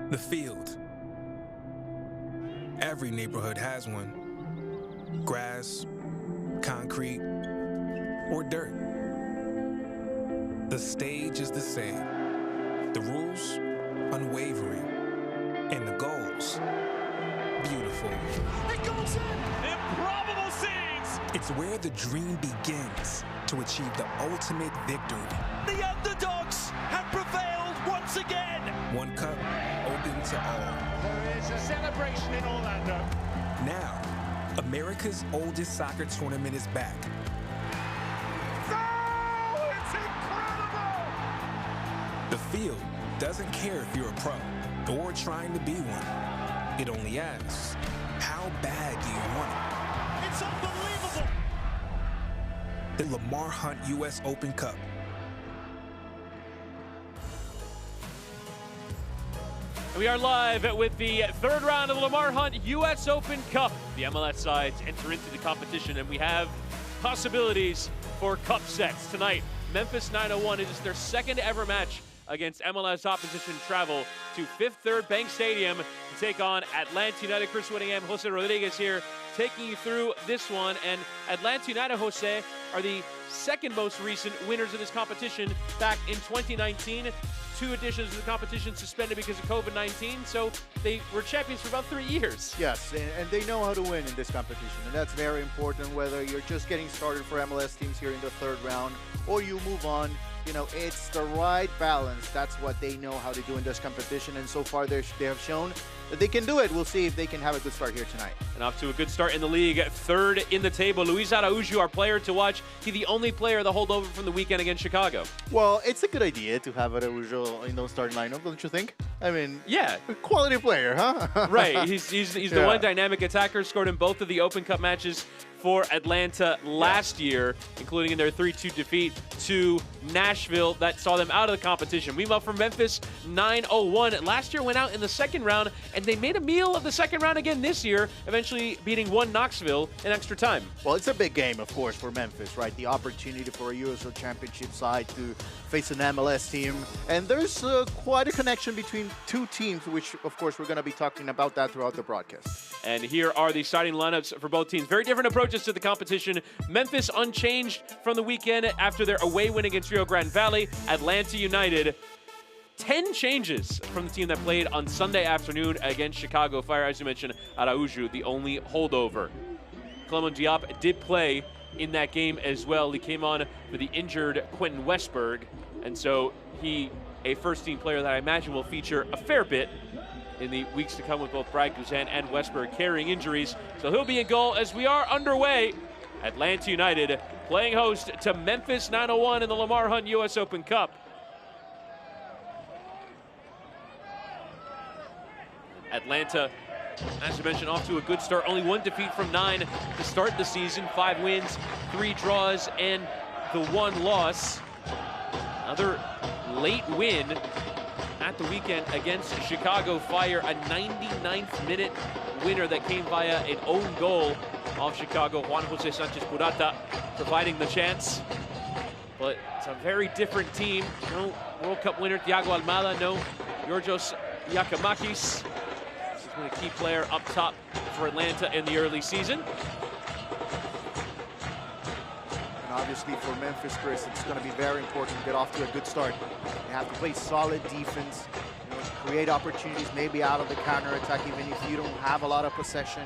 The field. Every neighborhood has one. Grass, concrete, or dirt. The stage is the same. The rules, unwavering. And the goals, beautiful. It goes in! Improbable scenes! It's where the dream begins to achieve the ultimate victory. The underdogs have prevailed once again! One cup, open to all. There is a celebration in Orlando. Now, America's oldest soccer tournament is back. Oh, it's incredible! The field doesn't care if you're a pro or trying to be one. It only asks, how bad do you want it? It's unbelievable! The Lamar Hunt U.S. Open Cup. We are live with the third round of the Lamar Hunt U.S. Open Cup. The MLS sides enter into the competition, and we have possibilities for cup sets tonight. Memphis 901, it is their second ever match against MLS opposition, travel to Fifth Third Bank Stadium to take on Atlanta United. Chris Whittingham, Jose Rodriguez here, taking you through this one. And Atlanta United, Jose, are the second most recent winners of this competition back in 2019. 2 editions of the competition suspended because of COVID-19, so they were champions for about 3 years. Yes, and they know how to win in this competition, and that's very important, whether you're just getting started for MLS teams here in the third round or you move on. You know, it's the right balance. That's what they know how to do in this competition, and so far they have shown that they can do it. We'll see if they can have a good start here tonight. And off to a good start in the league, third in the table. Luis Araujo, our player to watch. He the only player the holdover from the weekend against Chicago. Well, it's a good idea to have Araujo in those starting lineup, don't you think? I mean, yeah, a quality player, huh? Right. He's the one dynamic attacker, scored in both of the Open Cup matches for Atlanta last year, including in their 3-2 defeat to Nashville that saw them out of the competition. Meanwhile, for Memphis 901, last year went out in the second round, and they made a meal of the second round again this year, eventually beating Knoxville in extra time. Well, it's a big game, of course, for Memphis, right? The opportunity for a USL Championship side to face an MLS team. And there's quite a connection between 2 teams, which, of course, we're going to be talking about that throughout the broadcast. And here are the starting lineups for both teams. Very different approaches to the competition. Memphis unchanged from the weekend after their away win against Rio Grande Valley. Atlanta United, 10 changes from the team that played on Sunday afternoon against Chicago Fire. As you mentioned, Araujo, the only holdover. Clement Diop did play in that game as well. He came on for the injured Quentin Westberg, and so he, a first-team player that I imagine will feature a fair bit in the weeks to come with both Brad Guzan and Westberg carrying injuries. So he'll be in goal as we are underway. Atlanta United playing host to Memphis 901 in the Lamar Hunt U.S. Open Cup. Atlanta, as you mentioned, off to a good start. Only 1 defeat from 9 to start the season. 5 wins, 3 draws, and the 1 loss. Another late win at the weekend against Chicago Fire, a 99th minute winner that came via an own goal off Chicago. Juan Jose Sanchez Purata providing the chance. But it's a very different team. No World Cup winner Thiago Almada, no Georgios Giacomakis. This has been a key player up top for Atlanta in the early season. Obviously for Memphis, Chris, it's going to be very important to get off to a good start. You have to play solid defense, create opportunities maybe out of the counter-attack even if you don't have a lot of possession.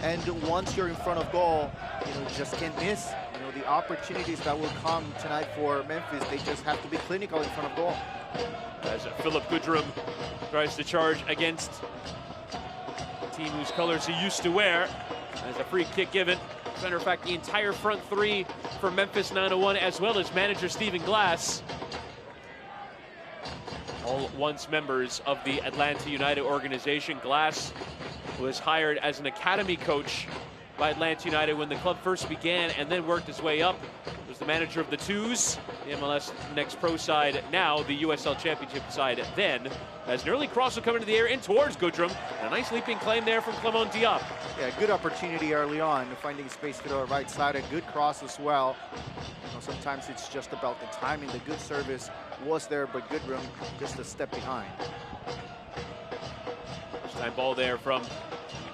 And once you're in front of goal, you just can't miss. The opportunities that will come tonight for Memphis, they just have to be clinical in front of goal. As Philip Goodrum tries to charge against a team whose colors he used to wear. As a free kick given. As a matter of fact, the entire front 3 for Memphis 901, as well as manager Stephen Glass. All once members of the Atlanta United organization. Glass was hired as an academy coach by Atlanta United when the club first began and then worked his way up. Was the manager of the Twos, the MLS Next Pro side, now the USL Championship side then. As an early cross will come into the air in towards Goodrum. And a nice leaping claim there from Clement Diop. Yeah, good opportunity early on, finding space to the right side. A good cross as well. Sometimes it's just about the timing. The good service was there, but Goodrum just a step behind. Time ball there from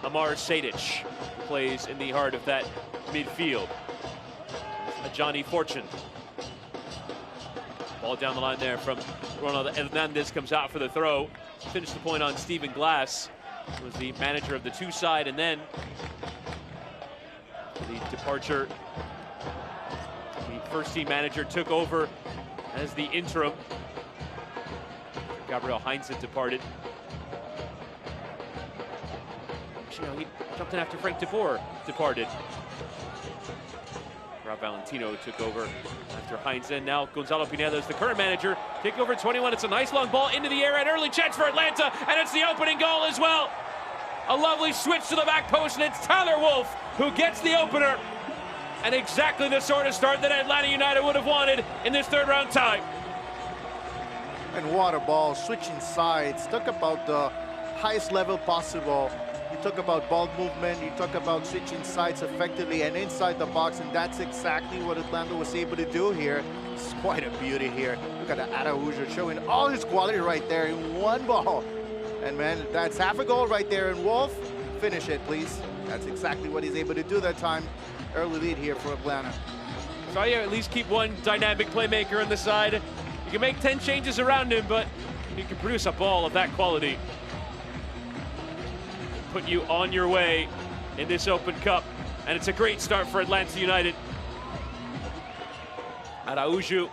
Lamar Hunt, who plays in the heart of that midfield. Johnny Fortune. Ball down the line there from Ronald Hernandez, comes out for the throw. Finished the point on Stephen Glass, who was the manager of the two side, and then the departure. The first team manager took over as the interim. Gabriel Heinz had departed. Actually, no, he jumped in after Frank DeBoer departed. Rob Valentino took over after Heinz, and now Gonzalo Pineda is the current manager. Take over 21. It's a nice long ball into the air, an early chance for Atlanta, and it's the opening goal as well. A lovely switch to the back post, and it's Tyler Wolff who gets the opener. And exactly the sort of start that Atlanta United would have wanted in this third round tie. And what a ball, switching sides, talk about the highest level possible. You talk about ball movement, you talk about switching sides effectively and inside the box, and that's exactly what Atlanta was able to do here. It's quite a beauty here. Look at Araujo showing all his quality right there in one ball. And man, that's half a goal right there. And Wolff, finish it, please. That's exactly what he's able to do that time. Early lead here for Atlanta. So you at least keep one dynamic playmaker on the side. You can make 10 changes around him, but you can produce a ball of that quality. Put you on your way in this Open Cup, and it's a great start for Atlanta United. Araujo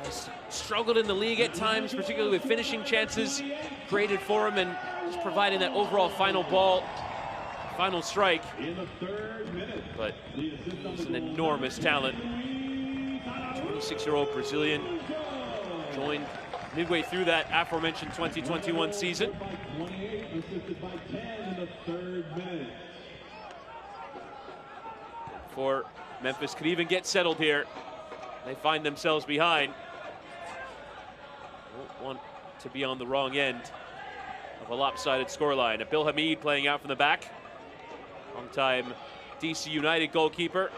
has struggled in the league at times, particularly with finishing chances created for him and just providing that overall final ball, final strike. But he's an enormous talent. 26-year-old Brazilian, joined midway through that aforementioned 2021 season. Before Memphis could even get settled here, they find themselves behind. Won't want to be on the wrong end of a lopsided scoreline. Bill Hamid playing out from the back. Long-time DC United goalkeeper,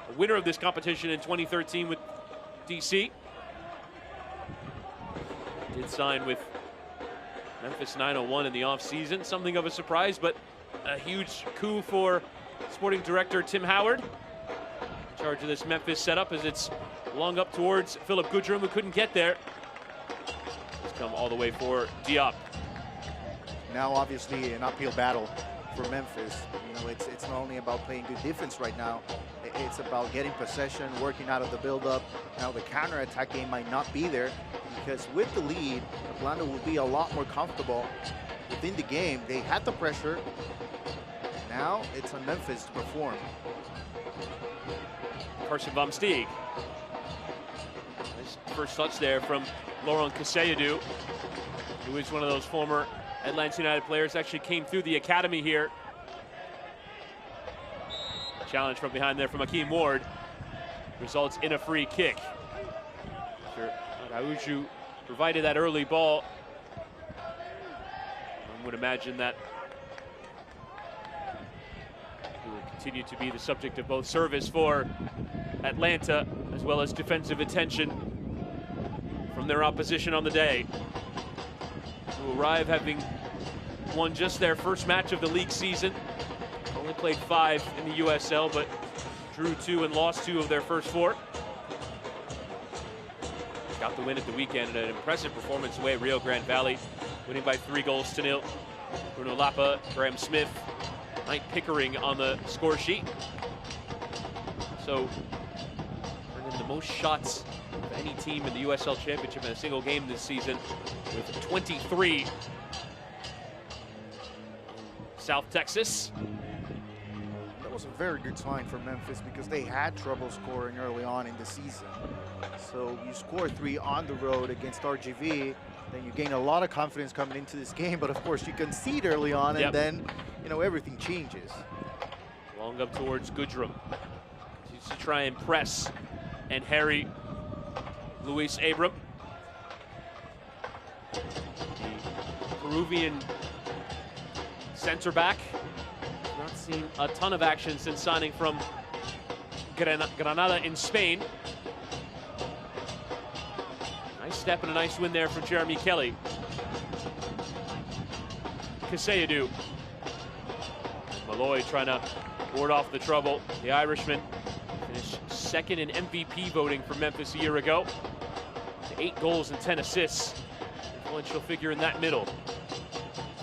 a winner of this competition in 2013 with DC. Did sign with Memphis 901 in the offseason. Something of a surprise, but a huge coup for sporting director Tim Howard, in charge of this Memphis setup, as it's long up towards Philip Goodrum, who couldn't get there. It's come all the way for Diop. Now, obviously, an uphill battle for Memphis. You know, it's not only about playing good defense right now. It's about getting possession, working out of the build-up. Now, the counter-attack game might not be there, because with the lead, Atlanta will be a lot more comfortable within the game. They had the pressure. Now it's on Memphis to perform. Carson Van Steeg. Nice first touch there from Laurent Kaseyadou, who is one of those former Atlanta United players, actually came through the academy here. Challenge from behind there from Akeem Ward results in a free kick. After Araujo provided that early ball, one would imagine that he will continue to be the subject of both service for Atlanta as well as defensive attention from their opposition on the day, who arrive having won just their first match of the league season. Only played 5 in the USL, but drew 2 and lost 2 of their first 4. Got the win at the weekend in an impressive performance away at Rio Grande Valley, winning by 3-0. Bruno Lapa, Graham Smith, Mike Pickering on the score sheet. So, earning the most shots of any team in the USL Championship in a single game this season, with 23 in South Texas. That was a very good sign for Memphis, because they had trouble scoring early on in the season. So you score 3 on the road against RGV, then you gain a lot of confidence coming into this game. But of course you concede early on, and then, you know, everything changes. Long up towards Goodrum. Continues to try and press and harry Luis Abram. The Peruvian center back. Not seen a ton of action since signing from Granada in Spain. Nice step and a nice win there from Jeremy Kelly. Kaseyadu. Malloy trying to ward off the trouble. The Irishman finished second in MVP voting for Memphis a year ago. 8 goals and 10 assists. Influential figure in that middle.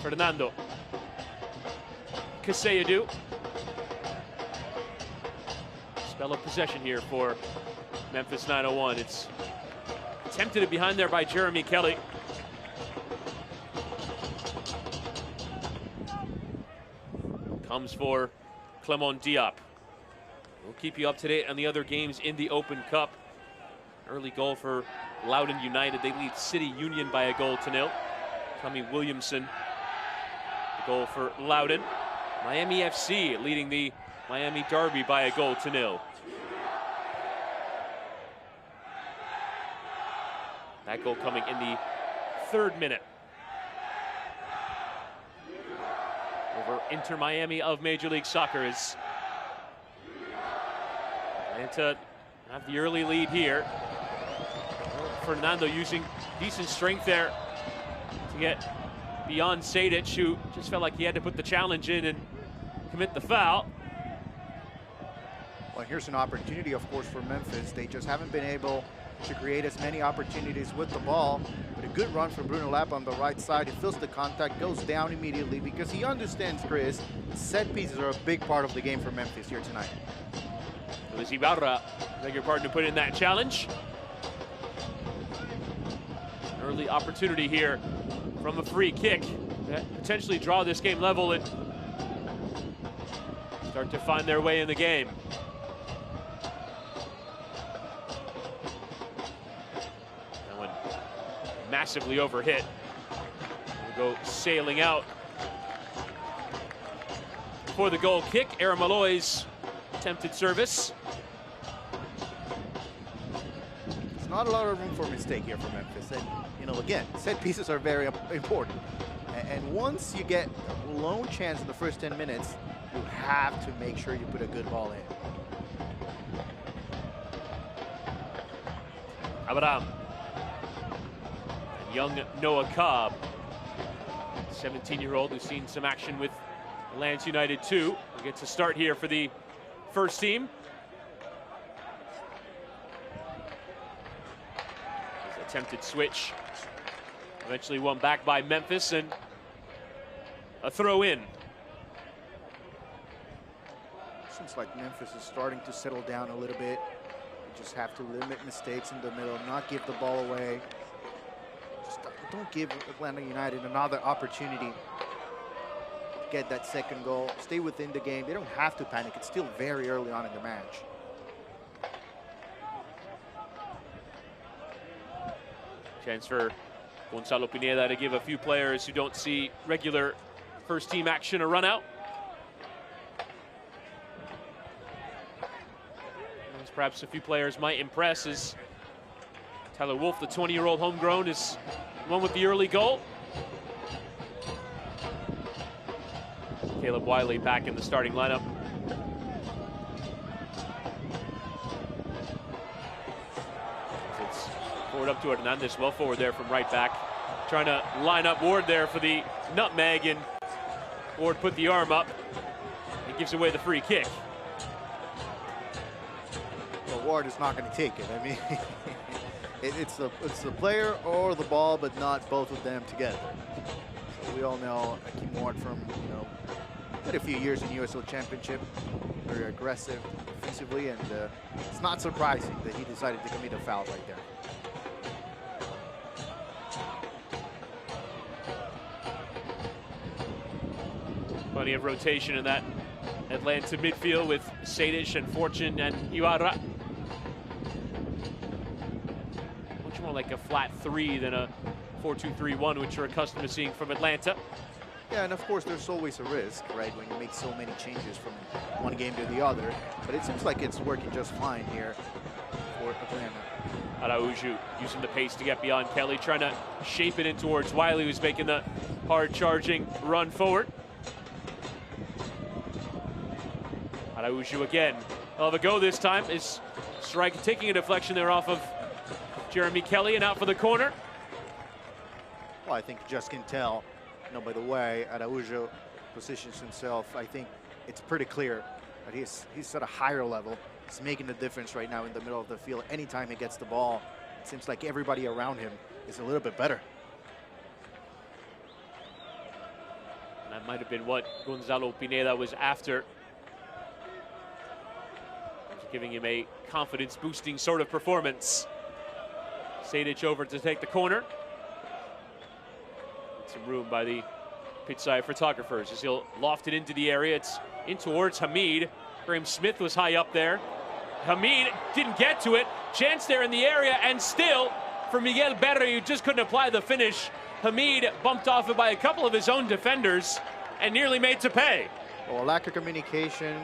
Fernando. Kaseyadu. Spell of possession here for Memphis 901. It's attempted it behind there by Jeremy Kelly. Comes for Clement Diop. We'll keep you up to date on the other games in the Open Cup. Early goal for Loudoun United. They lead City Union by a goal to 0. Tommy Williamson, the goal for Loudoun. Miami FC leading the Miami Derby by a goal to 0. That goal coming in the 3rd minute. Over Inter Miami of Major League Soccer is Atlanta have the early lead here. Fernando using decent strength there to get beyond Sadic, who just felt like he had to put the challenge in and commit the foul. Well, here's an opportunity, of course, for Memphis. They just haven't been able to create as many opportunities with the ball. But a good run from Bruno Lap on the right side. He feels the contact, goes down immediately because he understands, Chris, set pieces are a big part of the game for Memphis here tonight. Luis Ibarra, beg your pardon, to put in that challenge. An early opportunity here from a free kick that potentially draw this game level and start to find their way in the game. That one massively overhit. We'll go sailing out for the goal kick. Aaron Malloy's attempted service. There's not a lot of room for mistake here for Memphis. And, you know, again, set pieces are very important. And once you get a lone chance in the first 10 minutes, you have to make sure you put a good ball in. Abraham. And young Noah Cobb, 17-year-old who's seen some action with Lance United too. He gets a start here for the first team. His attempted switch. Eventually won back by Memphis and a throw in. Seems like Memphis is starting to settle down a little bit. You just have to limit mistakes in the middle, not give the ball away. Just don't give Atlanta United another opportunity to get that second goal. Stay within the game. They don't have to panic. It's still very early on in the match. Chance for Gonzalo Pineda to give a few players who don't see regular first team action a run out. As perhaps a few players might impress as Tyler Wolf, the 20-year-old homegrown, is one with the early goal. Caleb Wiley back in the starting lineup. It's forward up to Hernandez, well forward there from right back. Trying to line up Ward there for the nutmeg, and Ward put the arm up and gives away the free kick. Well, Ward is not going to take it. I mean, it's the player or the ball, but not both of them together. So we all know Akeem Ward from, you know, had a few years in USL Championship, very aggressive offensively, and it's not surprising that he decided to commit a foul right there. Plenty of rotation in that Atlanta midfield with Sadic and Fortune and Ibarra. Much more like a flat 3 than a 4-2-3-1, which you're accustomed to seeing from Atlanta. Yeah, and of course there's always a risk, right, when you make so many changes from one game to the other. But it seems like it's working just fine here for Atlanta. Araujo using the pace to get beyond Kelly, trying to shape it in towards Wiley, who's making the hard charging run forward. Araujo again. He'll have a go this time. Is Strike taking a deflection there off of Jeremy Kelly and out for the corner. Well, I think you just can tell by the way Araujo positions himself, I think it's pretty clear that he's at a higher level. He's making the difference right now in the middle of the field. Anytime he gets the ball, it seems like everybody around him is a little bit better. And that might have been what Gonzalo Pineda was after. Giving him a confidence-boosting sort of performance. Sejdic over to take the corner. Some room by the pitch side photographers as he'll loft it into the area. It's in towards Hamid. Graham Smith was high up there. Hamid didn't get to it. Chance there in the area, and still for Miguel Berry, who just couldn't apply the finish. Hamid bumped off it by a couple of his own defenders and nearly made to pay. Well, lack of communication.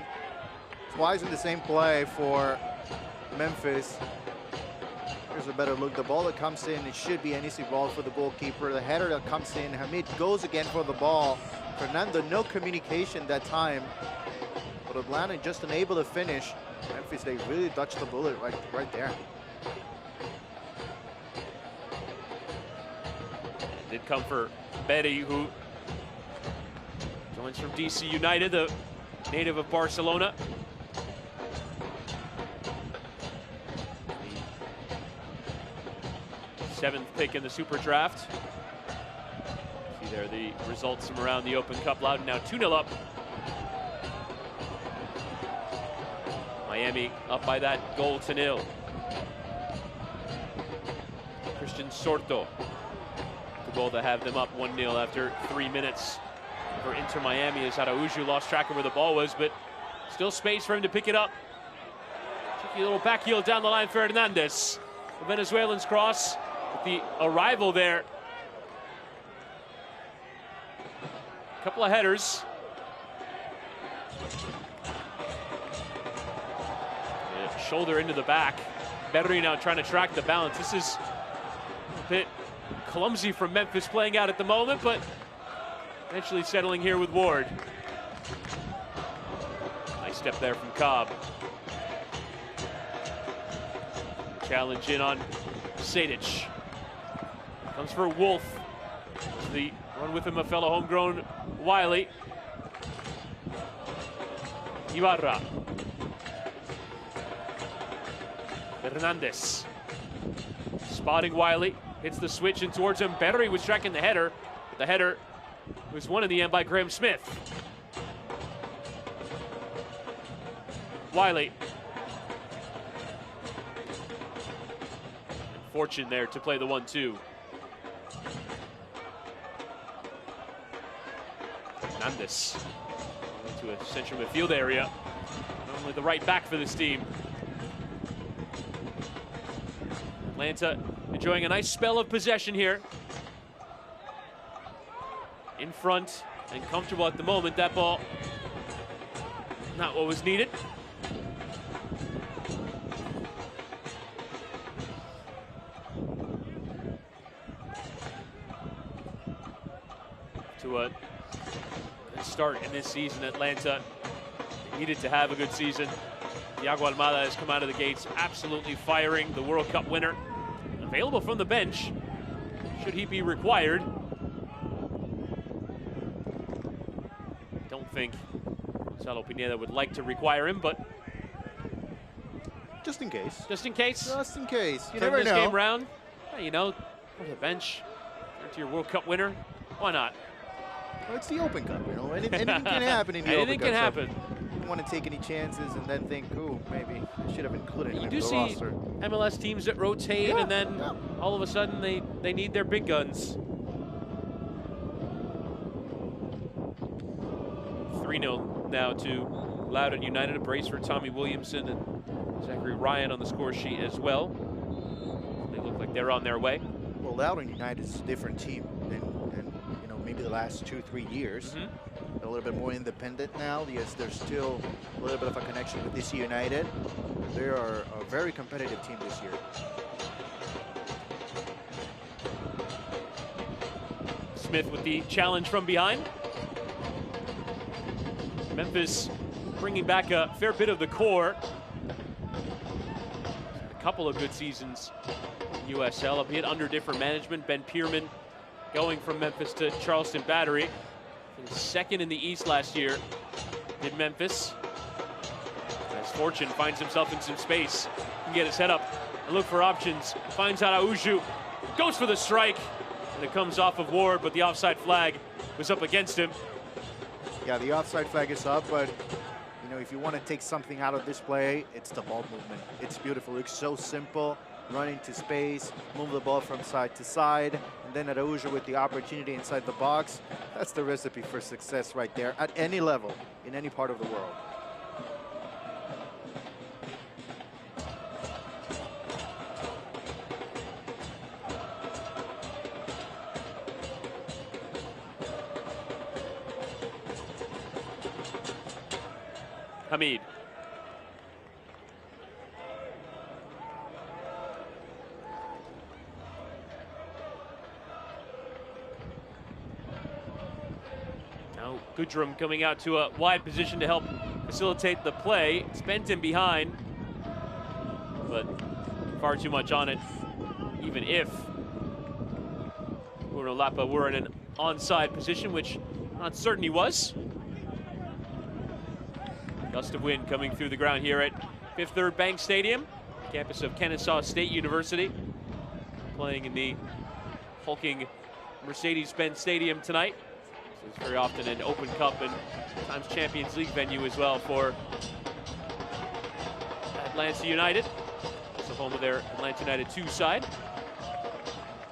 Twice in the same play for Memphis. Here's a better look. The ball that comes in, it should be an easy ball for the goalkeeper. The header that comes in, Hamid goes again for the ball. Fernando, no communication that time. But Atlanta just unable to finish. Memphis, they really dodged the bullet right there. It did come for Betty, who joins from DC United, the native of Barcelona. The 7th pick in the Super Draft. See there the results from around the Open Cup. Loudoun now 2-0 up. Miami up by that goal to 0. Christian Sorto, the goal to have them up 1-0 after 3 minutes for Inter Miami, as Araujo lost track of where the ball was, but still space for him to pick it up. Tricky little back heel down the line for Hernandez. The Venezuelan's cross with the arrival there. A couple of headers. Shoulder into the back. Berry now trying to track the balance. This is a bit clumsy from Memphis playing out at the moment, but eventually settling here with Ward. Nice step there from Cobb. Challenge in on Sejdic. Comes for Wolf. The run with him, a fellow homegrown Wiley. Ibarra. Hernandez. Spotting Wiley. Hits the switch in towards him. Berry was tracking the header. But the header was won in the end by Graham Smith. Wiley. Fortune there to play the 1-2. Hernandez into a central midfield area. Normally the right back for this team. Atlanta enjoying a nice spell of possession here. In front and comfortable at the moment. That ball, not what was needed. To a good start in this season, Atlanta needed to have a good season. Thiago Almada has come out of the gates absolutely firing, the World Cup winner. Available from the bench, should he be required. Don't think Gonzalo Pineda would like to require him, but just in case. Just in case? Just in case. You Turn never this know. game round. You know, go to the bench, turn to your World Cup winner. Why not? Well, it's the Open Cup, you know. Anything can happen in the Open Cup. Anything can happen. You don't want to take any chances and then think, ooh, maybe I should have included him You in do the see roster. MLS teams that rotate, and then all of a sudden they need their big guns. 3-0 now to Loudoun United. A brace for Tommy Williamson and Zachary Ryan on the score sheet as well. They look like they're on their way. Well, Loudoun United is a different team than you know, maybe the last 2-3 years. A little bit more independent now. Yes, there's still a little bit of a connection with DC United. They are a very competitive team this year. Smith with the challenge from behind. Memphis bringing back a fair bit of the core. A couple of good seasons in USL, albeit under different management. Ben Pierman going from Memphis to Charleston Battery. Finished second in the East last year, did Memphis. As Fortune finds himself in some space, can get his head up and look for options. Finds Araujo, goes for the strike, and it comes off of Ward, but the offside flag was up against him. Yeah, the offside flag is up, but you know, if you want to take something out of this play, it's the ball movement. It's beautiful. It's so simple. Run into space, move the ball from side to side, and then Araujo with the opportunity inside the box. That's the recipe for success right there at any level, in any part of the world. Hamid. Now Goodrum coming out to a wide position to help facilitate the play. Spent him behind, but far too much on it. Even if Bruno Lapa were in an onside position, which I'm not certain he was. Gust of wind coming through the ground here at Fifth Third Bank Stadium, campus of Kennesaw State University. Playing in the hulking Mercedes-Benz Stadium tonight. So it's very often an Open Cup and sometimes Champions League venue as well for Atlanta United. It's the home of their Atlanta United 2 side.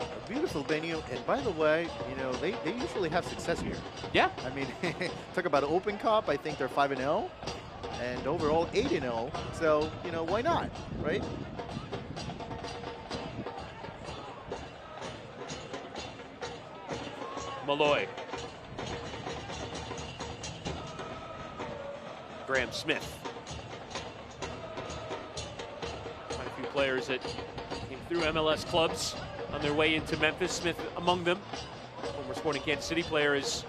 A beautiful venue, and by the way, you know, they usually have success here. Yeah. I mean, talk about Open Cup, I think they're 5-0. And overall 8-0, so, you know, why not, right? Malloy. Graham Smith. Quite a few players that came through MLS clubs on their way into Memphis. Smith among them. Former Sporting Kansas City player is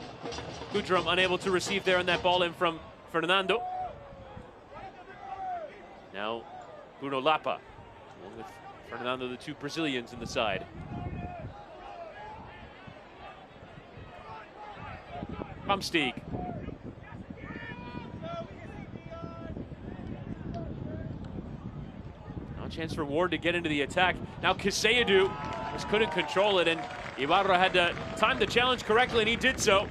Goodrum unable to receive there on that ball in from Fernando. Now, Bruno Lapa, along with Fernando, the 2 Brazilians in the side. Bumsteeg. Now a chance for Ward to get into the attack. Now Kaseyadu just couldn't control it, and Ibarra had to time the challenge correctly, and he did so.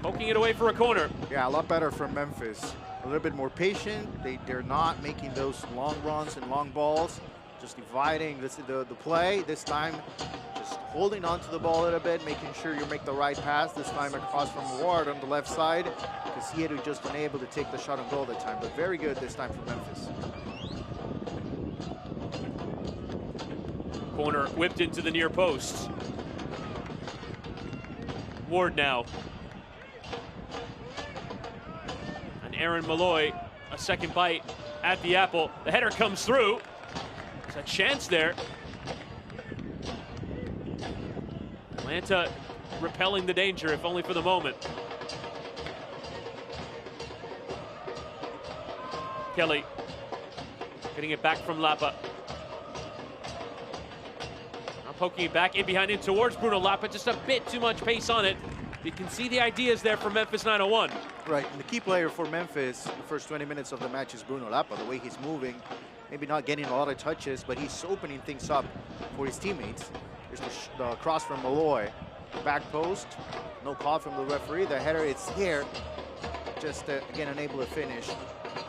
Poking it away for a corner. Yeah, a lot better from Memphis. A little bit more patient. They're not making those long runs and long balls. Just dividing the play. This time, just holding on to the ball a little bit, making sure you make the right pass. This time across from Ward on the left side, because he had just unable to take the shot on goal that time. But very good this time for Memphis. Corner whipped into the near post. Ward now. Aaron Malloy, a second bite at the apple. The header comes through. There's a chance there. Atlanta repelling the danger, if only for the moment. Kelly getting it back from Lapa. Now poking it back in behind it towards Bruno Lapa. Just a bit too much pace on it. You can see the ideas there for Memphis 901. Right, and the key player for Memphis, the first 20 minutes of the match is Bruno Lapa. The way he's moving, maybe not getting a lot of touches, but he's opening things up for his teammates. There's the cross from Malloy. Back post, no call from the referee. The header, it's here. Just, again, unable to finish.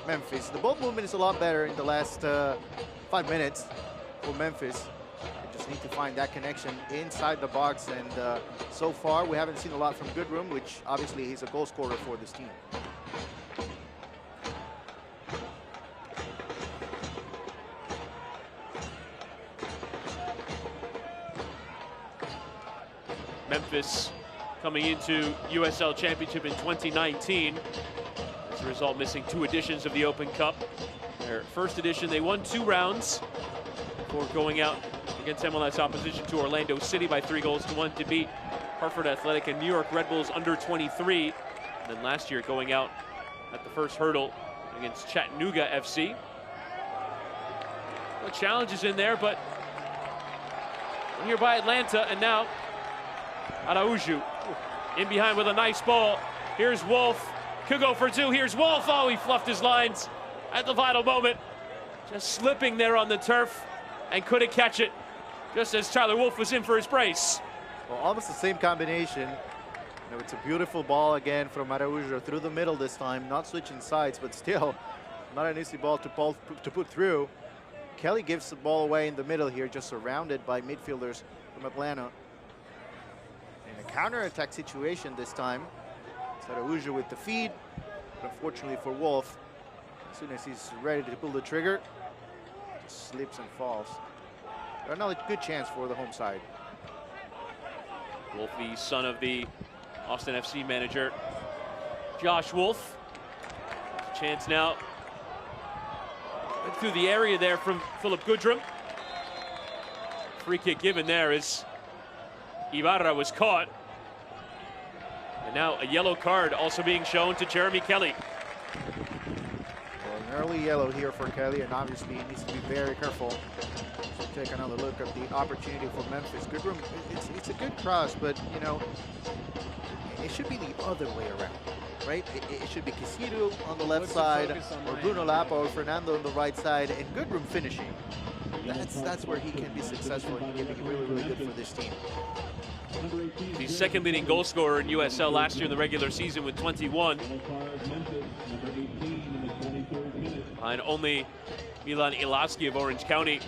Memphis. The ball movement is a lot better in the last 5 minutes for Memphis. They just need to find that connection inside the box, and so far we haven't seen a lot from Goodrum, which obviously he's a goal scorer for this team. Memphis coming into USL Championship in 2019. As a result, missing 2 editions of the Open Cup. Their first edition, they won 2 rounds before going out against MLS opposition to Orlando City by 3-1 to beat Hartford Athletic and New York Red Bulls under 23. And then last year going out at the first hurdle against Chattanooga FC. No challenges in there, but here by Atlanta, and now Araujo in behind with a nice ball. Here's Wolf. Could go for two. Here's Wolf. Oh, he fluffed his lines at the final moment. Just slipping there on the turf and couldn't catch it just as Tyler Wolf was in for his brace. Well, almost the same combination. You know, it's a beautiful ball again from Araujo through the middle this time, not switching sides, but still not an easy ball to put through. Kelly gives the ball away in the middle here, just surrounded by midfielders from Atlanta. In a counter-attack situation this time, it's Araujo with the feed, but unfortunately for Wolf, as soon as he's ready to pull the trigger, just slips and falls. Another good chance for the home side. Wolf, the son of the Austin FC manager, Josh Wolf. Chance now. Went through the area there from Philip Goodrum. Free kick given there as Ibarra was caught. And now a yellow card also being shown to Jeremy Kelly. Well, an early yellow here for Kelly, and obviously he needs to be very careful. So take another look at the opportunity for Memphis. Goodrum, it's a good cross, but you know, it should be the other way around, right? It should be Casido on the left side, or Bruno Lapa or Fernando on the right side, and Goodrum finishing. That's where he can be successful, and he can be really, really good for this team. The second leading goal scorer in USL last year in the regular season with 21. And only Milan Ilaski of Orange County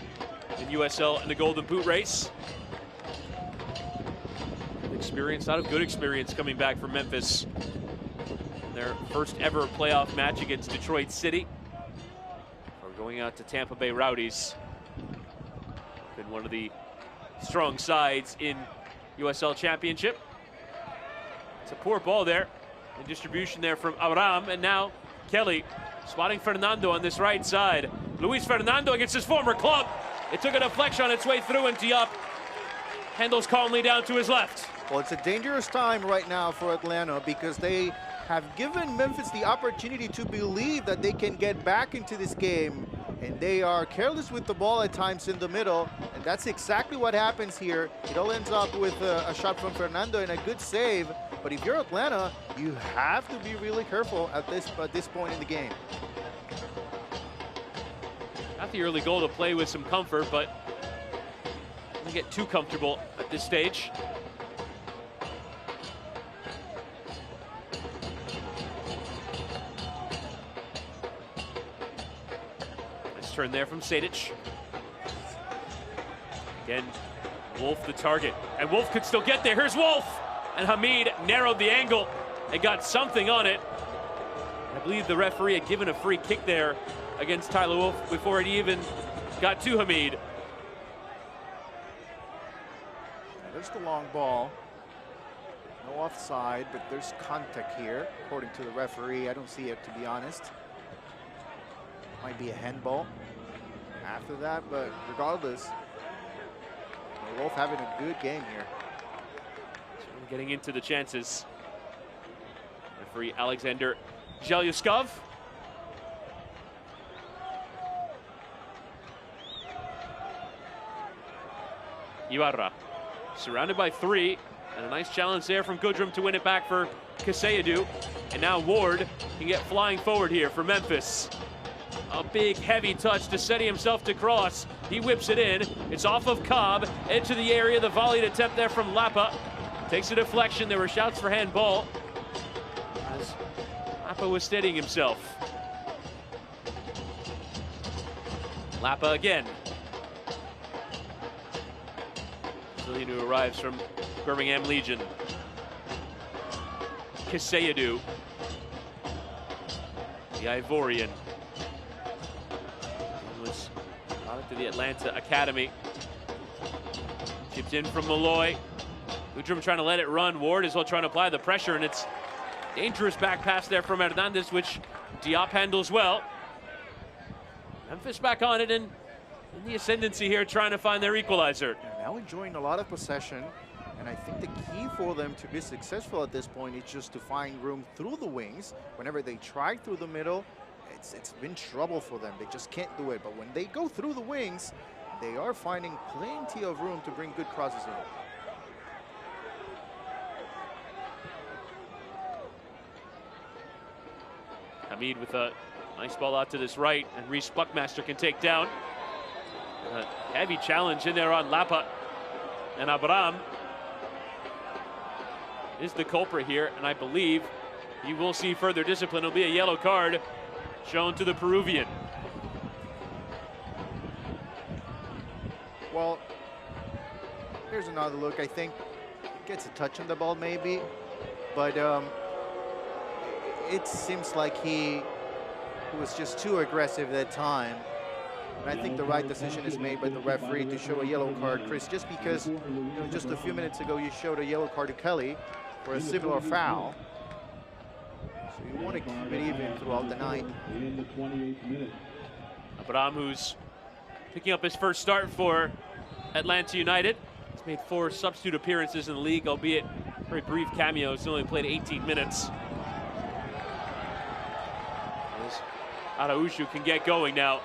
in USL in the Golden Boot race. Experience, not a good experience coming back from Memphis. Their first ever playoff match against Detroit City. Or going out to Tampa Bay Rowdies. Been one of the strong sides in USL Championship. It's a poor ball there. And distribution there from Abraham. And now Kelly spotting Fernando on this right side. Luis Fernando against his former club. It took a deflection on its way through, and Diop handles calmly down to his left. Well, it's a dangerous time right now for Atlanta because they have given Memphis the opportunity to believe that they can get back into this game, and they are careless with the ball at times in the middle, and that's exactly what happens here. It all ends up with a shot from Fernando and a good save, but if you're Atlanta, you have to be really careful at this point in the game. Not the early goal to play with some comfort, but don't get too comfortable at this stage. Nice turn there from Sadic. Again, Wolf the target, and Wolf could still get there. Here's Wolf, and Hamid narrowed the angle and got something on it. I believe the referee had given a free kick there against Tyler Wolf before it even got to Hamid. There's the long ball. No offside, but there's contact here, according to the referee. I don't see it, to be honest. Might be a handball after that, but regardless, Wolf having a good game here. Getting into the chances. Referee Alexander Zhelyuskov. Ibarra surrounded by three, and a nice challenge there from Goodrum to win it back for Kaseyadu. And now Ward can get flying forward here for Memphis. A big heavy touch to Seti himself to cross. He whips it in. It's off of Cobb, into the area. The volleyed attempt there from Lapa. Takes a deflection. There were shouts for handball as Lapa was steadying himself. Lapa again. Brazilian who arrives from Birmingham Legion. Kaseyadu, the Ivorian, was brought to the Atlanta Academy. Chipped in from Malloy. Goodrum trying to let it run. Ward is well trying to apply the pressure, and it's dangerous back pass there from Hernandez, which Diop handles well. Memphis back on it and in the ascendancy here, trying to find their equalizer. Now enjoying a lot of possession, and I think the key for them to be successful at this point is just to find room through the wings. Whenever they try through the middle, it's been trouble for them. They just can't do it. But when they go through the wings, they are finding plenty of room to bring good crosses in. Hamid with a nice ball out to this right, and Reese Buckmaster can take down. A heavy challenge in there on Lapa. And Abraham is the culprit here, and I believe you will see further discipline. It'll be a yellow card shown to the Peruvian. Well, here's another look. I think he gets a touch on the ball maybe, but it seems like he was just too aggressive that time. And I think the right decision is made by the referee to show a yellow card, Chris, just because, you know, just a few minutes ago you showed a yellow card to Kelly for a similar foul. So you want to keep it even throughout the night. Abraham, who's picking up his first start for Atlanta United. He's made 4 substitute appearances in the league, albeit very brief cameos. He's only played 18 minutes. As Araújo can get going now.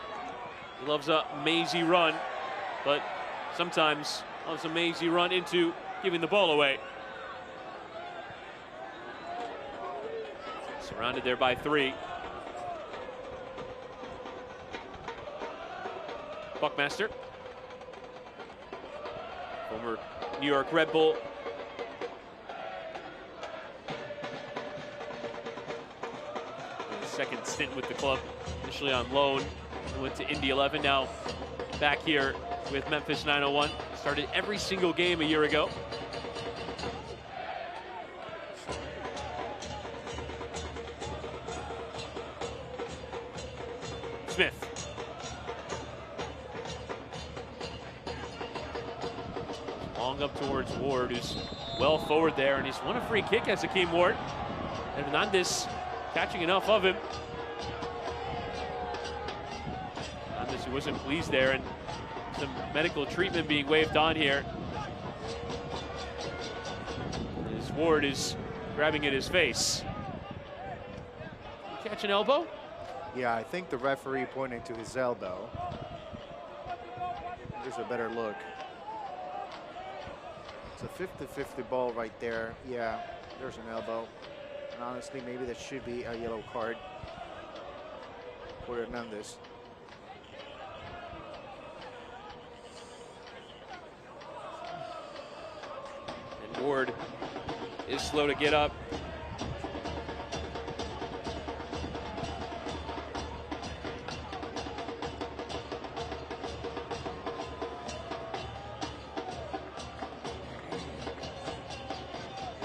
He loves a mazy run, but sometimes loves a mazy run into giving the ball away. Surrounded there by 3. Buckmaster, former New York Red Bull. His second stint with the club, initially on loan. Went to Indy 11, now back here with Memphis 901. Started every single game a year ago. Smith. Long up towards Ward, who's well forward there, and he's won a free kick as Hakeem Ward. And Hernandez catching enough of him. He wasn't pleased there, and some medical treatment being waved on here. As Ward is grabbing at his face. Catch an elbow? Yeah, I think the referee pointed to his elbow. Here's a better look. It's a 50-50 ball right there. Yeah, there's an elbow. And honestly, maybe that should be a yellow card for Hernandez. Ward is slow to get up.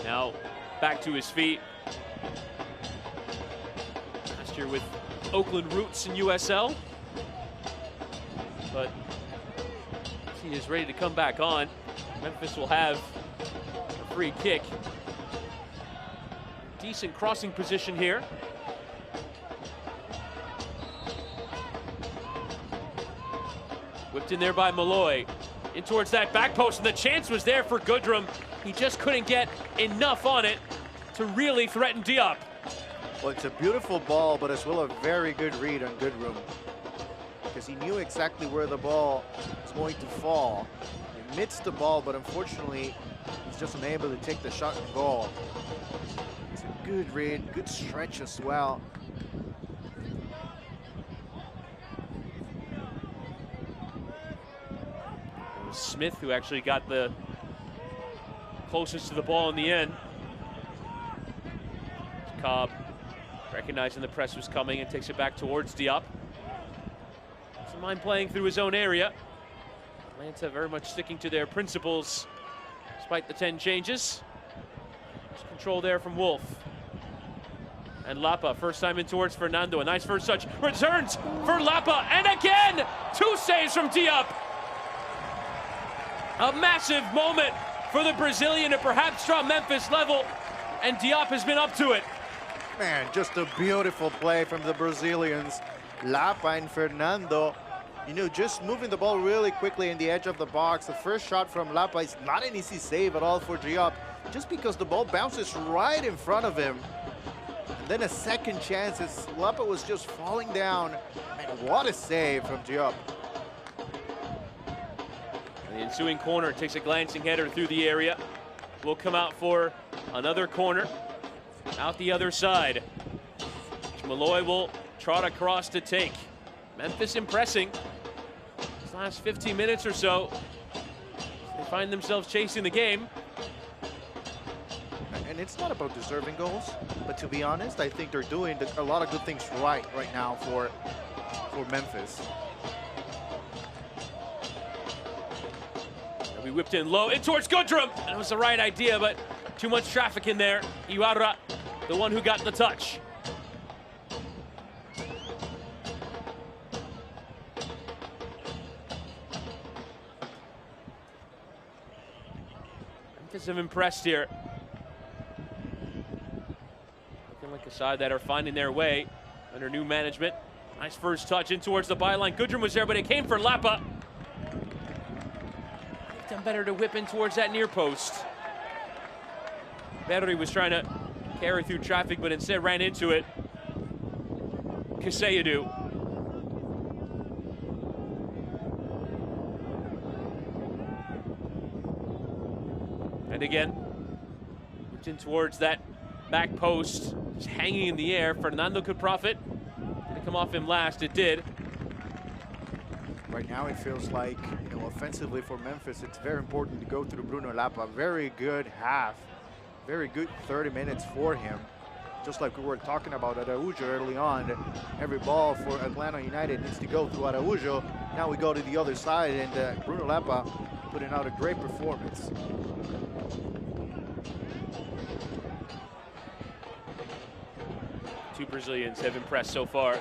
Now back to his feet. Last year with Oakland roots in USL. But he is ready to come back on. Memphis will have free kick. Decent crossing position here. Whipped in there by Malloy. In towards that back post, and the chance was there for Goodrum. He just couldn't get enough on it to really threaten Diop. Well, it's a beautiful ball, but as well a very good read on Goodrum, because he knew exactly where the ball was going to fall. He missed the ball, but unfortunately, he's just unable to take the shot and goal. It's a good read, good stretch as well. It was Smith who actually got the closest to the ball in the end. Cobb recognizing the press was coming and takes it back towards Diop. Doesn't mind playing through his own area. Atlanta very much sticking to their principles despite the 10 changes. There's control there from Wolf. And Lapa, first time in towards Fernando. A nice first touch. Returns for Lapa. And again, 2 saves from Diop. A massive moment for the Brazilian to perhaps draw Memphis level. And Diop has been up to it. Man, just a beautiful play from the Brazilians. Lapa and Fernando, you know, just moving the ball really quickly in the edge of the box. The first shot from Lapa is not an easy save at all for Diop, just because the ball bounces right in front of him. And then a second chance as Lapa was just falling down. Man, what a save from Diop. The ensuing corner takes a glancing header through the area. Will come out for another corner. Out the other side. Malloy will trot across to take. Memphis impressing. These last 15 minutes or so, they find themselves chasing the game. And it's not about deserving goals, but to be honest, I think they're doing a lot of good things right now for Memphis. We whipped in low, in towards Goodrum. And it was the right idea, but too much traffic in there. Ibarra, the one who got the touch. Memphis have impressed here. Looking like a side that are finding their way under new management. Nice first touch in towards the byline. Goodrum was there, but it came for Lapa. Done better to whip in towards that near post. Berry was trying to carry through traffic, but instead ran into it. Kaseyadu. And again, whipped in towards that back post, just hanging in the air. Fernando could profit. Did it come off him last? It did. Right now it feels like, you know, offensively for Memphis, it's very important to go through Bruno Lapa. Very good half, very good 30 minutes for him. Just like we were talking about Araujo early on, every ball for Atlanta United needs to go through Araujo. Now we go to the other side, and Bruno Lapa putting out a great performance. Two Brazilians have impressed so far.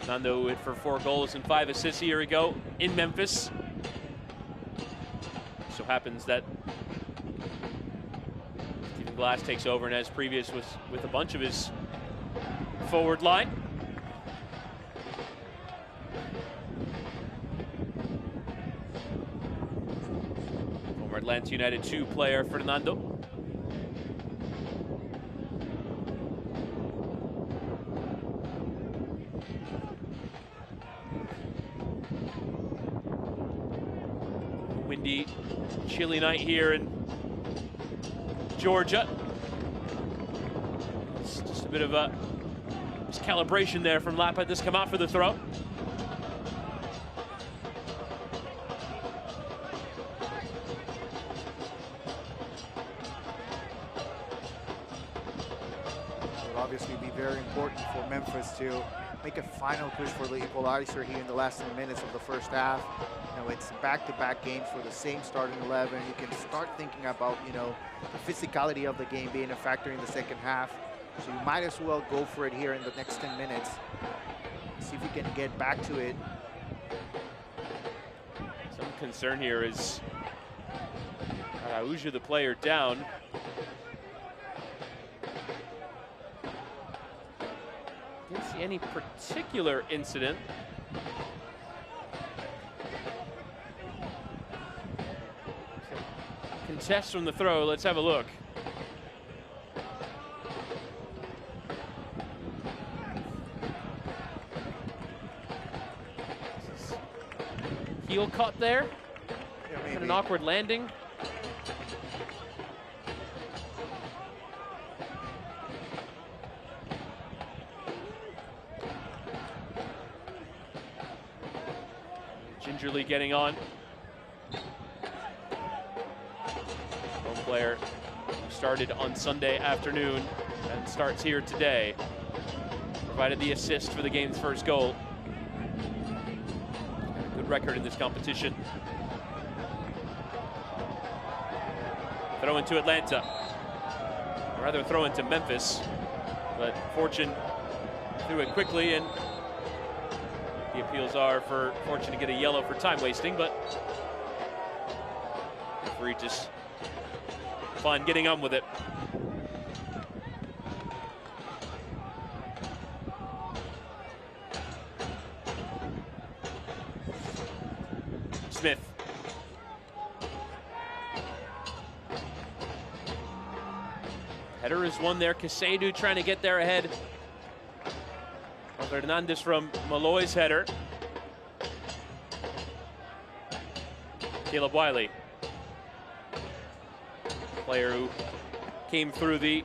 Fernando with for 4 goals and 5 assists a year ago in Memphis. So happens that Stephen Glass takes over, and as previous was with a bunch of his forward line. Former Atlanta United 2 player Fernando. Windy, chilly night here in Georgia. It's just a bit of a miscalibration there from Lapa. Just come out for the throw. It will obviously be very important for Memphis to make a final push for the equalizer here in the last 10 minutes of the first half. You know, it's back-to-back games for the same starting 11. You can start thinking about, you know, the physicality of the game being a factor in the second half. So you might as well go for it here in the next 10 minutes. See if you can get back to it. Some concern here is Araujo, the player, down. Didn't see any particular incident. Contest from the throw. Let's have a look. Heel caught there. Yeah, maybe. And an awkward landing. Gingerly getting on. Home player who started on Sunday afternoon and starts here today. Provided the assist for the game's first goal. Good record in this competition. Throw into Atlanta. Or rather throw into Memphis. But Fortune threw it quickly, and the appeals are for Fortune to get a yellow for time wasting, but referee just fine getting on with it. Smith. Header is one there. Kaseyadu trying to get there ahead of Hernandez from Malloy's header. Caleb Wiley, player who came through the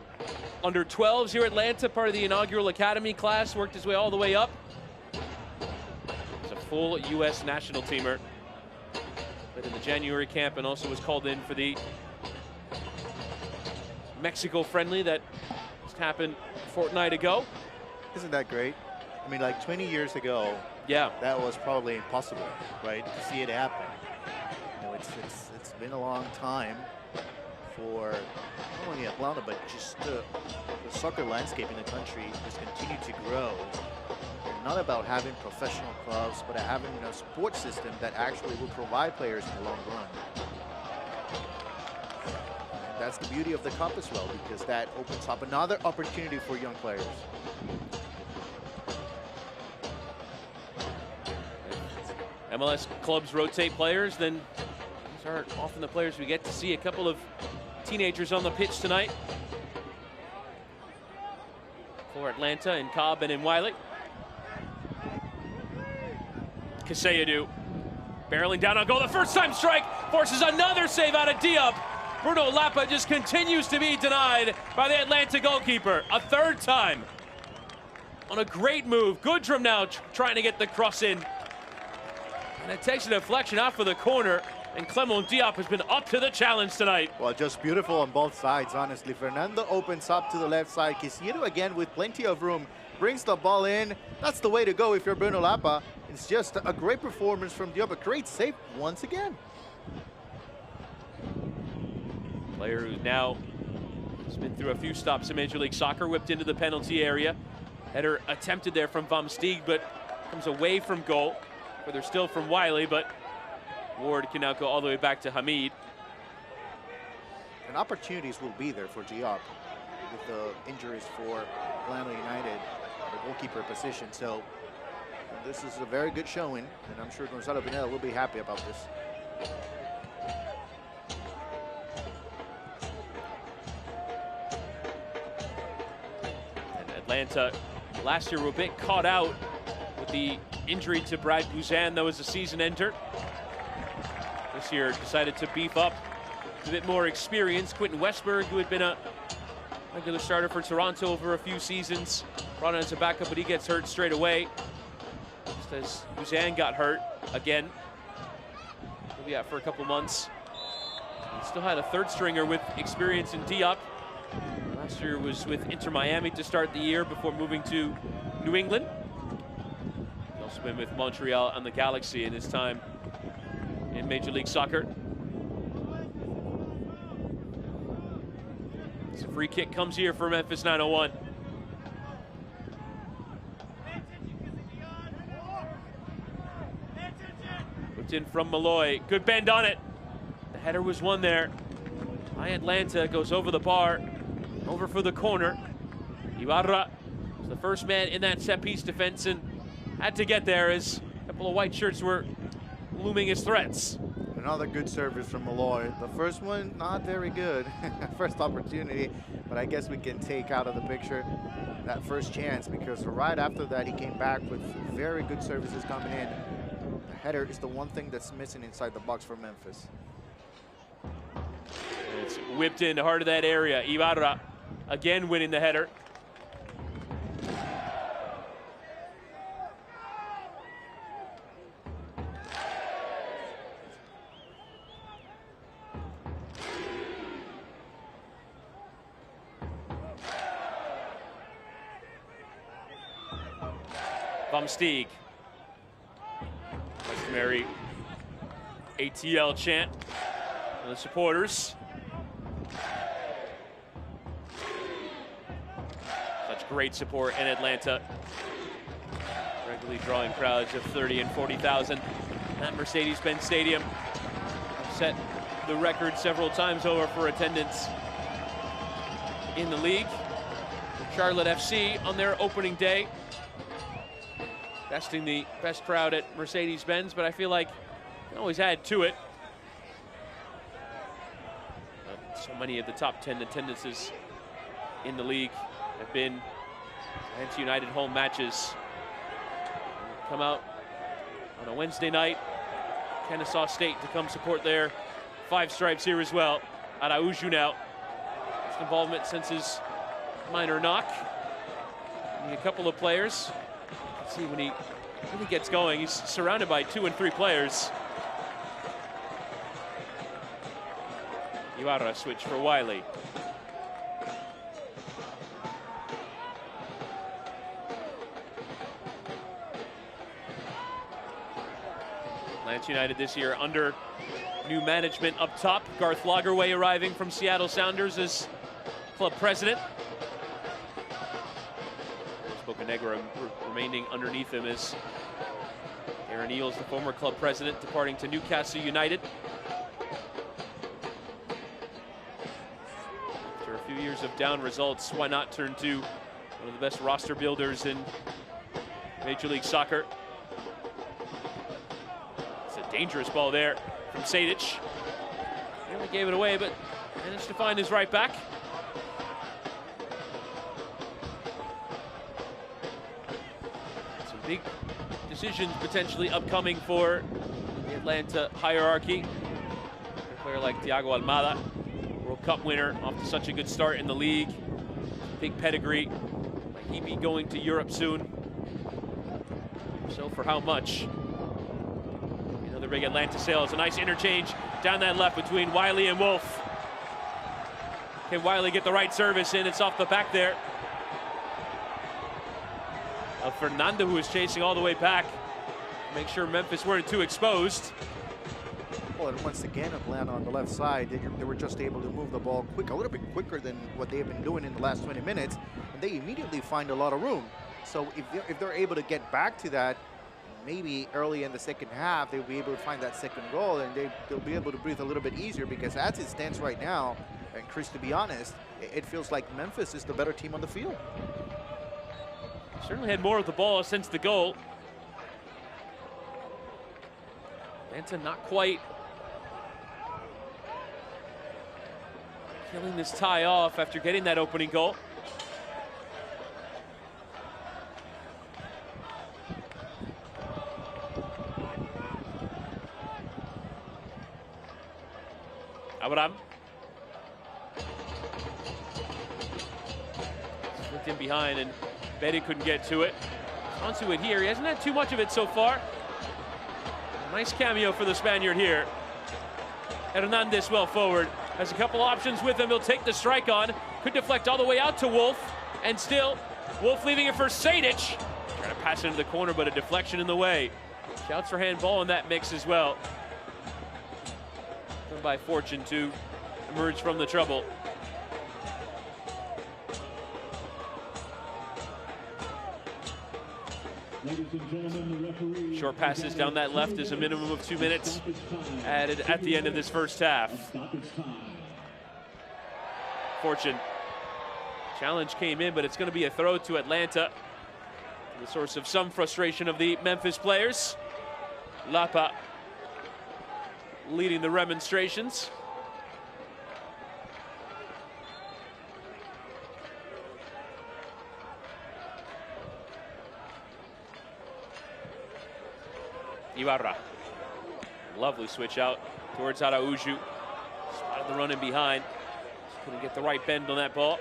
under 12s here at Atlanta, part of the inaugural academy class, worked his way all the way up. He's a full U.S. national teamer. Played in the January camp and also was called in for the Mexico friendly that just happened a fortnight ago. Isn't that great? I mean, like 20 years ago, yeah, that was probably impossible, right, to see it happen. You know, it's been a long time for not only Atlanta, but just the soccer landscape in the country has continued to grow. And not about having professional clubs, but having a sports system that actually will provide players in the long run. And that's the beauty of the Cup as well, because that opens up another opportunity for young players. MLS clubs rotate players, then these aren't often the players we get to see. A couple of teenagers on the pitch tonight for Atlanta in Cobb and in Wiley. Kaseyadu barreling down on goal. The first time strike forces another save out of Diop. Bruno Lapa just continues to be denied by the Atlanta goalkeeper. A third time on a great move. Goodrum now trying to get the cross in. And it takes a deflection off of the corner, and Clement Diop has been up to the challenge tonight. Well, just beautiful on both sides, honestly. Fernando opens up to the left side. Kaseyadu again with plenty of room, brings the ball in. That's the way to go if you're Bruno Lapa. It's just a great performance from Diop, a great save once again. Player who now has been through a few stops in Major League Soccer, whipped into the penalty area. Header attempted there from Van Steeg, but comes away from goal. They're still from Wiley, but Ward can now go all the way back to Hamid. And opportunities will be there for Diop with the injuries for Atlanta United, the goalkeeper position. So this is a very good showing, and I'm sure Gonzalo Pineda will be happy about this. And Atlanta last year were a bit caught out with the injury to Brad Guzan that was a season ender. This year decided to beef up a bit more experience. Quentin Westberg, who had been a regular starter for Toronto over a few seasons, brought in as a backup, but he gets hurt straight away. Just as Guzan got hurt again. He'll be out for a couple months. He still had a third stringer with experience in Diop. Last year was with Inter Miami to start the year before moving to New England. Also been with Montreal and the Galaxy in his time in Major League Soccer. So free kick comes here for Memphis 901. Whipped in from Malloy. Good bend on it. The header was won there by Atlanta. Goes over the bar. Over for the corner. Ibarra was the first man in that set piece defense and had to get there as a couple of white shirts were looming as threats. Another good service from Malloy. The first one, not very good. First opportunity, but I guess we can take out of the picture that first chance, because right after that he came back with very good services coming in. The header is the one thing that's missing inside the box for Memphis. It's whipped in the heart of that area. Ibarra again winning the header. Van Steeg. Customary ATL chant for the supporters. Such great support in Atlanta. Regularly drawing crowds of 30 and 40,000 at Mercedes-Benz Stadium. Set the record several times over for attendance in the league. Charlotte FC on their opening day, besting the best crowd at Mercedes-Benz, but I feel like you can always add to it. So many of the top 10 attendances in the league have been Atlanta United home matches. Come out on a Wednesday night, Kennesaw State to come support their Five Stripes here as well. Araujo now, first involvement since his minor knock. A couple of players. Let's see when he really gets going. He's surrounded by 2 and 3 players. Ibarra switch for Wiley. Atlanta United this year under new management up top. Garth Lagerwey arriving from Seattle Sounders as club president. Bocanegra remaining underneath him as Aaron Eales, the former club president, departing to Newcastle United. After a few years of down results, why not turn to one of the best roster builders in Major League Soccer? It's a dangerous ball there from Sejdic. Nearly gave it away, but managed to find his right back. Big decisions potentially upcoming for the Atlanta hierarchy. A player like Thiago Almada, World Cup winner, off to such a good start in the league. Big pedigree. Might he be going to Europe soon? So for how much? Another big Atlanta sale. It's a nice interchange down that left between Wiley and Wolf. Can Wiley get the right service in? It's off the back there. Fernando, who was chasing all the way back. Make sure Memphis weren't too exposed. Well, and once again, Atlanta on the left side, they were just able to move the ball quick, a little bit quicker than what they have been doing in the last 20 minutes, and they immediately find a lot of room. So if they're able to get back to that, maybe early in the second half, they'll be able to find that second goal, and they'll be able to breathe a little bit easier, because as it stands right now, and Chris, to be honest, it feels like Memphis is the better team on the field. Certainly had more of the ball since the goal. Atlanta not quite killing this tie off after getting that opening goal. Abraham. Slipped in behind and Betty couldn't get to it. Onto it here. He hasn't had too much of it so far. Nice cameo for the Spaniard here. Hernandez well forward. Has a couple options with him. He'll take the strike on. Could deflect all the way out to Wolf. And still, Wolf leaving it for Sejdic. Trying to pass into the corner, but a deflection in the way. Shouts for handball in that mix as well. Done by Fortune to emerge from the trouble. Short passes down that left is a minimum of 2 minutes added at the end of this first half. Fortune. Challenge came in, but it's going to be a throw to Atlanta. The source of some frustration of the Memphis players. Lapa leading the remonstrations. Ibarra. Lovely switch out towards Araujo. Spotted the run in behind. Just couldn't get the right bend on that ball.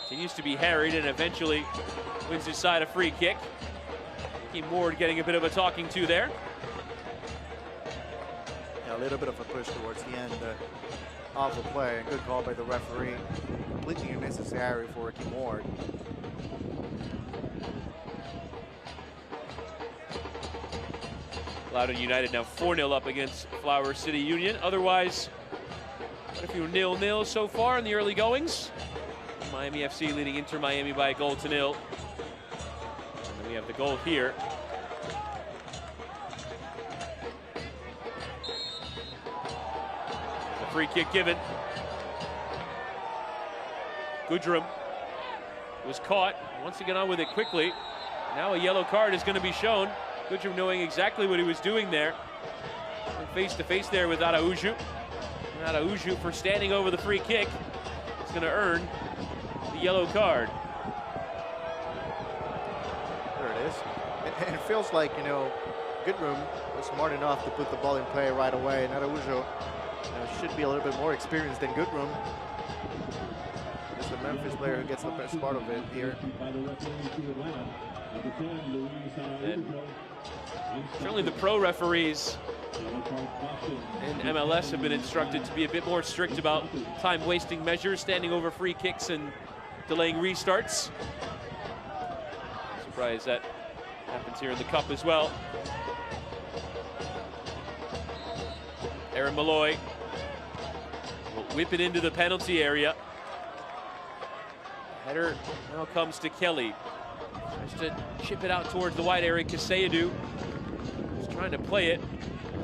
Continues to be harried and eventually wins his side a free kick. Keem Ward getting a bit of a talking to there. Yeah, a little bit of a push towards the end of the play. Good call by the referee. Completely unnecessary for Keem Ward. Loudoun United now 4-0 up against Flower City Union. Otherwise, quite a few 0-0 so far in the early goings. Miami FC leading Inter Miami by a 1-0. And then we have the goal here. The free kick given. Goodrum was caught. Wants to get on with it quickly. Now a yellow card is going to be shown. Goodrum knowing exactly what he was doing there. Face to face there with Araujo. And Araujo, for standing over the free kick, is going to earn the yellow card. There it is. And it feels like, you know, Goodrum was smart enough to put the ball in play right away. And Araujo should be a little bit more experienced than Goodrum. Memphis player who gets the best part of it here. And certainly the pro referees in MLS have been instructed to be a bit more strict about time-wasting measures, standing over free kicks and delaying restarts. Surprised that happens here in the Cup as well. Aaron Malloy will whip it into the penalty area. Header now comes to Kelly. Tries to chip it out towards the wide area. Kaseyadu is trying to play it.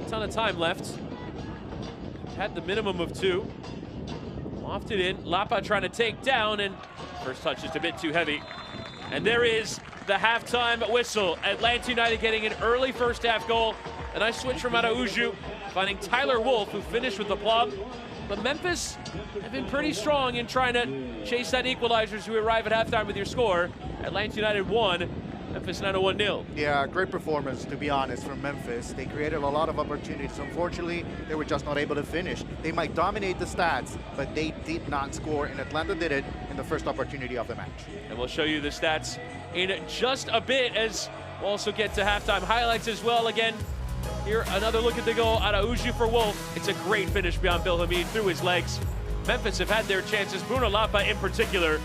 A ton of time left. Had the minimum of 2. Lofted in. Lapa trying to take down, and first touch just a bit too heavy. And there is the halftime whistle. Atlanta United getting an early first half goal. A nice switch from Araujo, finding Tyler Wolff, who finished with the plum. But Memphis have been pretty strong in trying to chase that equalizer as we arrive at halftime with your score. Atlanta United 1, Memphis 901-0. Yeah, great performance, to be honest, from Memphis. They created a lot of opportunities. Unfortunately, they were just not able to finish. They might dominate the stats, but they did not score, and Atlanta did it in the first opportunity of the match. And we'll show you the stats in just a bit as we'll also get to halftime highlights as well. Again, here, another look at the goal. Araujo for Wolff. It's a great finish beyond Bill Hamid through his legs. Memphis have had their chances, Bruno Lapa in particular,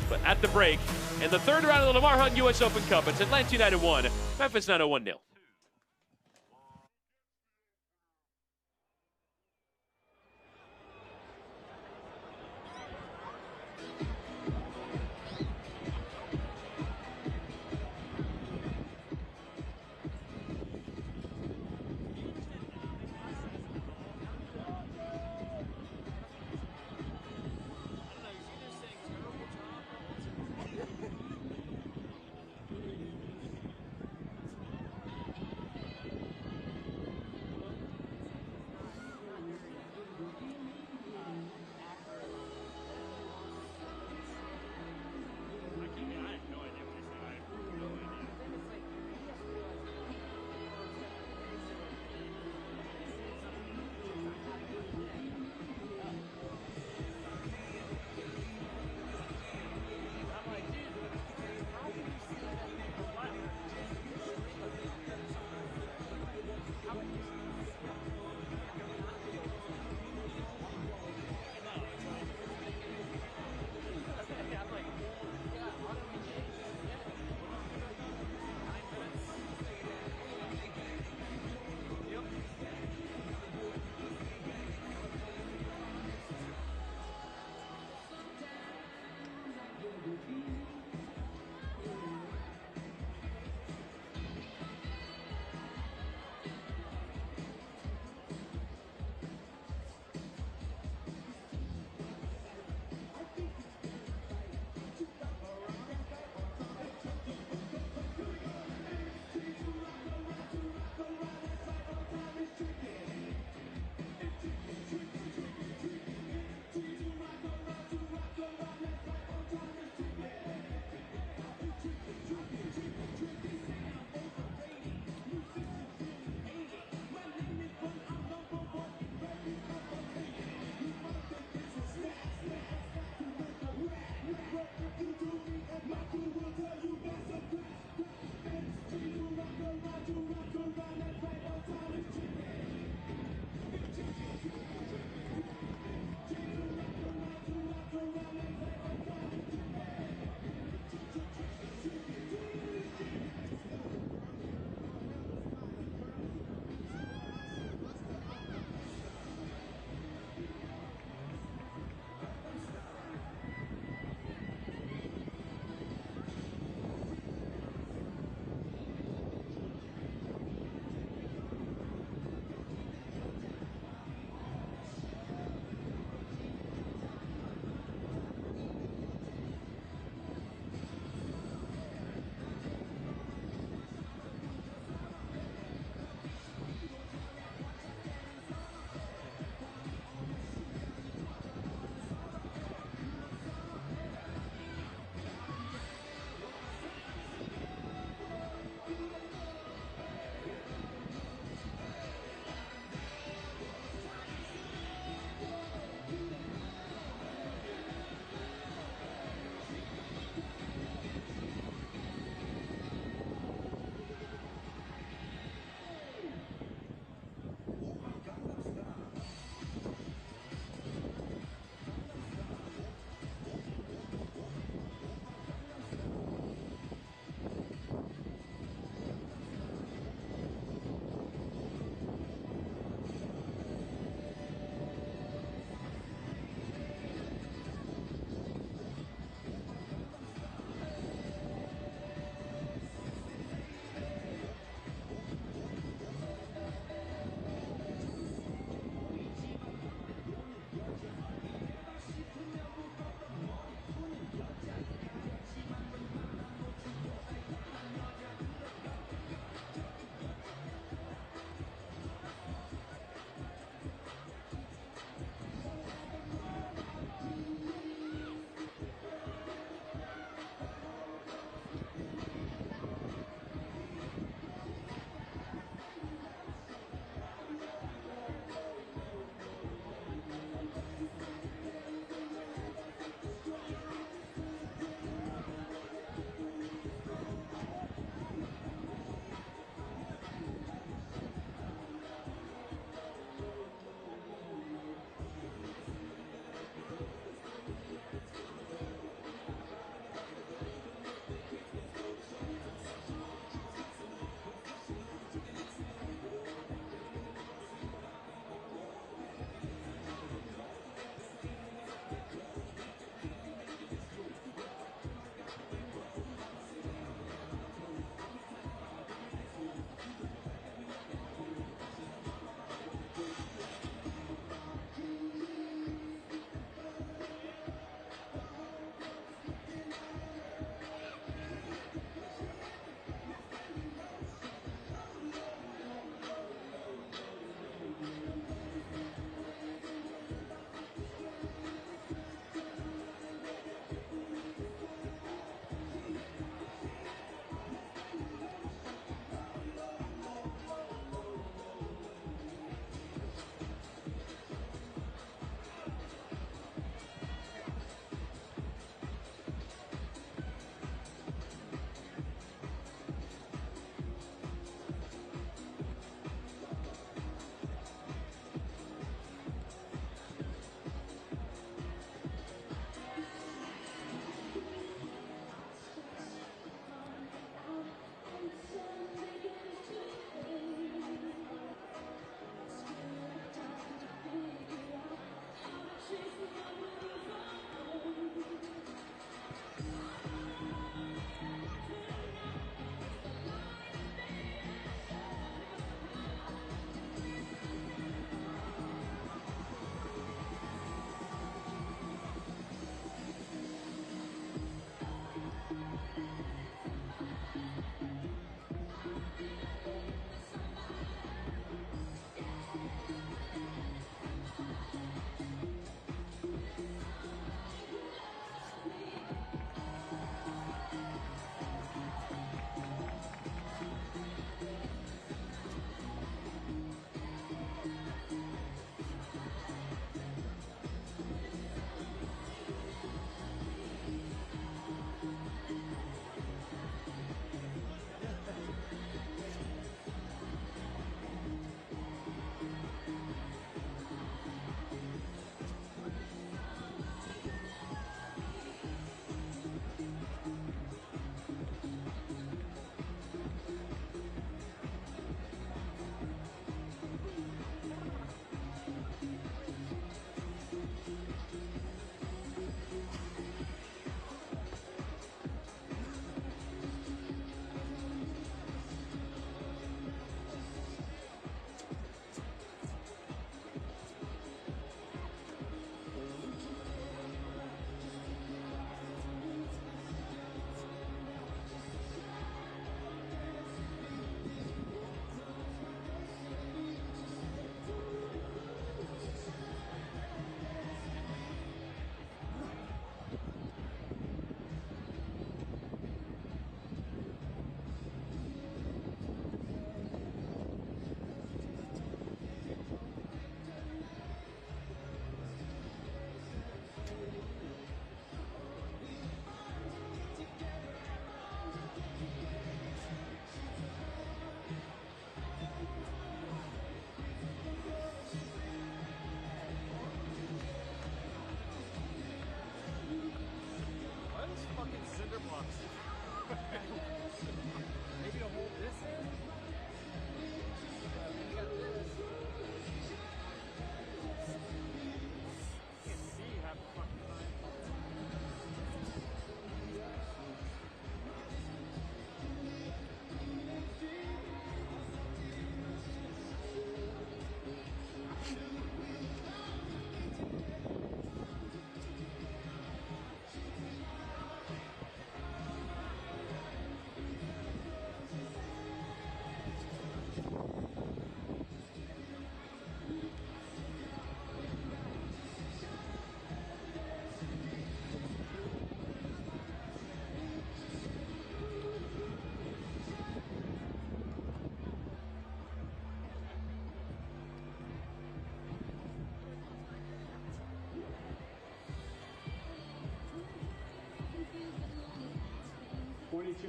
but at the break, in the third round of the Lamar Hunt U.S. Open Cup, it's Atlanta United 1, Memphis 901-0.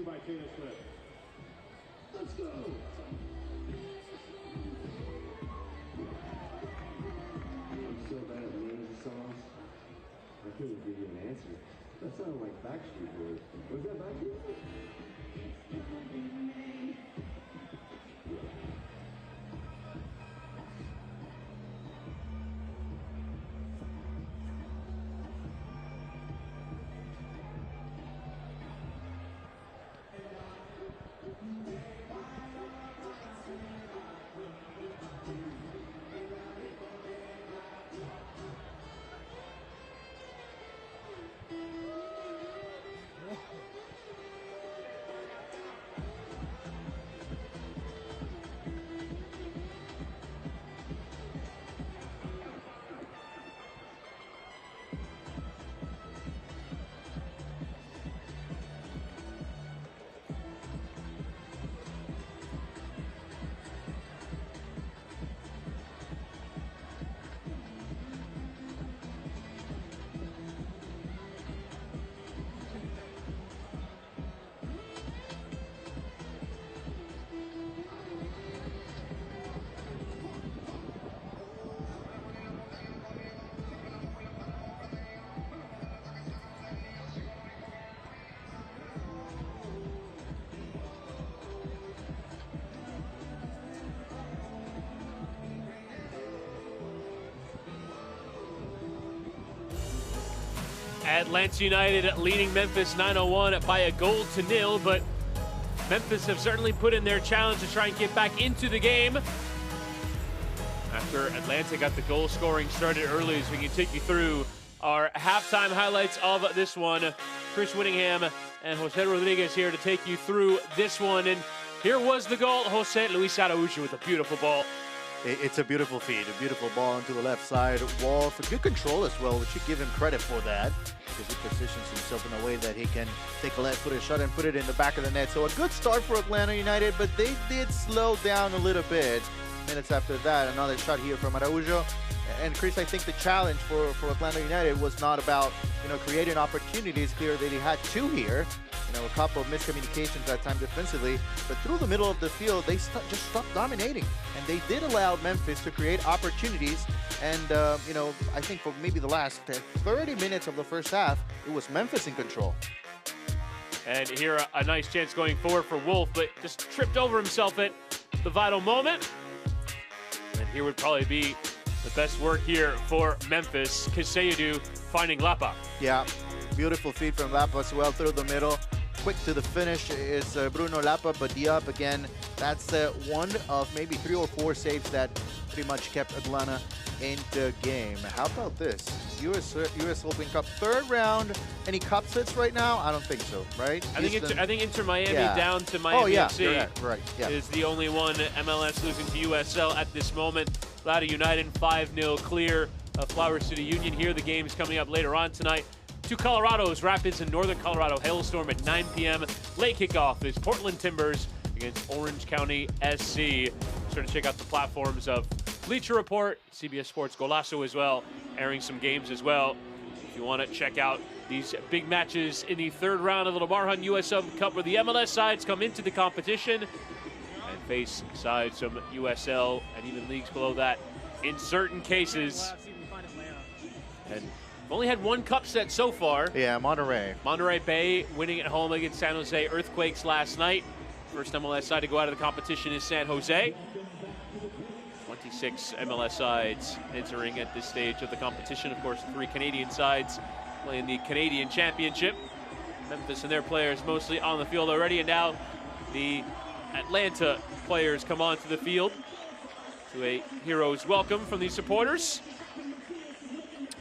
Let's go. I'm so bad at names of songs. I couldn't give you an answer. That sounded like Backstreet Boys. Was that Backstreet Boys? Atlanta United leading Memphis 9-1 by a goal to nil, but Memphis have certainly put in their challenge to try and get back into the game. After Atlanta got the goal scoring started early, so we can take you through our halftime highlights of this one. Chris Whittingham and Jose Rodriguez here to take you through this one. And here was the goal. Jose Luis Araujo with a beautiful ball. It's a beautiful feed, a beautiful ball into the left side wall for good control as well. We should give him credit for that because he positions himself in a way that he can take a left-footed shot and put it in the back of the net. So a good start for Atlanta United, but they did slow down a little bit. Minutes after that, another shot here from Araujo. And Chris, I think the challenge for Atlanta United was not about, creating opportunities. Clear that he had two here. A couple of miscommunications at time defensively, but through the middle of the field, they just stopped dominating. And they did allow Memphis to create opportunities. And, I think for maybe the last 30 minutes of the first half, it was Memphis in control. And here, a nice chance going forward for Wolf, but just tripped over himself at the vital moment. And here would probably be the best work here for Memphis. Kiseyadu finding Lapa. Yeah, beautiful feed from Lapa as well through the middle. Quick to the finish is Bruno Lapa, but Diop again, that's one of maybe 3 or 4 saves that pretty much kept Atlanta in the game. How about this? US Open Cup third round. Any cup sets right now? I don't think so, right? I think Inter Miami down to Miami FC is the only one. MLS losing to USL at this moment. Atlanta United 5-0 clear of Flower City Union here. The game's coming up later on tonight. To Colorado's Rapids in Northern Colorado. Hailstorm at 9 p.m. Late kickoff is Portland Timbers against Orange County SC. Be sure to check out the platforms of Bleacher Report, CBS Sports Golazo as well, airing some games as well. If you want to check out these big matches in the third round of the Lamar Hunt U.S. Cup, where the MLS sides come into the competition and face sides from USL and even leagues below that in certain cases. And only had one cup set so far. Yeah, Monterey. Monterey Bay winning at home against San Jose Earthquakes last night. First MLS side to go out of the competition is San Jose. 26 MLS sides entering at this stage of the competition. Of course, 3 Canadian sides playing the Canadian Championship. Memphis and their players mostly on the field already, and now the Atlanta players come onto the field to a hero's welcome from these supporters.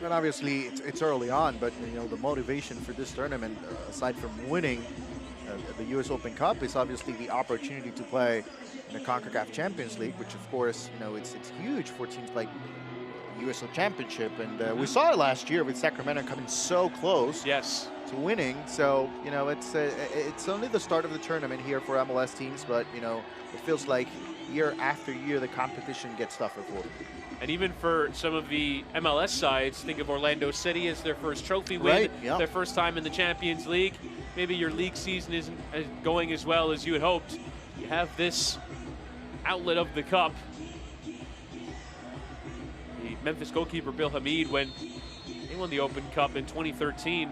And obviously, it's early on, but the motivation for this tournament, aside from winning the U.S. Open Cup, is obviously the opportunity to play in the CONCACAF Champions League, which of course, it's huge for teams like USL Championship, and we saw it last year with Sacramento coming so close to winning. So it's only the start of the tournament here for MLS teams, but it feels like year after year the competition gets tougher for them. And even for some of the MLS sides, think of Orlando City as their first trophy win, Right, yeah. their first time in the Champions League. Maybe your league season isn't going as well as you had hoped. You have this outlet of the cup. The Memphis goalkeeper Bill Hamid, when they won the Open Cup in 2013,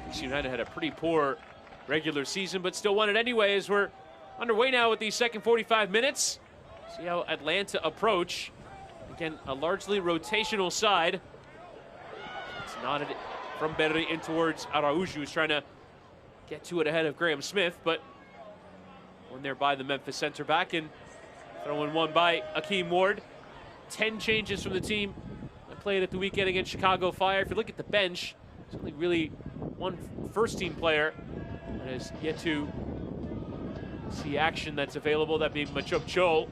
DC United had a pretty poor regular season, but still won it anyway, as we're underway now with the second 45 minutes. See how Atlanta approach. Again, a largely rotational side. It's nodded from Berry in towards Araujo, who's trying to get to it ahead of Graham Smith, but one there by the Memphis center back, and throwing one by Akeem Ward. 10 changes from the team that played at the weekend against Chicago Fire. If you look at the bench, there's only really one first-team player that has yet to see action that's available, that being Machuk Chol,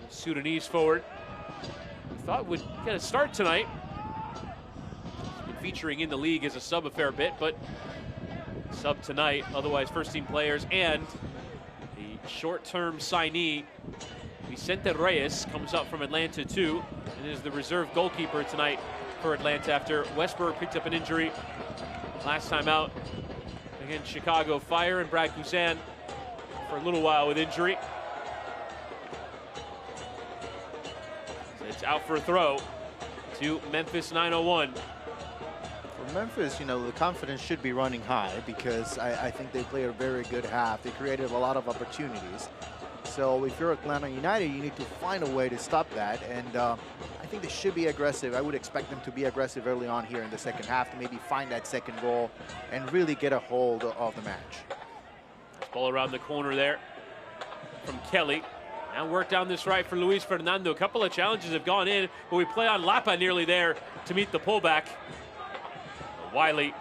Sudanese forward. We thought would get a start tonight. He's been featuring in the league as a sub a fair bit, but sub tonight. Otherwise, first-team players and the short-term signee Vicente Reyes comes up from Atlanta too, and is the reserve goalkeeper tonight for Atlanta after Westberg picked up an injury last time out against Chicago Fire, and Brad Guzan for a little while with injury. So it's out for a throw to Memphis 901. For Memphis, you know, the confidence should be running high because I think they played a very good half. They created a lot of opportunities. So if you're Atlanta United, you need to find a way to stop that. And I think they should be aggressive. I would expect them to be aggressive early on here in the second half to maybe find that second goal and really get a hold of the match. Ball around the corner there from Kelly. Now work down this right for Luis Fernando. A couple of challenges have gone in, but we play on Lapa nearly there to meet the pullback. Wiley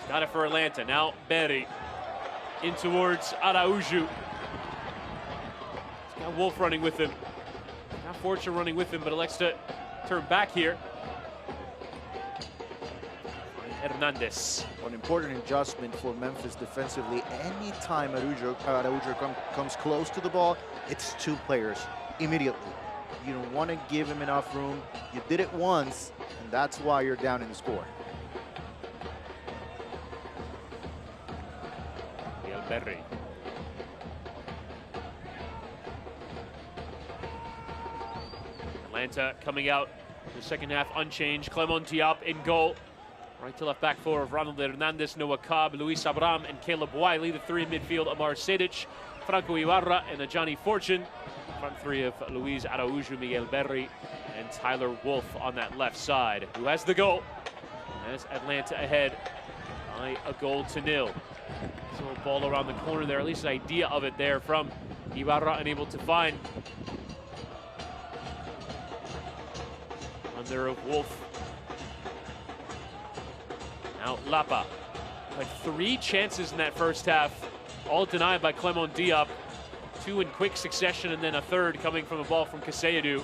got it for Atlanta. Now Berry in towards Araujo. He's got Wolf running with him. Not Fortune running with him, but elects to turn back here. Hernandez. An important adjustment for Memphis defensively. Anytime Araujo comes close to the ball, it's two players immediately. You don't want to give him enough room. You did it once, and that's why you're down in the score. Berry. Atlanta coming out in the second half unchanged. Clement Diop in goal. Right to left back four of Ronald Hernandez, Noah Cobb, Luis Abram, and Caleb Wiley. The three in midfield, Amar Sedic, Franco Ibarra, and Johnny Fortune. Front three of Luis Araujo, Miguel Berry, and Tyler Wolf on that left side. Who has the goal? As Atlanta ahead by a goal to nil. So a ball around the corner there, at least an idea of it there from Ibarra, unable to find. Under of Wolf. Now Lapa had 3 chances in that first half, all denied by Clement Diop. 2 in quick succession, and then a third coming from a ball from Kaseyadu.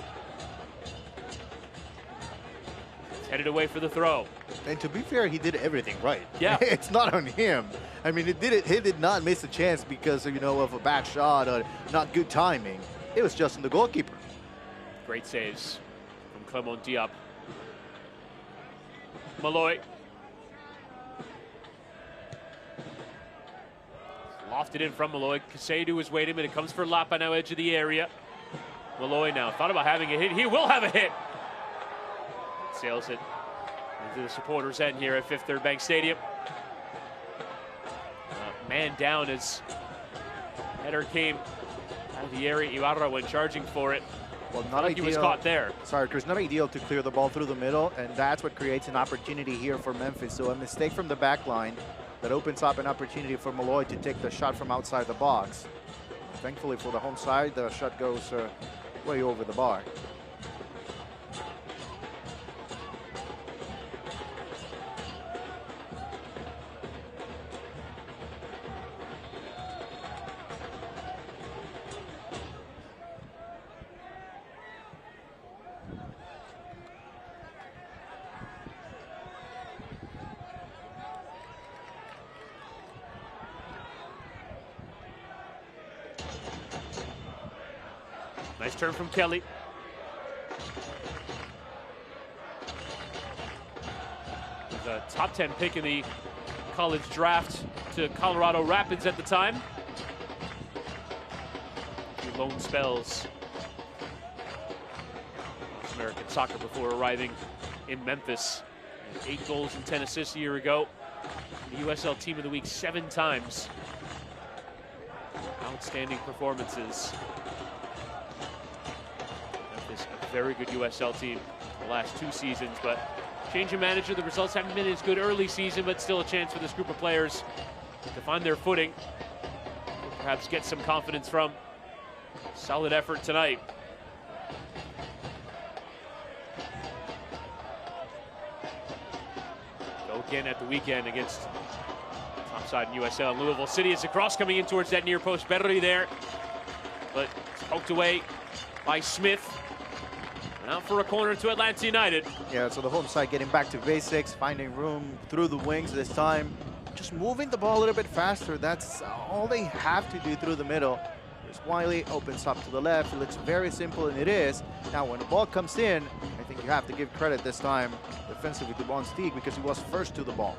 Headed away for the throw. And to be fair, he did everything right. Yeah. It's not on him. I mean, he did not miss a chance because, you know, of a bad shot or not good timing. It was just on the goalkeeper. Great saves from Clement Diop. Malloy. Lofted in from Malloy. Kaseyadu is waiting, but it comes for Lapa now, edge of the area. Malloy now thought about having a hit. He will have a hit. Sails it into the supporters' end here at Fifth Third Bank Stadium. Man down as header came out of the area. Ibarra went charging for it. Well, not ideal. He was caught there. Sorry, Chris, not ideal to clear the ball through the middle, and that's what creates an opportunity here for Memphis. So a mistake from the back line that opens up an opportunity for Malloy to take the shot from outside the box. Thankfully for the home side, the shot goes way over the bar. Nice turn from Kelly. The top 10 pick in the college draft to Colorado Rapids at the time. He lone spells American soccer before arriving in Memphis. 8 goals and 10 assists a year ago. The USL Team of the Week 7 times. Outstanding performances. Memphis, a very good USL team the last 2 seasons, but change of manager, the results haven't been as good early season, but still a chance for this group of players to find their footing. Perhaps get some confidence from solid effort tonight. Go again at the weekend against topside in USL. Louisville City. It's a cross coming in towards that near post. Berry there, but it's poked away by Smith. Out for a corner to Atlanta United. Yeah, so the home side getting back to basics, finding room through the wings this time. Just moving the ball a little bit faster. That's all they have to do through the middle. There's Wiley, opens up to the left. It looks very simple, and it is. Now, when the ball comes in, I think you have to give credit this time defensively to Von Steeg because he was first to the ball.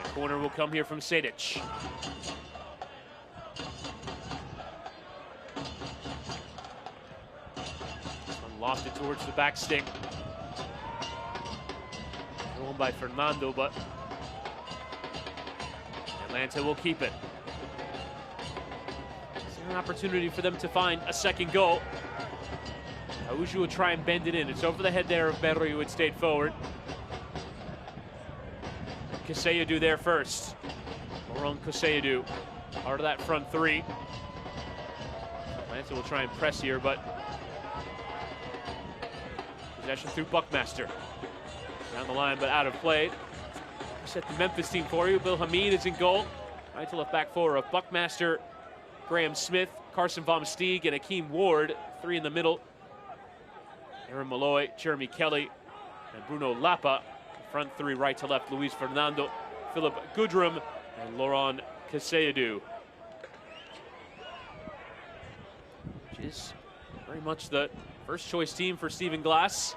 The corner will come here from Sedic. Lofted towards the back stick. Thrown by Fernando, but Atlanta will keep it. It's an opportunity for them to find a second goal. Auju will try and bend it in. It's over the head there of Berry, who had stayed forward. Kaseyadu there first. Laurent Kaseyadu, part of that front 3. Atlanta will try and press here, but possession through Buckmaster. Down the line, but out of play. Set the Memphis team for you. Bill Hamid is in goal. Right to left back 4 of Buckmaster, Graham Smith, Carson Von Steeg, and Akeem Ward. 3 in the middle. Aaron Malloy, Jeremy Kelly, and Bruno Lapa. Front 3 right to left. Luis Fernando, Philip Goodrum, and Laurent Kaseyadu. Which is very much the first choice team for Stephen Glass.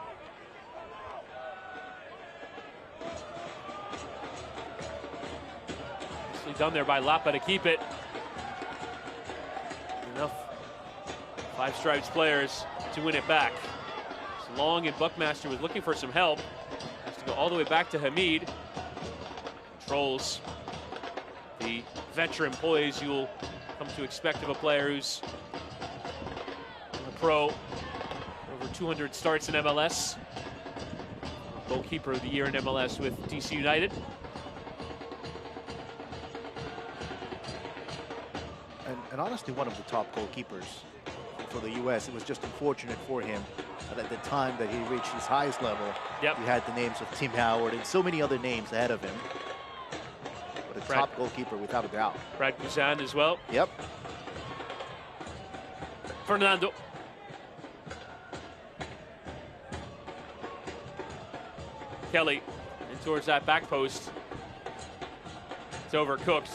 Nicely done there by Lapa to keep it. Enough 5 Stripes players to win it back. So Long and Buckmaster was looking for some help. Has to go all the way back to Hamid. Controls the veteran poise you'll come to expect of a player who's a pro. Over 200 starts in MLS. Goalkeeper of the year in MLS with DC United. And honestly, one of the top goalkeepers for the U.S. It was just unfortunate for him that at the time that he reached his highest level, he had the names of Tim Howard and so many other names ahead of him. But a top goalkeeper without a doubt. Brad Guzan as well. Yep. Fernando. Kelly in towards that back post. It's overcooked.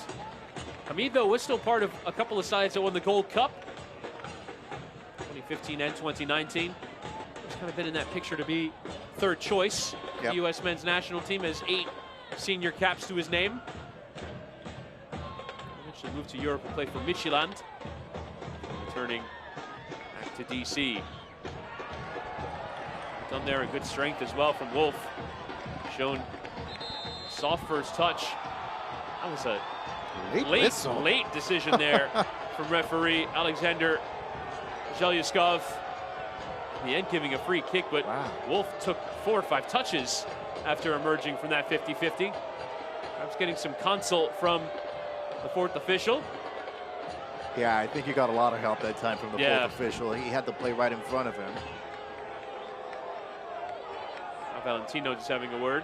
Hamid, though, was still part of a couple of sides that won the Gold Cup. 2015 and 2019. He's kind of been in that picture to be third choice. The U.S. men's national team has 8 senior caps to his name. Eventually moved to Europe and played for Midtjylland. Returning back to D.C. Done there in good strength as well from Wolf. Shown soft first touch. That was a late decision there from referee Alexander Zhelyuskov. In the end, giving a free kick, but Wolf took 4 or 5 touches after emerging from that 50-50. Perhaps getting some consult from the 4th official. Yeah, I think he got a lot of help that time from the 4th official. He had the play right in front of him. Valentino just having a word.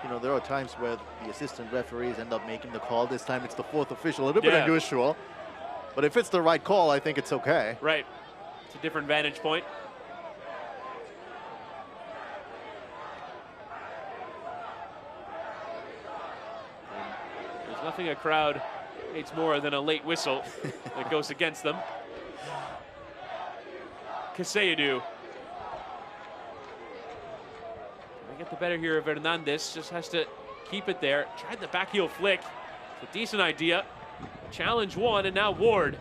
You know, there are times where the assistant referees end up making the call. This time it's the 4th official, a little bit unusual. But if it's the right call, I think it's okay. Right. It's a different vantage point. And there's nothing a crowd It's more than a late whistle that goes against them. Kaseyadu. They get the better here of Hernandez. Just has to keep it there. Tried the back heel flick. It's a decent idea. Challenge won, and now Ward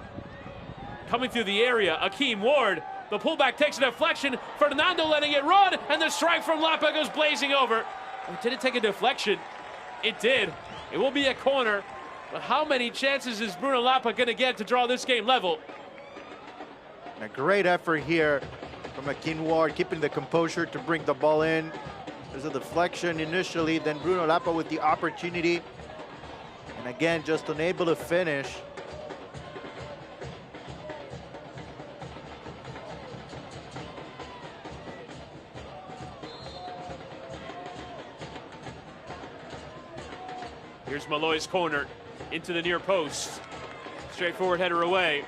coming through the area. Akeem Ward. The pullback takes a deflection. Fernando letting it run, and the strike from Lapa goes blazing over. Did it take a deflection? It did. It will be a corner. But how many chances is Bruno Lapa going to get to draw this game level? A great effort here from Akeem Ward, keeping the composure to bring the ball in. There's a deflection initially, then Bruno Lapa with the opportunity. And again, just unable to finish. Here's Malloy's corner into the near post. Straightforward header away.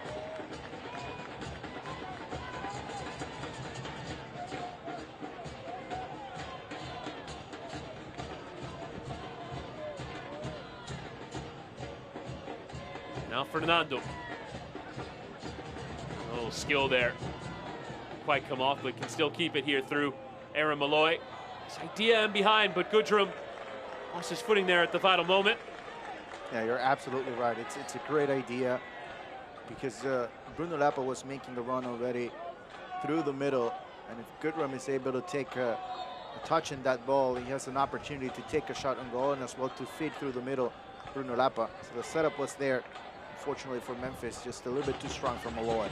Now Fernando. A little skill there. Quite come off, but can still keep it here through Aaron Malloy. This idea and behind, but Goodrum lost his footing there at the final moment. Yeah, you're absolutely right. It's a great idea because Bruno Lapa was making the run already through the middle, and if Goodrum is able to take a touch in that ball, he has an opportunity to take a shot on goal and as well to feed through the middle Bruno Lapa. So the setup was there. Unfortunately for Memphis, just a little bit too strong for Malloy.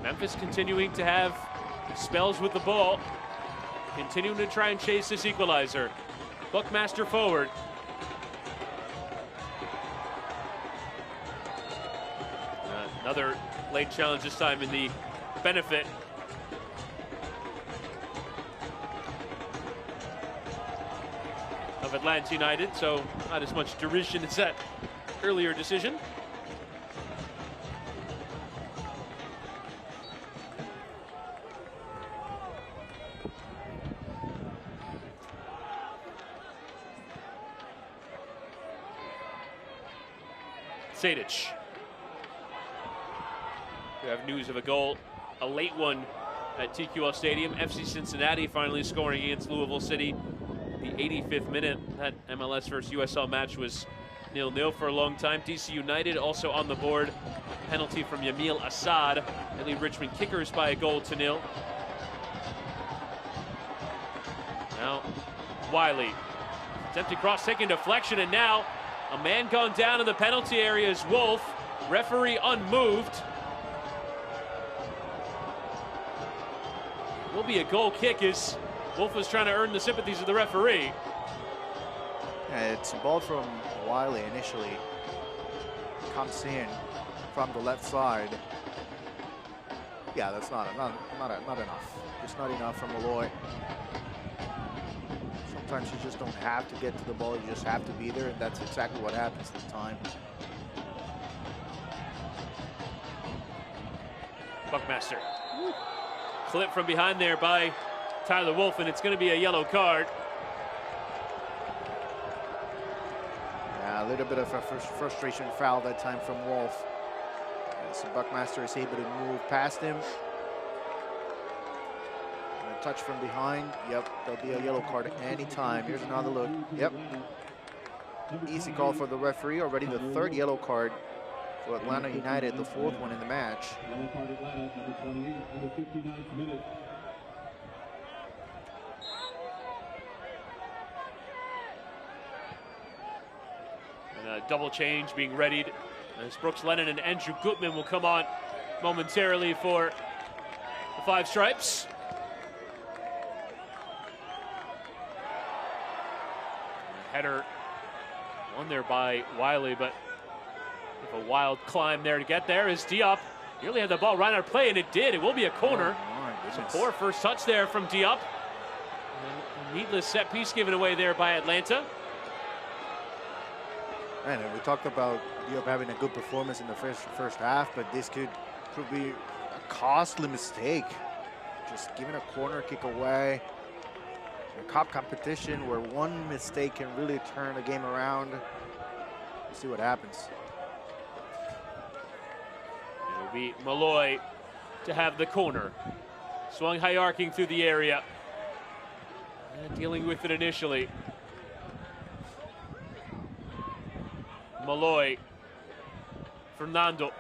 Memphis continuing to have spells with the ball, continuing to try and chase this equalizer. Buckmaster forward. Another late challenge, this time in the benefit. Of Atlanta United, so not as much derision as that earlier decision. Stoppage. We have news of a goal, a late one at TQL Stadium. FC Cincinnati finally scoring against Louisville City. The 85th minute. That MLS versus USL match was 0-0 for a long time. DC United also on the board. Penalty from Yamil Assad. They lead Richmond Kickers by a goal to 0. Now, Wiley. It's empty cross taking deflection, and now a man gone down in the penalty area is Wolf. Referee unmoved. Will be a goal kick as Wolf was trying to earn the sympathies of the referee. Yeah, it's a ball from Wiley initially. Comes in from the left side. Yeah, that's not enough. Just not enough from Malloy. Sometimes you just don't have to get to the ball, you just have to be there, and that's exactly what happens this time. Buckmaster. Clip from behind there by Tyler Wolf, and it's going to be a yellow card. Yeah, a little bit of a frustration foul that time from Wolf. So Buckmaster is able to move past him. And a touch from behind. Yep, there'll be a yellow card anytime. Here's another look. Yep. Easy call for the referee. Already the third yellow card for Atlanta United, the fourth one in the match. Yellow card Atlanta, number 28, in the 59th minute. And a double change being readied as Brooks Lennon and Andrew Gutman will come on momentarily for the Five Stripes. Header won there by Wiley, but with a wild climb there to get there is Diop. Nearly had the ball right out of play, and it did. It will be a corner. Oh, a poor first touch there from Diop. And a needless set piece given away there by Atlanta. And we talked about Diop having a good performance in the first half, but this could prove be a costly mistake. Just giving a corner kick away. A cup competition where one mistake can really turn the game around. We'll see what happens. It'll be Malloy to have the corner. Swung high arcing through the area. Dealing with it initially. Malloy. Fernando.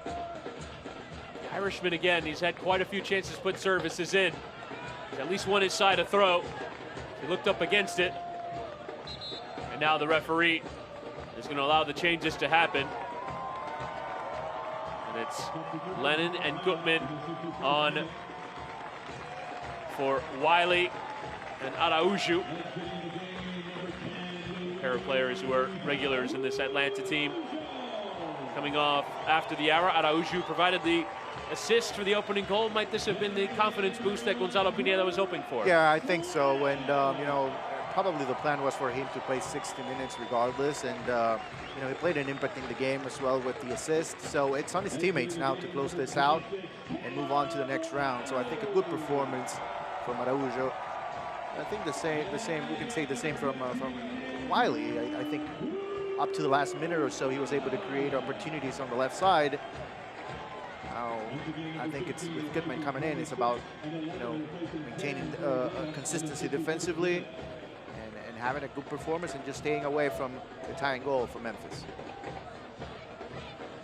The Irishman again, he's had quite a few chances to put services in. He's at least won his side a throw. He looked up against it. And now the referee is going to allow the changes to happen. And it's Lennon and Gutman on for Wiley and Araujo. A pair of players who are regulars in this Atlanta team. Coming off after the hour, Araujo provided the assist for the opening goal. Might this have been the confidence boost that Gonzalo Pineda was hoping for? Yeah, I think so. And, you know, probably the plan was for him to play 60 minutes regardless. And, you know, he played an impact in the game as well with the assist. So it's on his teammates now to close this out and move on to the next round. So I think a good performance from Araujo. I think the same. We can say the same from Wiley. I think up to the last minute or so, he was able to create opportunities on the left side. Now, I think it's with Goodman coming in, it's about, you know, maintaining consistency defensively and having a good performance and just staying away from the tying goal for Memphis.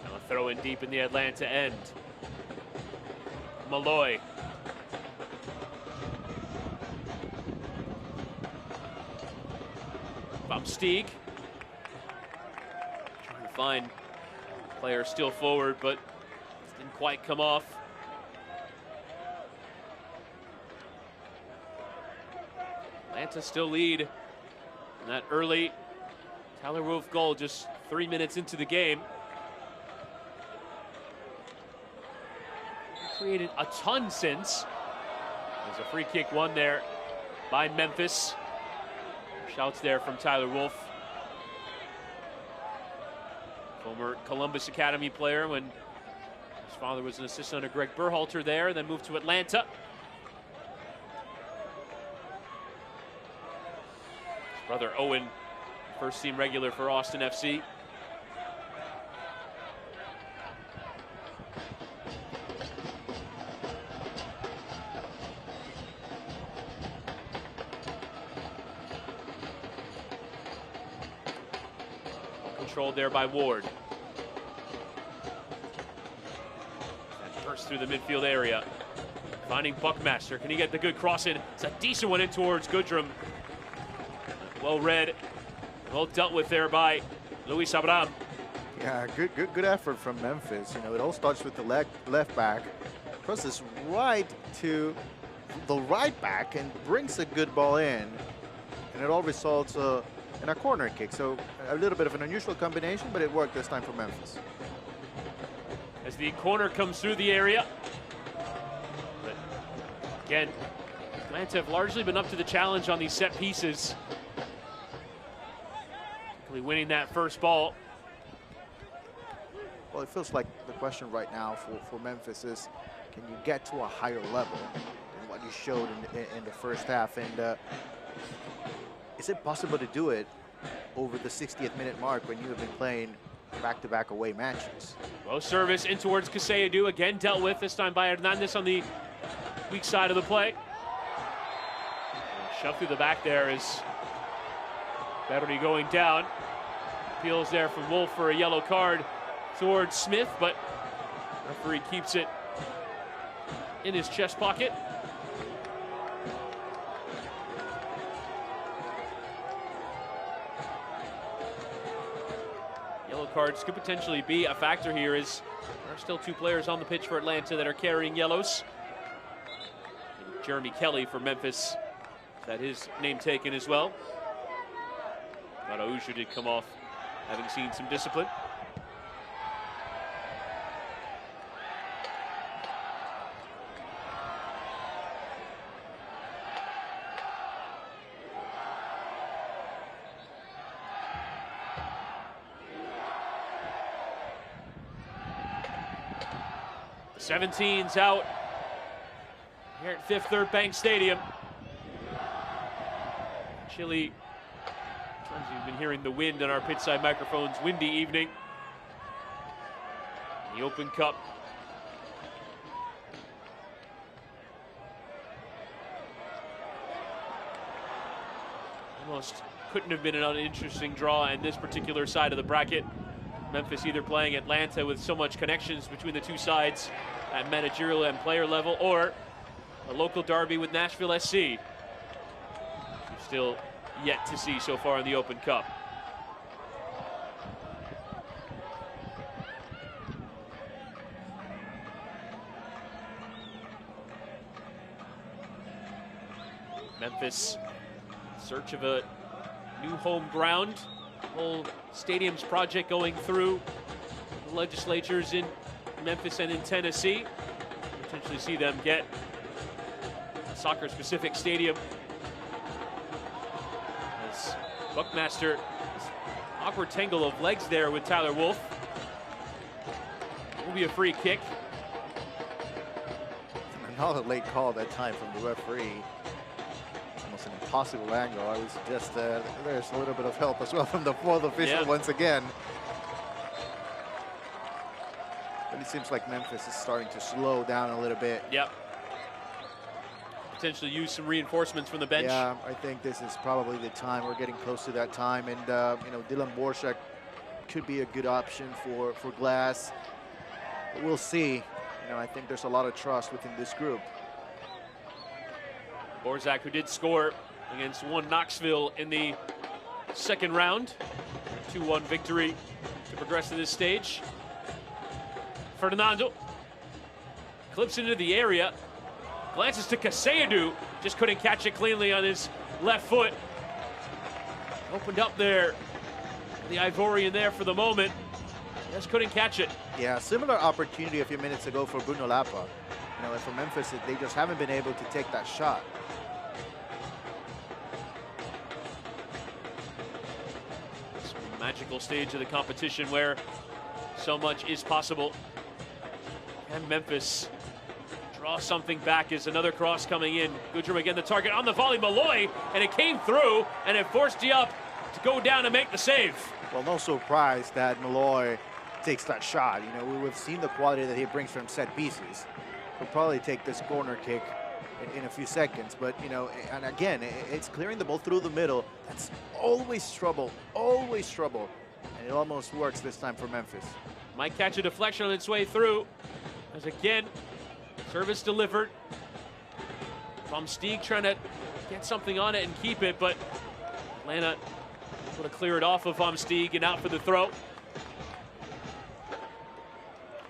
Now a throw in deep in the Atlanta end. Malloy. Bob Steeg. Trying to find players still forward, but didn't quite come off. Atlanta still lead in that early Tyler Wolf goal just 3 minutes into the game. Created a ton since. There's a free kick won there by Memphis. Shouts there from Tyler Wolf. Former Columbus Academy player when his father was an assistant under Greg Berhalter there, then moved to Atlanta. His brother Owen, first team regular for Austin FC. Controlled there by Ward. And burst through the midfield area. Finding Buckmaster. Can he get the good cross in? It's a decent one in towards Goodrum. Well read. Well dealt with there by Luis Abram. Yeah, good effort from Memphis. You know, it all starts with the left back. Crosses right to the right back and brings a good ball in. And it all results in a corner kick. So a little bit of an unusual combination, but it worked this time for Memphis. As the corner comes through the area. But again, Atlanta have largely been up to the challenge on these set pieces. Winning that first ball. Well, it feels like the question right now for Memphis is, can you get to a higher level than what you showed in the first half? And is it possible to do it over the 60th minute mark when you have been playing back-to-back away matches? Low service in towards Caseyadu, again dealt with, this time by Hernandez on the weak side of the play. Shove through the back there is Berry going down. Appeals there from Wolf for a yellow card towards Smith, but referee keeps it in his chest pocket. Yellow cards could potentially be a factor here, as there are still two players on the pitch for Atlanta that are carrying yellows. And Jeremy Kelly for Memphis had his name taken as well. Araujo did come off, having seen some discipline. The 17's out here at Fifth Third Bank Stadium. Chilly. Sometimes you've been hearing the wind on our pitch side microphones. Windy evening. The Open Cup. Almost couldn't have been an uninteresting draw in this particular side of the bracket. Memphis either playing Atlanta with so much connections between the two sides at managerial and player level, or a local derby with Nashville SC. We're still yet to see so far in the Open Cup. Memphis in search of a new home ground. Whole stadiums project going through the legislatures in Memphis and in Tennessee. Potentially see them get a soccer-specific stadium. As Buckmaster, awkward tangle of legs there with Tyler Wolff. Will be a free kick. Another late call that time from the referee. Almost an impossible angle. I would suggest there's a little bit of help as well from the fourth official once again. But it seems like Memphis is starting to slow down a little bit. Yep. Potentially use some reinforcements from the bench. Yeah, I think this is probably the time. We're getting close to that time, and you know, Dylan Borshak could be a good option for Glass. But we'll see. You know, I think there's a lot of trust within this group. Borzak, who did score against Knoxville in the second round. 2-1 victory to progress to this stage. Fernando clips into the area. Glances to Kaseadu. Just couldn't catch it cleanly on his left foot. Opened up there. The Ivorian there for the moment. Just couldn't catch it. Yeah, similar opportunity a few minutes ago for Bruno Lapa. You know, for Memphis, they just haven't been able to take that shot. Magical stage of the competition where so much is possible. And Memphis draw something back as another cross coming in. Goodrum again the target on the volley, Malloy, and it came through and it forced Diop to go down and make the save. Well, no surprise that Malloy takes that shot. You know, we've seen the quality that he brings from set pieces. He'll probably take this corner kick in a few seconds, but you know, and again, it's clearing the ball through the middle. That's always trouble, and it almost works this time for Memphis. Might catch a deflection on its way through, as again, service delivered. Vom Steeg trying to get something on it and keep it, but Atlanta able to clear it off of Vom Steeg and out for the throw.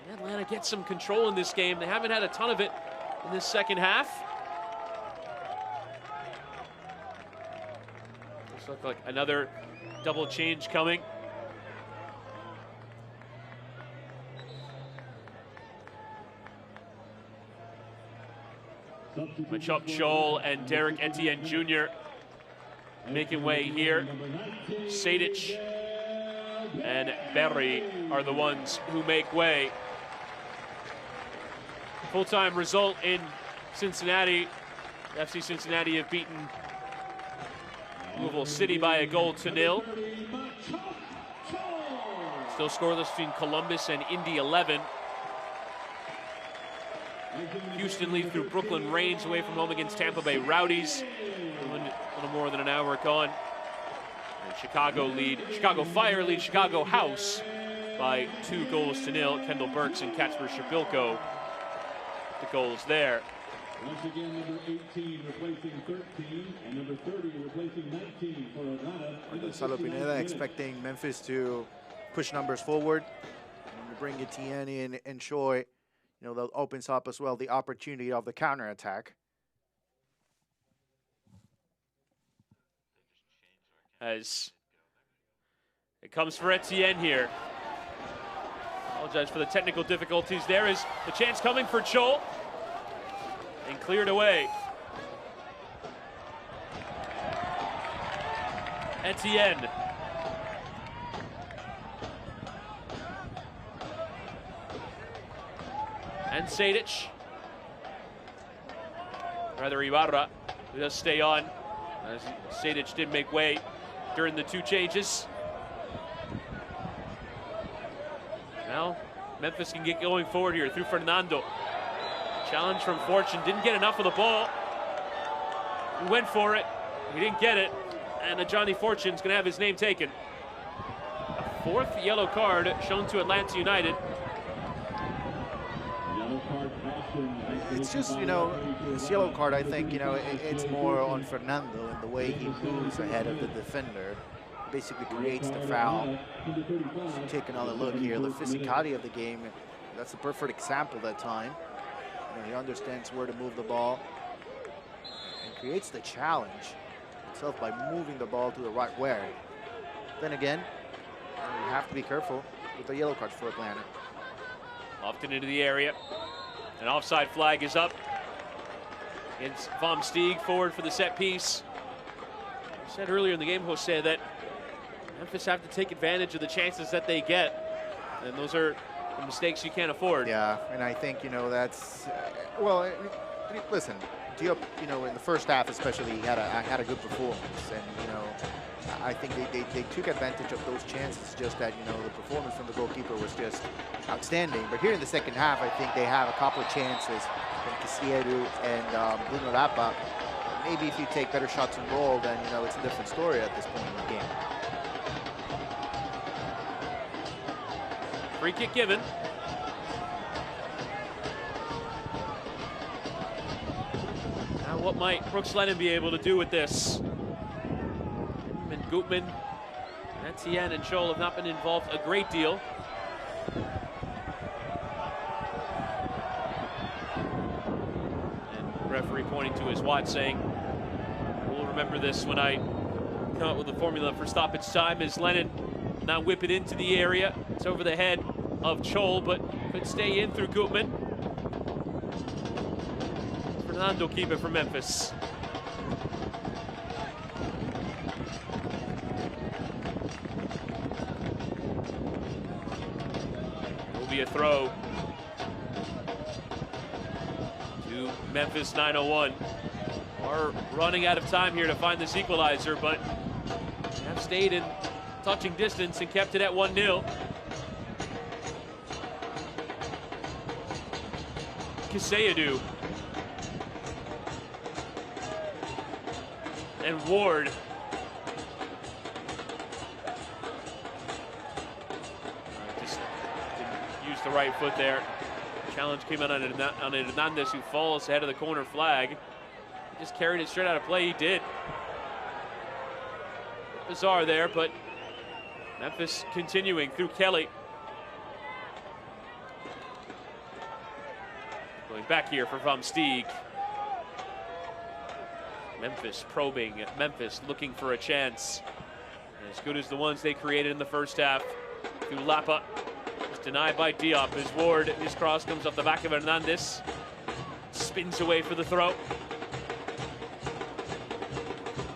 And Atlanta gets some control in this game. They haven't had a ton of it in this second half. Looks like another double change coming. Machop Chol and Derek Etienne Jr. making way here. Sadic and Berry are the ones who make way. Full-time result in Cincinnati. FC Cincinnati have beaten Louisville City by 1-0. Still scoreless between Columbus and Indy 11. Houston lead through Brooklyn Reigns away from home against Tampa Bay Rowdies. A little more than an hour gone. And Chicago Fire lead Chicago House by 2-0. Kendall Burks and Kacper Shabilko, the goals there. Once again, number 18 replacing 13, and number 30 replacing 19 for Atlanta. Gonzalo Pineda expecting Memphis to push numbers forward and bring Etienne in and Choi. You know, that opens up as well the opportunity of the counterattack. As it comes for Etienne here. Apologize for the technical difficulties. There is the chance coming for Chol. And cleared away. Etienne. And Sadic. Rather, Ibarra, who does stay on, as Sadic did make way during the 2 changes. Now, Memphis can get going forward here through Fernando. Challenge from Fortune, didn't get enough of the ball. He went for it, he didn't get it, and Johnny Fortune's gonna have his name taken. A 4th yellow card shown to Atlanta United. It's just, you know, this yellow card, I think, you know, it's more on Fernando and the way he moves ahead of the defender. Basically creates the foul. So take another look here. The physicality of the game, that's a perfect example that time. You know, he understands where to move the ball and creates the challenge itself by moving the ball to the right way. Then again, you have to be careful with the yellow cards for Atlanta. Often into the area. An offside flag is up. It's Vom Steeg forward for the set piece. I said earlier in the game, Jose, that Memphis have to take advantage of the chances that they get. And those are the mistakes you can't afford. Yeah, and I think, you know, that's, well, listen, Diop, you know, in the first half especially, he had a good performance. And, you know, I think they took advantage of those chances, just that, you know, the performance from the goalkeeper was just outstanding. But here in the second half, I think they have a couple of chances from Casiedu and Bruno Rapa. Maybe if you take better shots on goal, then, you know, it's a different story at this point in the game. Free kick given. Now what might Brooks Lennon be able to do with this? And Gutman, Etienne, and Scholl have not been involved a great deal. And referee pointing to his watch saying, we'll remember this when I come up with the formula for stoppage time, as Lennon now whip it into the area. It's over the head of Scholl, but could stay in through Gutman. Fernando keep it for Memphis. Will be a throw to Memphis 901. Are running out of time here to find this equalizer, but have stayed in touching distance and kept it at 1-0. Casiedu and Ward. Just didn't use the right foot there. Challenge came out on Hernandez, who falls ahead of the corner flag. He just carried it straight out of play. He did. Bizarre there, but Memphis continuing through Kelly. Going back here for Vom Steeg. Memphis probing. Memphis looking for a chance. As good as the ones they created in the first half. Through Lapa. It's denied by Diop. As Ward, his cross comes off the back of Hernandez. Spins away for the throw.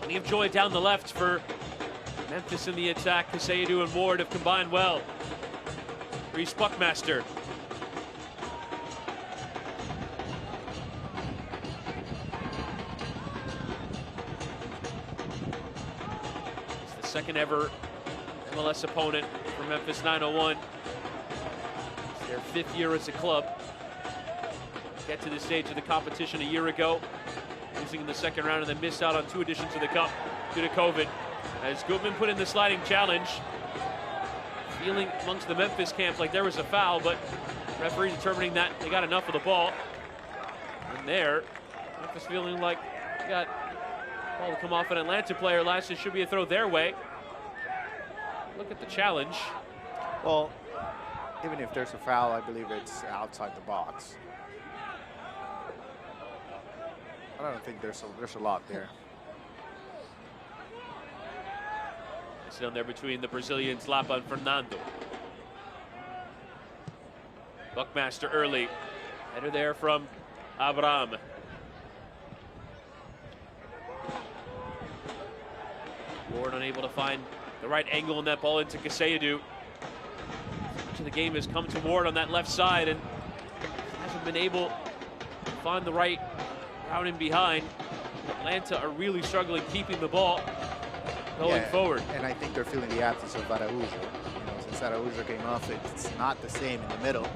Plenty of joy down the left for Memphis in the attack. Casiedu and Ward have combined well. Reese Buckmaster. It's the second ever MLS opponent for Memphis 901. It's their 5th year as a club. Get to this stage of the competition a year ago, losing in the second round, and then missed out on 2 editions of the Cup due to COVID. As Gutman put in the sliding challenge, feeling amongst the Memphis camp like there was a foul, but referee determining that they got enough of the ball. And there, Memphis feeling like they got ball to come off an Atlanta player last. It should be a throw their way. Look at the challenge. Well, even if there's a foul, I believe it's outside the box. I don't think there's a lot there. It's down there between the Brazilians, Lapa and Fernando. Buckmaster early. Header there from Abraham. Ward unable to find the right angle in that ball into Casiedu. Much of the game has come to Ward on that left side, and hasn't hasn't been able to find the right route in behind. Atlanta are really struggling keeping the ball going forward. And I think they're feeling the absence of Araujo. You know, since Araujo came off, it's not the same in the middle.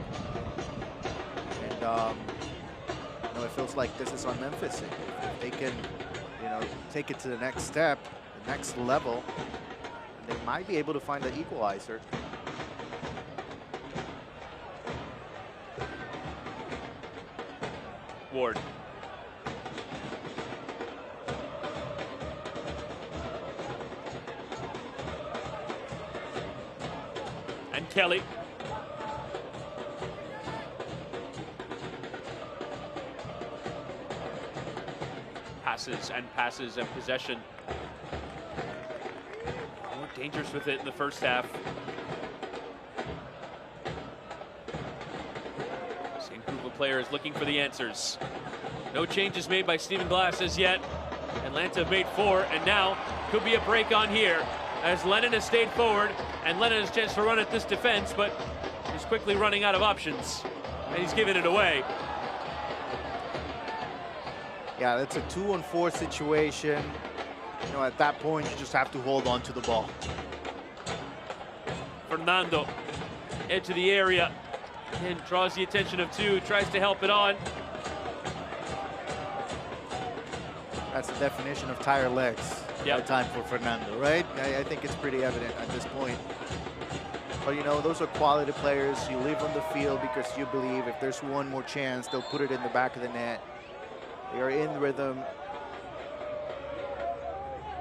And you know, it feels like this is on Memphis. If they can, you know, take it to the next step, the next level, they might be able to find the equalizer. Ward. And Kelly. Passes and possession. More dangerous with it in the first half. Same group of players looking for the answers. No changes made by Stephen Glass as yet. Atlanta have made 4, and now could be a break on here as Lennon has stayed forward, and Lennon has a chance to run at this defense, but he's quickly running out of options, and he's giving it away. Yeah, that's a 2-on-4 situation. You know, at that point, you just have to hold on to the ball. Fernando, edge of the area, and draws the attention of 2, tries to help it on. That's the definition of tired legs. Yep. Time for Fernando, right? I think it's pretty evident at this point. But, you know, those are quality players. You leave on the field because you believe if there's one more chance, they'll put it in the back of the net. They are in rhythm.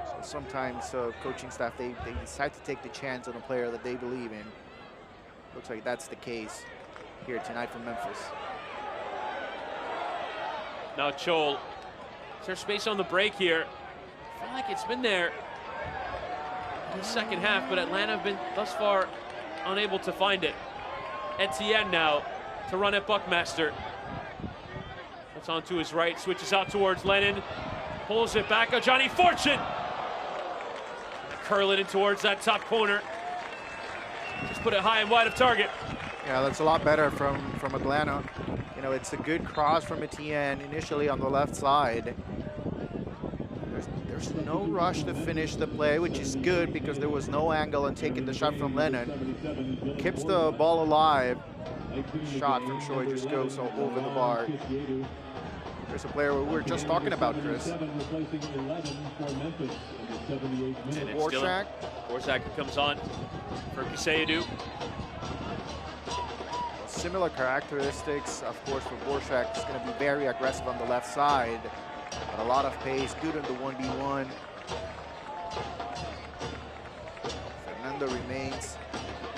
So sometimes coaching staff, they decide to take the chance on a player that they believe in. Looks like that's the case here tonight for Memphis. Now Chol. Is there space on the break here? I feel like it's been there in the second half, but Atlanta have been thus far unable to find it. Etienne now to run at Buckmaster. It's on to his right, switches out towards Lennon, pulls it back. Johnny Fortune curling it towards that top corner. Just put it high and wide of target. Yeah, that's a lot better from Atlanta. You know, it's a good cross from Etienne initially on the left side. There's no rush to finish the play, which is good because there was no angle on taking the shot from Lennon. Keeps the ball alive. Shot from Shoy just goes over the bar. There's a player we were just talking about, Chris. Borsak comes on for Kaseyadu. Similar characteristics, of course, for Borsak. He's going to be very aggressive on the left side. But a lot of pace, good in the 1v1. Fernando remains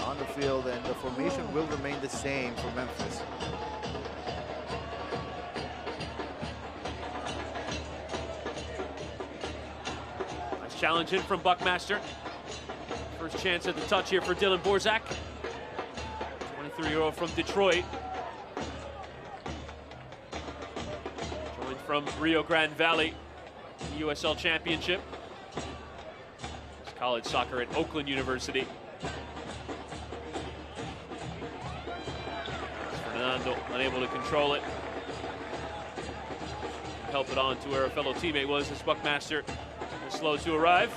on the field, and the formation will remain the same for Memphis. Nice challenge in from Buckmaster. First chance at the touch here for Dylan Borsak. 23-year-old from Detroit. Joined from Rio Grande Valley, the USL Championship. It's college soccer at Oakland University. Fernando unable to control it. Help it on to where a fellow teammate was as Buckmaster was slow to arrive.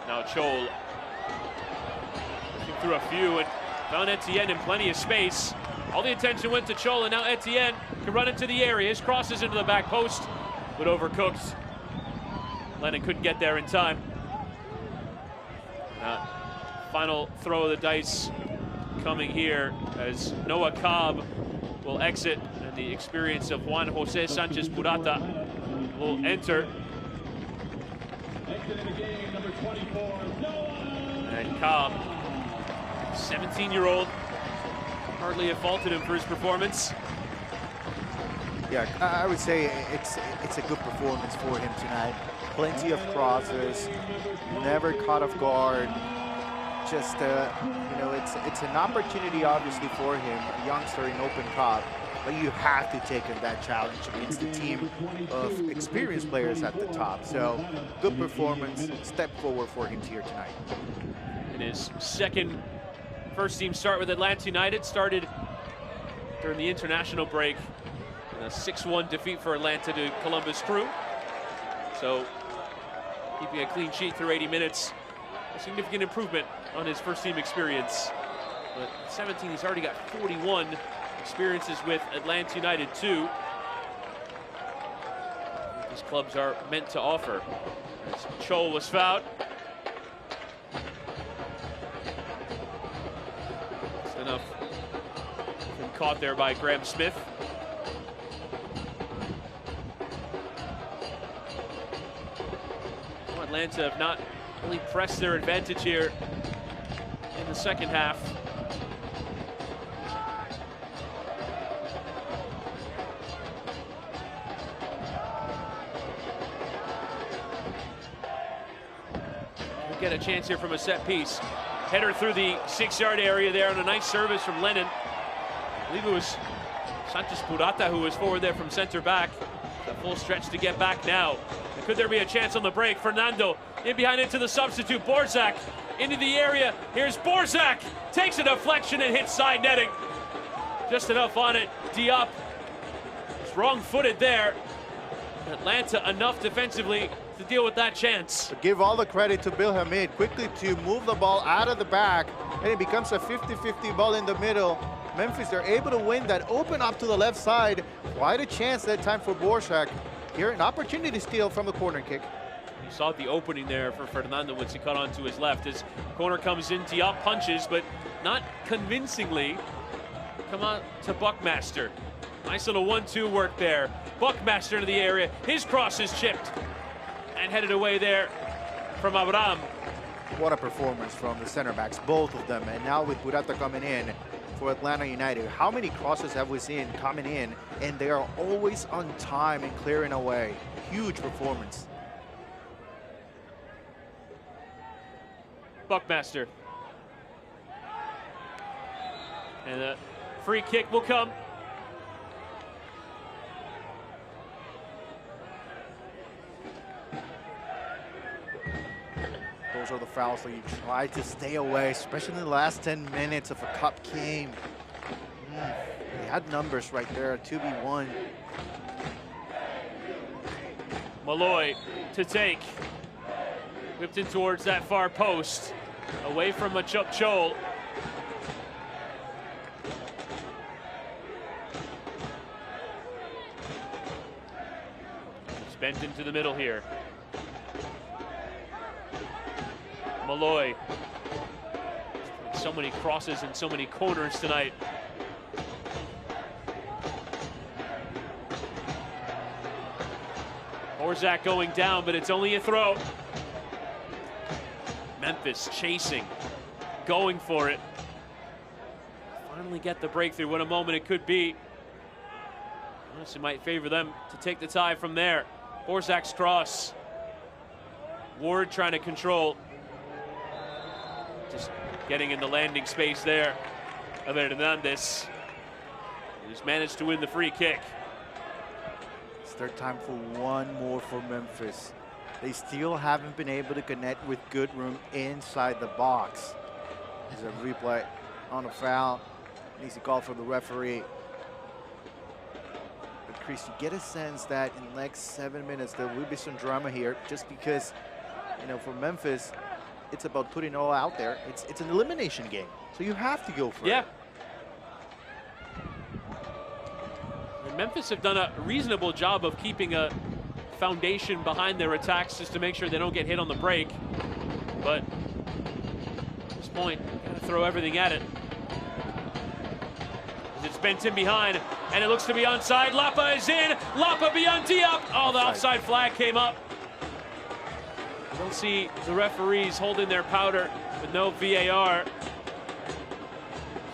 Now Chol looking through a few and found Etienne in plenty of space. All the attention went to Chol, and now Etienne can run into the area. His crosses into the back post, but overcooked. Lennon couldn't get there in time. Final throw of the dice coming here as Noah Cobb will exit, and the experience of Juan Jose Sanchez Purata will enter. And Cobb, 17-year-old, hardly have faulted him for his performance. Yeah, I would say it's a good performance for him tonight. Plenty of crosses, never caught off guard. Just, you know, it's an opportunity, obviously, for him, a youngster in Open Cup, but you have to take on that challenge against a team of experienced players at the top. So good performance, step forward for him here tonight. In his second first-team start with Atlanta United, started during the international break. A 6-1 defeat for Atlanta to Columbus Crew. So keeping a clean sheet through 80 minutes. A significant improvement on his first-team experience. But at 17, he's already got 41 experiences with Atlanta United too. These clubs are meant to offer. As Chol was fouled. Just enough. Been caught there by Graham Smith. Atlanta have not really pressed their advantage here in the second half. We'll get a chance here from a set piece. Header through the 6-yard area there, and a nice service from Lennon. I believe it was Sanchez Purata who was forward there from center back. A full stretch to get back now. Could there be a chance on the break? Fernando in behind into the substitute. Borzak into the area. Here's Borzak. Takes a deflection and hits side netting. Just enough on it. Diop is wrong-footed there. Atlanta enough defensively to deal with that chance. So give all the credit to Bill Hamid quickly to move the ball out of the back, and it becomes a 50-50 ball in the middle. Memphis, they're able to win that, open up to the left side. Quite a chance that time for Borzak. Here, an opportunity to steal from the corner kick. You saw the opening there for Fernando once he cut onto his left. As corner comes in, Diop punches, but not convincingly. Come on to Buckmaster. Nice little 1-2 work there. Buckmaster into the area. His cross is chipped and headed away there from Abraham. What a performance from the center backs, both of them. And now with Purata coming in for Atlanta United, how many crosses have we seen coming in, and they are always on time and clearing away. Huge performance. Buckmaster. And a free kick will come. Those are the fouls that you try to stay away, especially in the last 10 minutes of a cup game. They had numbers right there, 2v1. Malloy to take. Whipped in towards that far post. Away from Machuk Chol. Bent into the middle here. Malloy. So many crosses and so many corners tonight. Borzak going down, but it's only a throw. Memphis chasing, going for it. Finally get the breakthrough. What a moment it could be. Honestly, might favor them to take the tie from there. Borzak's cross. Ward trying to control. Just getting in the landing space there of Hernandez, who's managed to win the free kick. It's their time for one more for Memphis. They still haven't been able to connect with Goodroom inside the box. There's a replay on a foul. Needs a call from the referee. But Chris, you get a sense that in the next 7 minutes there will be some drama here, just because, you know, for Memphis, it's about putting it all out there. It's an elimination game, so you have to go for it. And Memphis have done a reasonable job of keeping a foundation behind their attacks just to make sure they don't get hit on the break. But at this point, gotta throw everything at it. It's bent in behind, and it looks to be onside. Lapa is in. Lapa beyond Diop. Oh, the offside flag came up. You don't see the referees holding their powder with no VAR.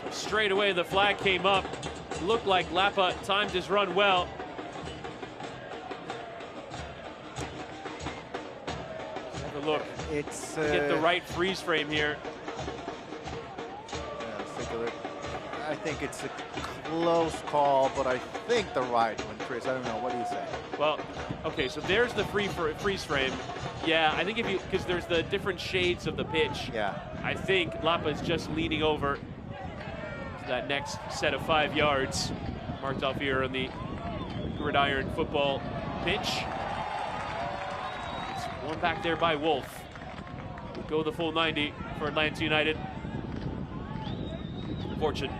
So straight away, the flag came up. It looked like Lapa timed his run well. Let's have a look. It's get the right freeze frame here. Yeah, let's take a look. I think it's a close call, but I think the right one, Chris. I don't know. What do you say? Well, okay, so there's the freeze frame. Yeah, I think because there's the different shades of the pitch. Yeah. I think Lapa is just leaning over to that next set of 5 yards, marked off here on the gridiron football pitch. It's one back there by Wolf. Go the full 90 for Atlanta United. Fortune.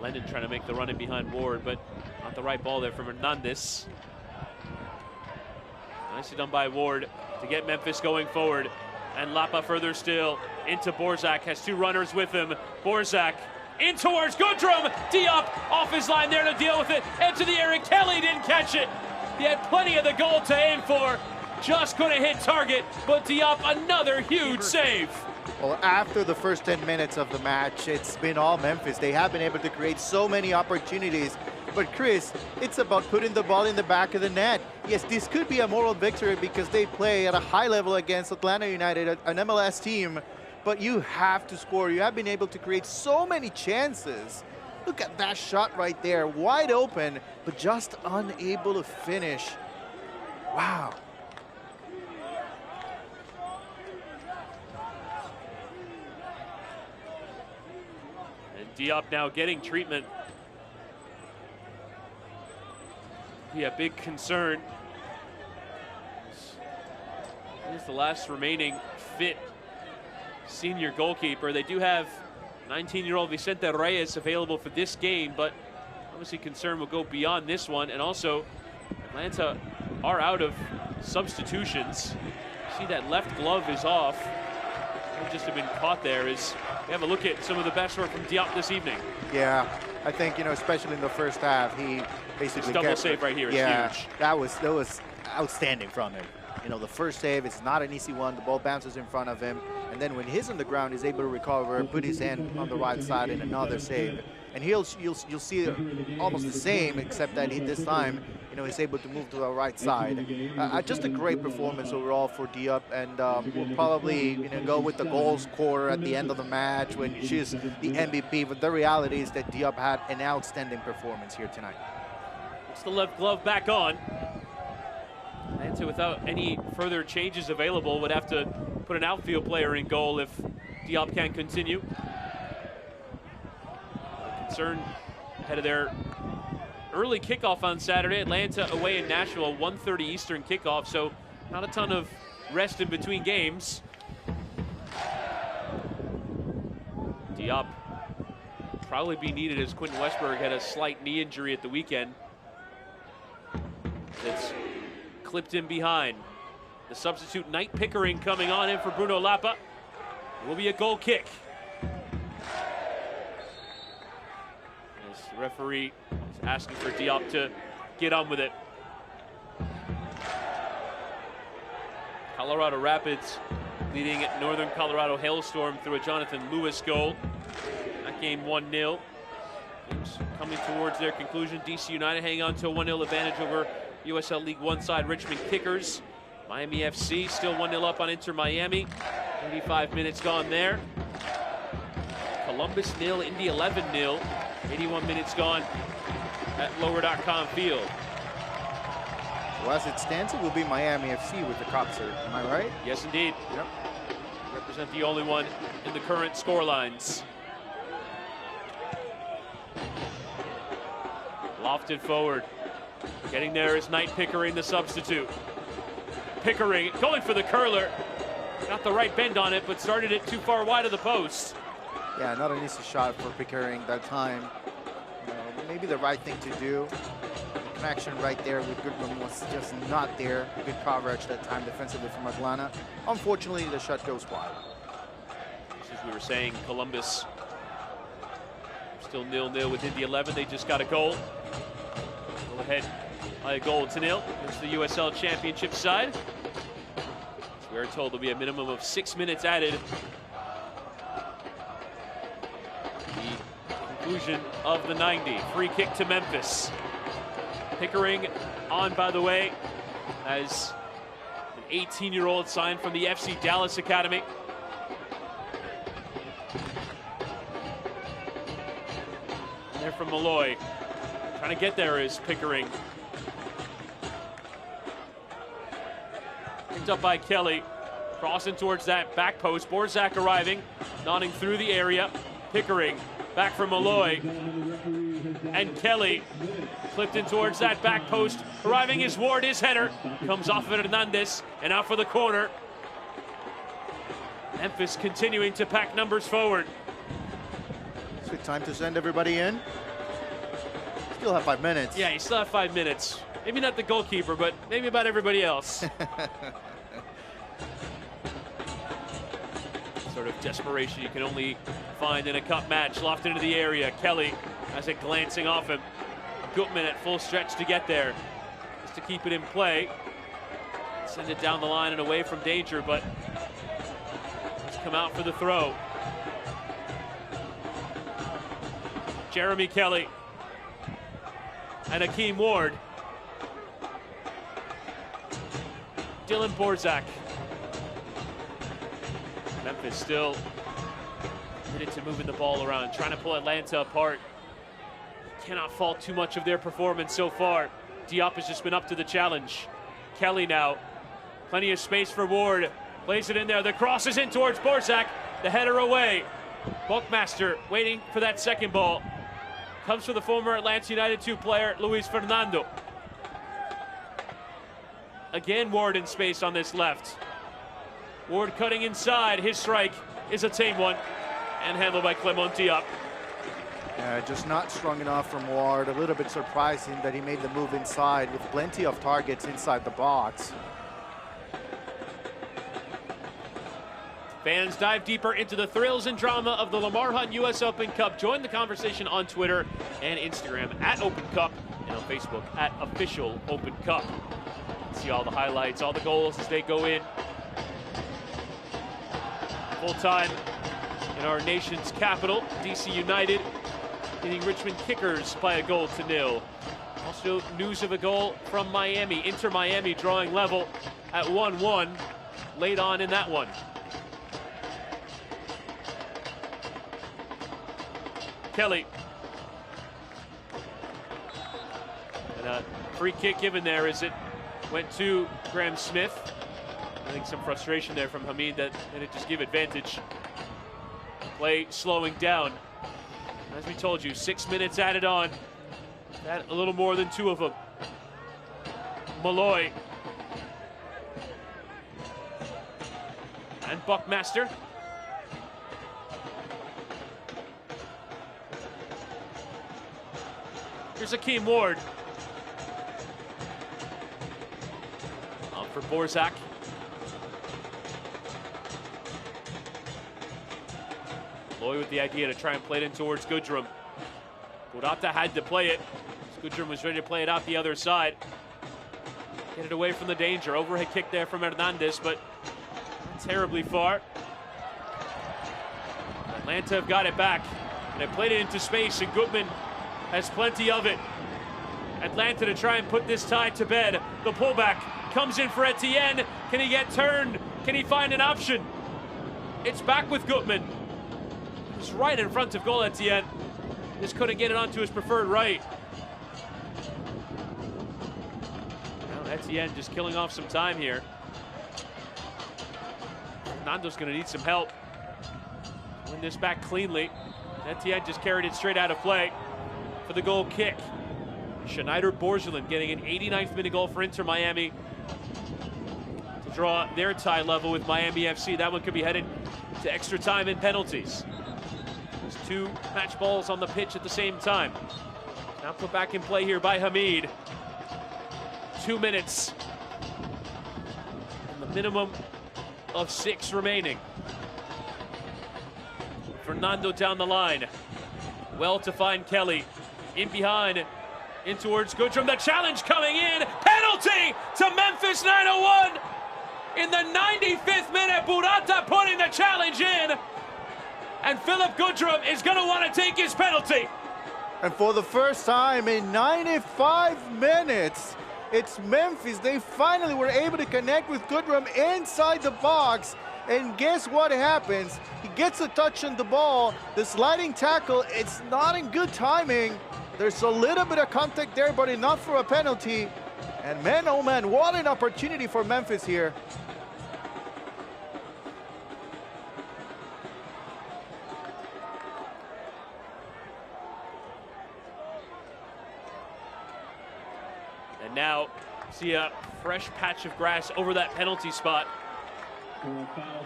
Lennon trying to make the run in behind Ward, but not the right ball there from Hernandez. Nicely done by Ward to get Memphis going forward. And Lapa further still into Borzak, has 2 runners with him. Borzak in towards Goodrum. Diop off his line there to deal with it. Into the air, and Kelly didn't catch it. He had plenty of the goal to aim for. Just couldn't hit target, but Diop another huge save. Well, after the first 10 minutes of the match, it's been all Memphis. They have been able to create so many opportunities. But Chris, it's about putting the ball in the back of the net. Yes, this could be a moral victory because they play at a high level against Atlanta United, an MLS team. But you have to score. You have been able to create so many chances. Look at that shot right there, wide open, but just unable to finish. Wow. Diop now getting treatment. Be a big concern. He's the last remaining fit senior goalkeeper. They do have 19-year-old Vicente Reyes available for this game, but obviously concern will go beyond this one. And also, Atlanta are out of substitutions. See that left glove is off. Might just have been caught there. As we have a look at some of the best work from Diop this evening. Yeah, I think, you know, especially in the first half, he basically this double save right here is huge. That was outstanding from him. You know, the first save, it's not an easy one. The ball bounces in front of him, and then when he's on the ground, he's able to recover, put his hand on the right side in another save. And you'll see almost the same, except that this time, you know, he's able to move to the right side. Just a great performance overall for Diop, and we'll probably, you know, go with the goal scorer at the end of the match when she's the MVP. But the reality is that Diop had an outstanding performance here tonight. It's the left glove back on. Atlanta, without any further changes available, would have to put an outfield player in goal if Diop can't continue. Concern ahead of their early kickoff on Saturday. Atlanta away in Nashville, 1:30 Eastern kickoff, so not a ton of rest in between games. Diop probably be needed as Quentin Westberg had a slight knee injury at the weekend. It's clipped in behind. The substitute Knight Pickering coming on in for Bruno Lapa. It will be a goal kick. As the referee is asking for Diop to get on with it. Colorado Rapids leading at Northern Colorado Hailstorm through a Jonathan Lewis goal. That game 1-0. Games coming towards their conclusion. DC United hanging on to a 1-0 advantage over USL League One side Richmond Kickers. Miami FC still 1-0 up on Inter Miami. 85 minutes gone there. Columbus 0, Indy 11 0. 81 minutes gone at Lower.com Field. So as it stands, it will be Miami FC with the concert. Am I right? Yes, indeed. Yep. Represent the only one in the current score lines. Lofted forward. Getting there is Knight Pickering, the substitute. Pickering going for the curler. Got the right bend on it, but started it too far wide of the post. Yeah, not an easy shot for Pickering that time. Maybe the right thing to do. The connection right there with Goodman was just not there. Good coverage that time defensively from Atlanta. Unfortunately, the shot goes wide. As we were saying, Columbus still 0-0 with Indy 11. They just got a goal. Go ahead by a goal to 0 against the USL Championship side. We are told there'll be a minimum of 6 minutes added. The conclusion of the 90. Free kick to Memphis. Pickering on, by the way, as an 18-year-old signed from the FC Dallas Academy. There from Malloy. Trying to get there is Pickering. Picked up by Kelly. Crossing towards that back post. Borzak arriving, nodding through the area. Pickering back from Malloy. And Kelly flipped in towards that back post. Arriving is Ward, his header. Comes off of Hernandez and out for the corner. Memphis continuing to pack numbers forward. Is it time to send everybody in? Still have 5 minutes. Yeah, you still have 5 minutes. Maybe not the goalkeeper, but maybe about everybody else. Sort of desperation you can only find in a cup match. Lofted into the area. Kelly has it glancing off him. Gutman at full stretch to get there. Just to keep it in play. Send it down the line and away from danger, but let's come out for the throw. Jeremy Kelly and Akeem Ward. Dylan Borzak. Memphis still committed to moving the ball around, trying to pull Atlanta apart. Cannot fault too much of their performance so far. Diop has just been up to the challenge. Kelly now, plenty of space for Ward. Plays it in there, the cross is in towards Borzak. The header away. Buckmaster waiting for that second ball. Comes for the former Atlanta United 2 player, Luis Fernando. Again, Ward in space on this left. Ward cutting inside. His strike is a tame one and handled by Clement Diop. Yeah, just not strong enough from Ward. A little bit surprising that he made the move inside with plenty of targets inside the box. Fans dive deeper into the thrills and drama of the Lamar Hunt U.S. Open Cup. Join the conversation on Twitter and Instagram at Open Cup and on Facebook at Official Open Cup. See all the highlights, all the goals as they go in. Full time in our nation's capital, DC United beating Richmond Kickers by 1-0. Also news of a goal from Miami. Inter Miami drawing level at 1-1 late on in that one. Kelly. And a free kick given there as it went to Graham Smith. I think some frustration there from Hamid that it just give advantage. Play slowing down. As we told you, 6 minutes added on. That a little more than 2 of them. Malloy. And Buckmaster. Here's Akeem Ward. Out for Borzak. Malloy with the idea to try and play it in towards Goodrum. Burata had to play it. Goodrum was ready to play it out the other side. Get it away from the danger. Overhead kick there from Hernandez, but not terribly far. Atlanta have got it back. And they played it into space, and Gutman has plenty of it. Atlanta to try and put this tie to bed. The pullback comes in for Etienne. Can he get turned? Can he find an option? It's back with Gutman. It's right in front of goal, Etienne. Just couldn't get it onto his preferred right. Now Etienne just killing off some time here. Fernando's gonna need some help. Win this back cleanly. Etienne just carried it straight out of play for the goal kick. Schneider Borgelin getting an 89th minute goal for Inter Miami to draw their tie level with Miami FC. That one could be headed to extra time and penalties. There's 2 match balls on the pitch at the same time. Now put back in play here by Hamid. 2 minutes. And the minimum of 6 remaining. Fernando down the line. Well to find Kelly. In behind. In towards Goodrum. The challenge coming in. Penalty to Memphis 901. In the 95th minute, Burata putting the challenge in. And Philip Goodrum is going to want to take his penalty. And for the first time in 95 minutes, it's Memphis. They finally were able to connect with Goodrum inside the box. And guess what happens? He gets a touch on the ball. The sliding tackle, it's not in good timing. There's a little bit of contact there, but enough for a penalty. And man, oh man, what an opportunity for Memphis here. And now, see a fresh patch of grass over that penalty spot.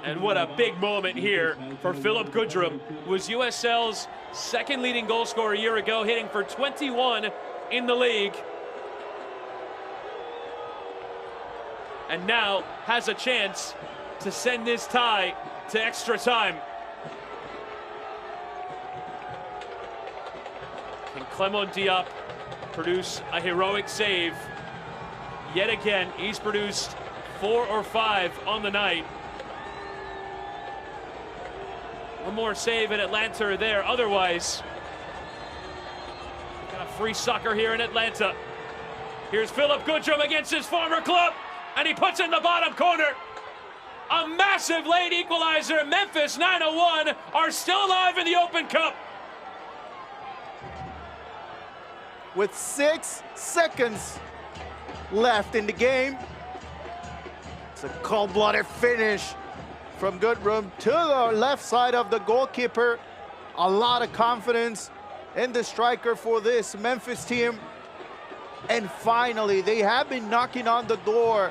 And what a big moment here for Philip Goodrum, who was USL's second leading goal scorer a year ago, hitting for 21 in the league. And now has a chance to send this tie to extra time. Can Clement Diop produce a heroic save? Yet again, he's produced 4 or 5 on the night. One more save and Atlanta are there. Otherwise, got a free sucker here in Atlanta. Here's Philip Goodrum against his former club, and he puts it in the bottom corner. A massive late equalizer. Memphis 901 are still alive in the Open Cup. With 6 seconds left in the game, it's a cold-blooded finish from Goodrum to the left side of the goalkeeper. A lot of confidence in the striker for this Memphis team. And finally, they have been knocking on the door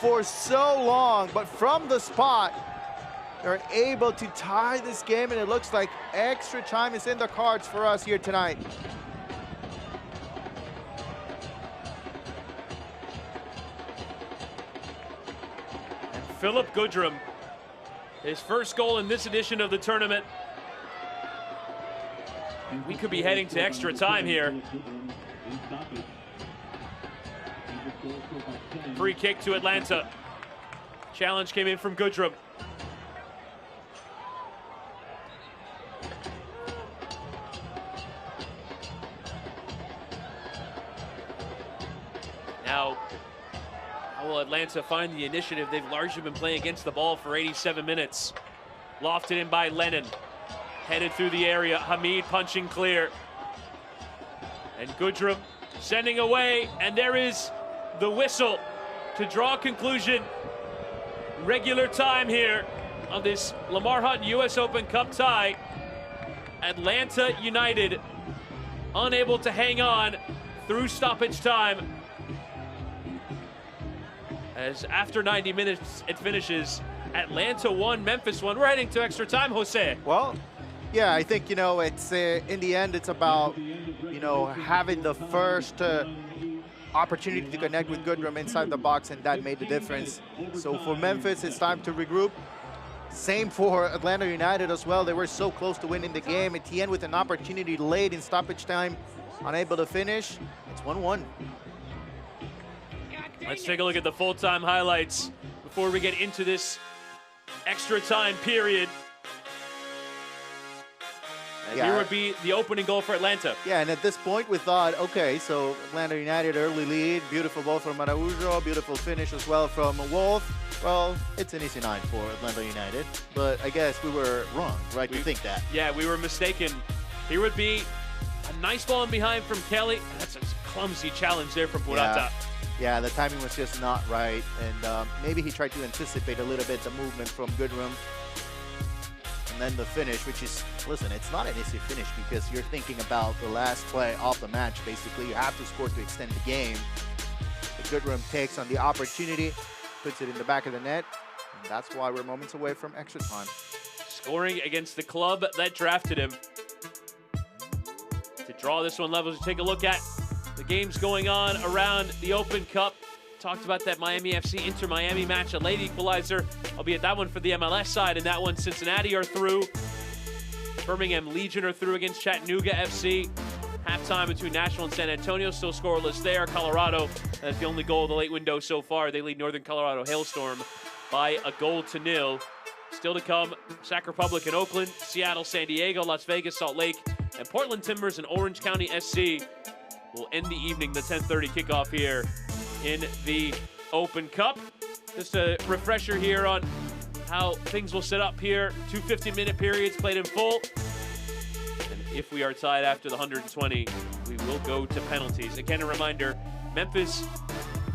for so long, but from the spot, they're able to tie this game, and it looks like extra time is in the cards for us here tonight. Philip Goodrum, his first goal in this edition of the tournament. We could be heading to extra time here. Free kick to Atlanta. Challenge came in from Goodrum. Now, how will Atlanta find the initiative? They've largely been playing against the ball for 87 minutes. Lofted in by Lennon. Headed through the area. Hamid punching clear. And Goodrum sending away. And there is the whistle to draw a conclusion. Regular time here of this Lamar Hunt U.S. Open Cup tie. Atlanta United unable to hang on through stoppage time. As after 90 minutes it finishes, Atlanta 1, Memphis 1. We're heading to extra time, Jose. Well, yeah, I think, it's in the end, it's about, having the first opportunity to connect with Goodrum inside the box, and that made the difference. So for Memphis, it's time to regroup. Same for Atlanta United as well. They were so close to winning the game. Etienne with an opportunity late in stoppage time, unable to finish. It's 1-1. Let's take a look at the full-time highlights before we get into this extra time period. And here would be the opening goal for Atlanta. Yeah, and at this point we thought, okay, so Atlanta United early lead, beautiful ball from Araujo, beautiful finish as well from Wolf. Well, it's an easy night for Atlanta United, but I guess we were wrong, right, to think that. Yeah, we were mistaken. Here would be a nice ball in behind from Kelly. That's a clumsy challenge there from Purata. Yeah, the timing was just not right, and maybe he tried to anticipate a little bit the movement from Goodrum. And then the finish, which is, listen, it's not an easy finish because you're thinking about the last play of the match, basically. You have to score to extend the game. But Goodrum takes on the opportunity, puts it in the back of the net, and that's why we're moments away from extra time. Scoring against the club that drafted him. To draw this one level, to take a look at the games going on around the Open Cup. Talked about that Miami FC Inter Miami match, a late equalizer, albeit that one for the MLS side, and that one Cincinnati are through. Birmingham Legion are through against Chattanooga FC. Halftime between Nashville and San Antonio, still scoreless there. Colorado, that's the only goal of the late window so far. They lead Northern Colorado Hailstorm by 1-0. Still to come, Sac Republic in Oakland, Seattle, San Diego, Las Vegas, Salt Lake, and Portland Timbers and Orange County SC will end the evening, the 10:30 kickoff here in the Open Cup. Just a refresher here on how things will set up here. 2 15-minute periods played in full. And if we are tied after the 120, we will go to penalties. Again, a reminder, Memphis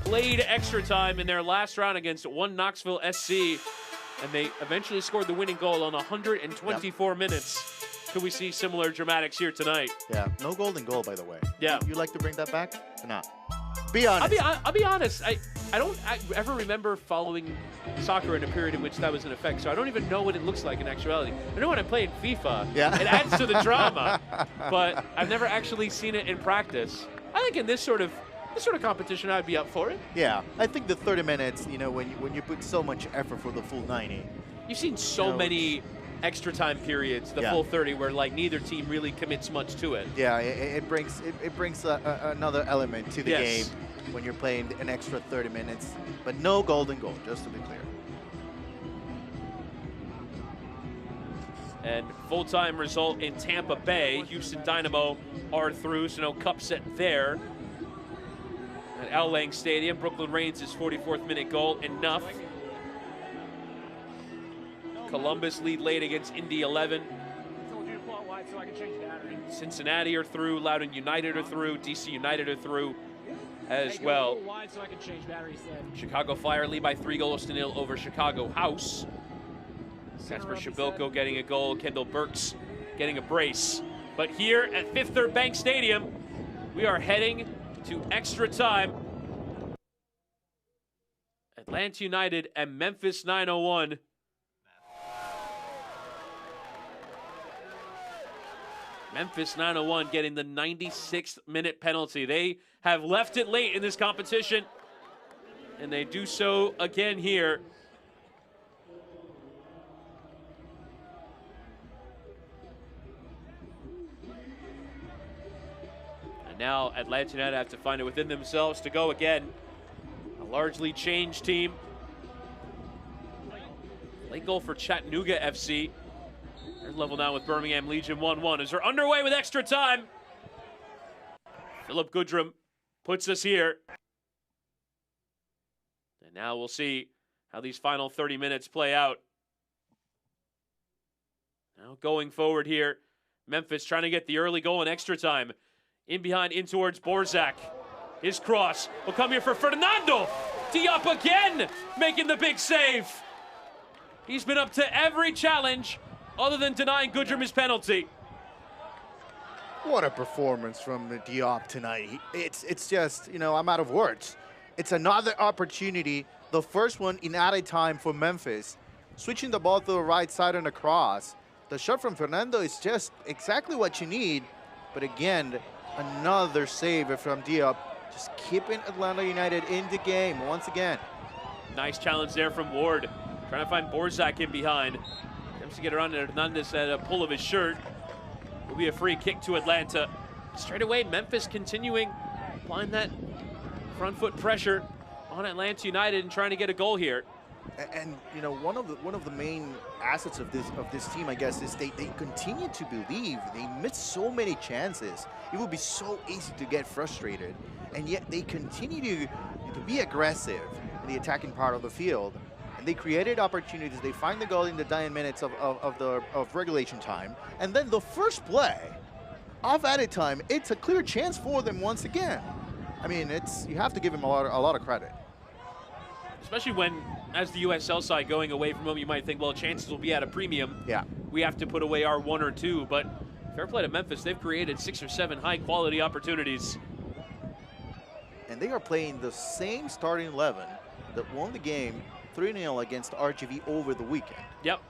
played extra time in their last round against one Knoxville SC, and they eventually scored the winning goal on 124 minutes. Could we see similar dramatics here tonight? Yeah, no golden goal, by the way. Yeah. You like to bring that back or not? Be honest. I'll be honest. I don't ever remember following soccer in a period in which that was in effect, so I don't even know what it looks like in actuality. I know when I play in FIFA, Yeah. it adds to the drama, but I've never actually seen it in practice. I think in this sort of competition, I'd be up for it. Yeah, I think the 30 minutes, you know, when you put so much effort for the full 90. You've seen so many extra time periods, the full 30, where like neither team really commits much to it. Yeah, it brings another element to the game when you're playing an extra 30 minutes, but no golden goal, just to be clear. And full-time result in Tampa Bay. Houston Dynamo are through, so no cup set there. At Al Lang Stadium, Brooklyn Reigns' 44th minute goal, enough. Columbus lead late against Indy 11. Cincinnati are through, Loudoun United are through, DC United are through as well. Chicago Fire lead by 3-0 over Chicago House. Kasper Shabilko getting a goal, Kendall Burks getting a brace. But here at Fifth Third Bank Stadium, we are heading to extra time. Atlanta United and Memphis 901. Memphis 901 getting the 96th minute penalty. They have left it late in this competition, and they do so again here. And now Atlanta United have to find it within themselves to go again. A largely changed team. Late goal for Chattanooga FC. They're level now with Birmingham Legion 1-1 as they're underway with extra time. Philip Goodrum puts us here. And now we'll see how these final 30 minutes play out. Now going forward here, Memphis trying to get the early goal in extra time. In behind, in towards Borzak. His cross will come here for Fernando. Diop again, making the big save. He's been up to every challenge other than denying Goodrum his penalty. What a performance from the Diop tonight. It's just, you know, I'm out of words. It's another opportunity, the first one in added time for Memphis. Switching the ball to the right side and across. The shot from Fernando is just exactly what you need. But again, another save from Diop, just keeping Atlanta United in the game once again. Nice challenge there from Ward. Trying to find Borzak in behind. Attempts to get around Hernandez at a pull of his shirt. Will be a free kick to Atlanta. Straight away, Memphis continuing applying that front foot pressure on Atlanta United and trying to get a goal here. And you know, one of the main assets of this team, I guess, is they continue to believe. They miss so many chances. It would be so easy to get frustrated, and yet they continue to be aggressive in the attacking part of the field. And they created opportunities. They find the goal in the dying minutes of regulation time, and then the first play of added time, it's a clear chance for them once again. I mean, you have to give them a lot of credit. Especially when, as the USL side going away from home, you might think, well, chances will be at a premium. Yeah. We have to put away our 1 or 2, but fair play to Memphis. They've created 6 or 7 high-quality opportunities. And they are playing the same starting 11 that won the game 3-0 against RGV over the weekend. Yep.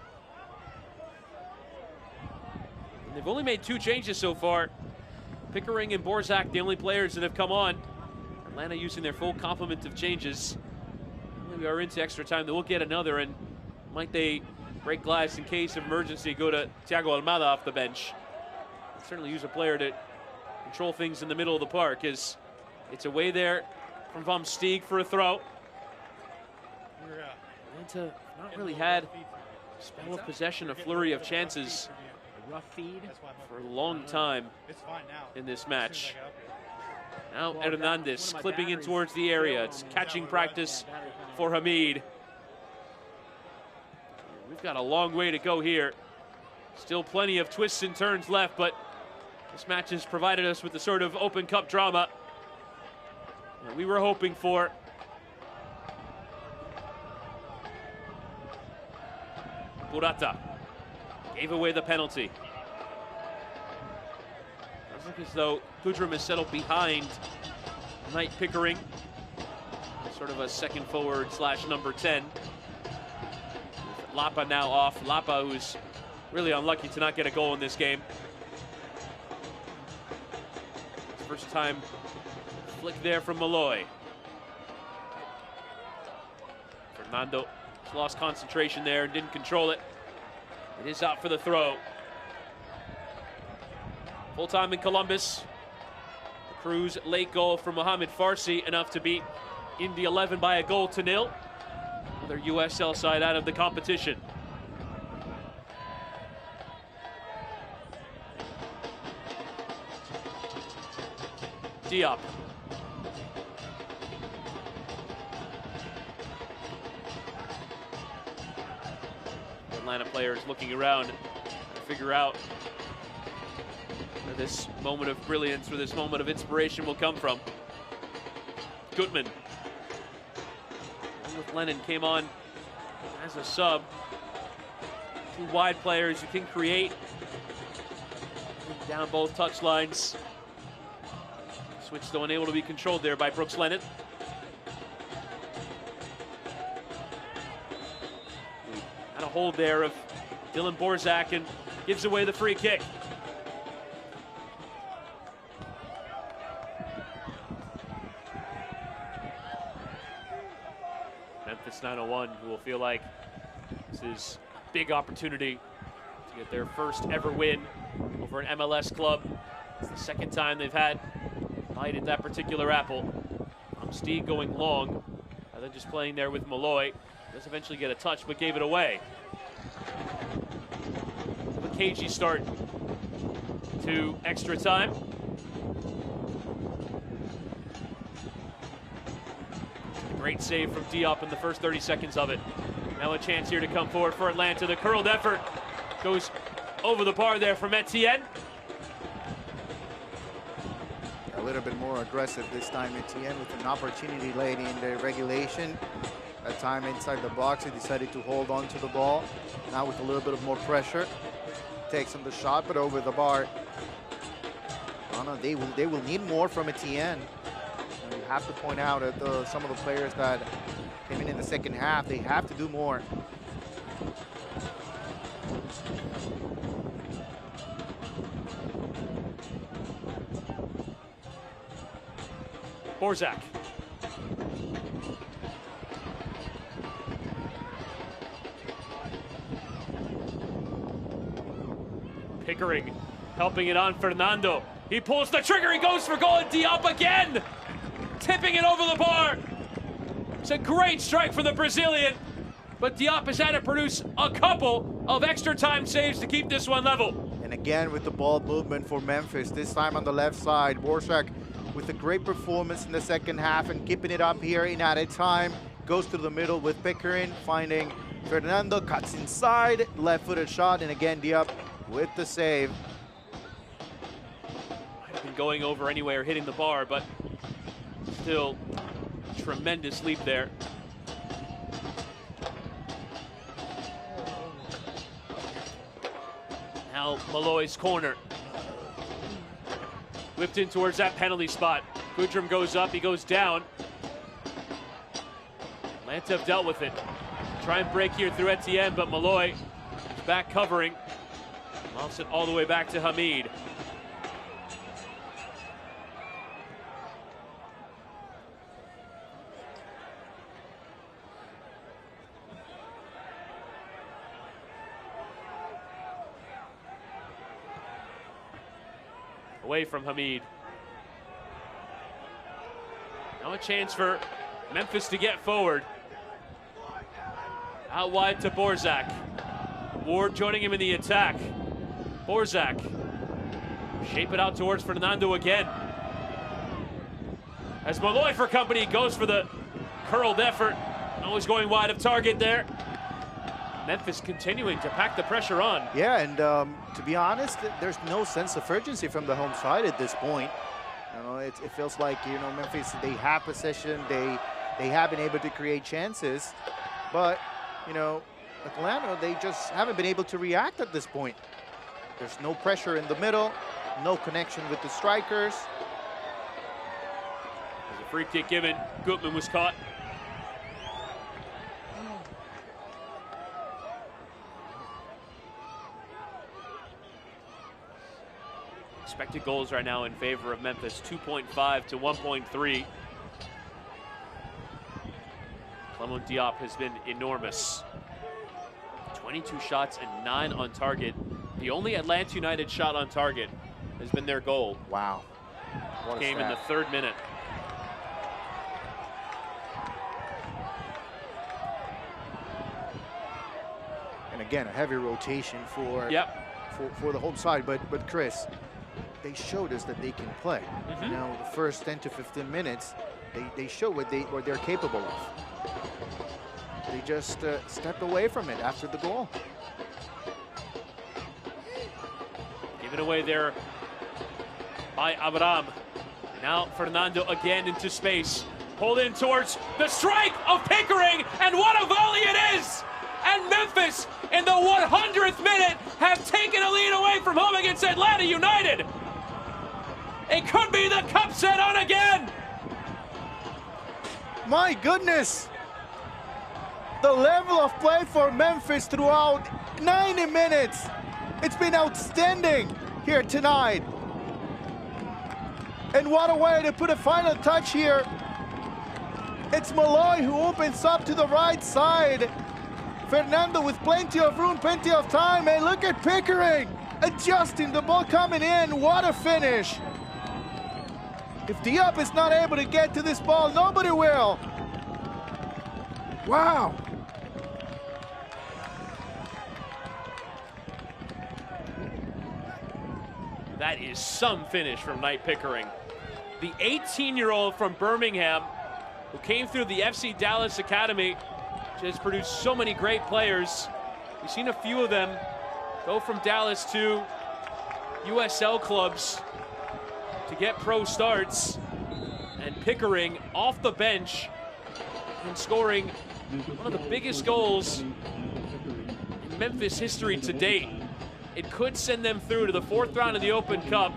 And they've only made 2 changes so far. Pickering and Borzak, the only players that have come on. Atlanta using their full complement of changes. We are into extra time. They will get another, and might they break glass in case of emergency, go to Thiago Almada off the bench. Certainly use a player to control things in the middle of the park, as it's away there from Vom Steeg for a throw. Atlanta not really had a spell of possession, a flurry of chances for a long time in this match. Now Hernandez clipping in towards the area. It's catching practice for Hamid. We've got a long way to go here. Still plenty of twists and turns left, but this match has provided us with the sort of Open Cup drama that we were hoping for. Burata gave away the penalty. Does look as though Gudrum is settled behind Knight Pickering, sort of a second forward / number 10. With Lapa now off. Lapa, who's really unlucky to not get a goal in this game. First time flick there from Malloy. Fernando lost concentration there and didn't control it. It is out for the throw. Full time in Columbus. The Crew's late goal from Mohamed Farsi, enough to beat Indy 11 by a goal to nil. Another USL side out of the competition. Diop. Atlanta players looking around to figure out where this moment of brilliance, where this moment of inspiration will come from. Gutman, along with Lennon, came on as a sub. Two wide players who can create down both touchlines. Switch though unable to be controlled there by Brooks Lennon. Had a hold there of Dylan Borzak and gives away the free kick. Memphis 901, who will feel like this is a big opportunity to get their first ever win over an MLS club. It's the second time they've had bite at that particular apple. Steeg going long, and then just playing there with Malloy. Does eventually get a touch, but gave it away. A cagey start to extra time. Great save from Diop in the first 30 seconds of it. Now a chance here to come forward for Atlanta. The curled effort goes over the bar there from Etienne. A little bit more aggressive this time, Etienne, with an opportunity late in the regulation. That time inside the box, he decided to hold on to the ball. Now with a little bit of more pressure, takes him the shot, but over the bar. Oh no, they will need more from Etienne. And you have to point out that some of the players that came in the second half, they have to do more. Borzak. Pickering helping it on Fernando. He pulls the trigger, he goes for goal, and Diop again! Tipping it over the bar. It's a great strike for the Brazilian, but Diop has had to produce a couple of extra time saves to keep this one level. And again with the ball movement for Memphis, this time on the left side. Borzak with a great performance in the second half and keeping it up here in added time. Goes to the middle with Pickering, finding Fernando, cuts inside, left-footed shot, and again Diop with the save. Might have been going over anyway or hitting the bar, but still tremendous leap there. Now Malloy's corner. Whipped in towards that penalty spot. Gudrum goes up, he goes down. Atlanta have dealt with it. Try and break here through Etienne, but Malloy is back covering. Lofts it all the way back to Hamid. Away from Hamid. Now a chance for Memphis to get forward. Out wide to Borzak. Ward joining him in the attack. Borzak. Shape it out towards Fernando again. As Malloy for company goes for the curled effort. Always going wide of target there. Memphis continuing to pack the pressure on. Yeah, and to be honest, there's no sense of urgency from the home side at this point. You know, it feels like, you know, Memphis, they have possession, they have been able to create chances, but, you know, Atlanta, they just haven't been able to react at this point. There's no pressure in the middle, no connection with the strikers. There's a free kick given. Gutman was caught. Expected goals right now in favor of Memphis, 2.5 to 1.3. Clement Diop has been enormous. 22 shots and 9 on target. The only Atlanta United shot on target has been their goal. Wow. What Came in the 3rd minute. And again, a heavy rotation for the home side. But Chris, they showed us that they can play. You know, the first 10 to 15 minutes, they show what they're capable of. They just stepped away from it after the goal. Given away there by Abraham. Now Fernando again into space. Pulled in towards the strike of Pickering, and what a volley it is! And Memphis, in the 100th minute, have taken a lead away from home against Atlanta United. It could be the cup set on again. My goodness. The level of play for Memphis throughout 90 minutes. It's been outstanding here tonight. And what a way to put a final touch here. It's Malloy who opens up to the right side. Fernando with plenty of room, plenty of time. And look at Pickering adjusting the ball coming in. What a finish. If Diop is not able to get to this ball, nobody will. Wow. That is some finish from Knight Pickering. The 18-year-old from Birmingham who came through the FC Dallas Academy, which has produced so many great players. We've seen a few of them go from Dallas to USL clubs to get pro starts. And Pickering off the bench and scoring one of the biggest goals in Memphis history to date. It could send them through to the 4th round of the Open Cup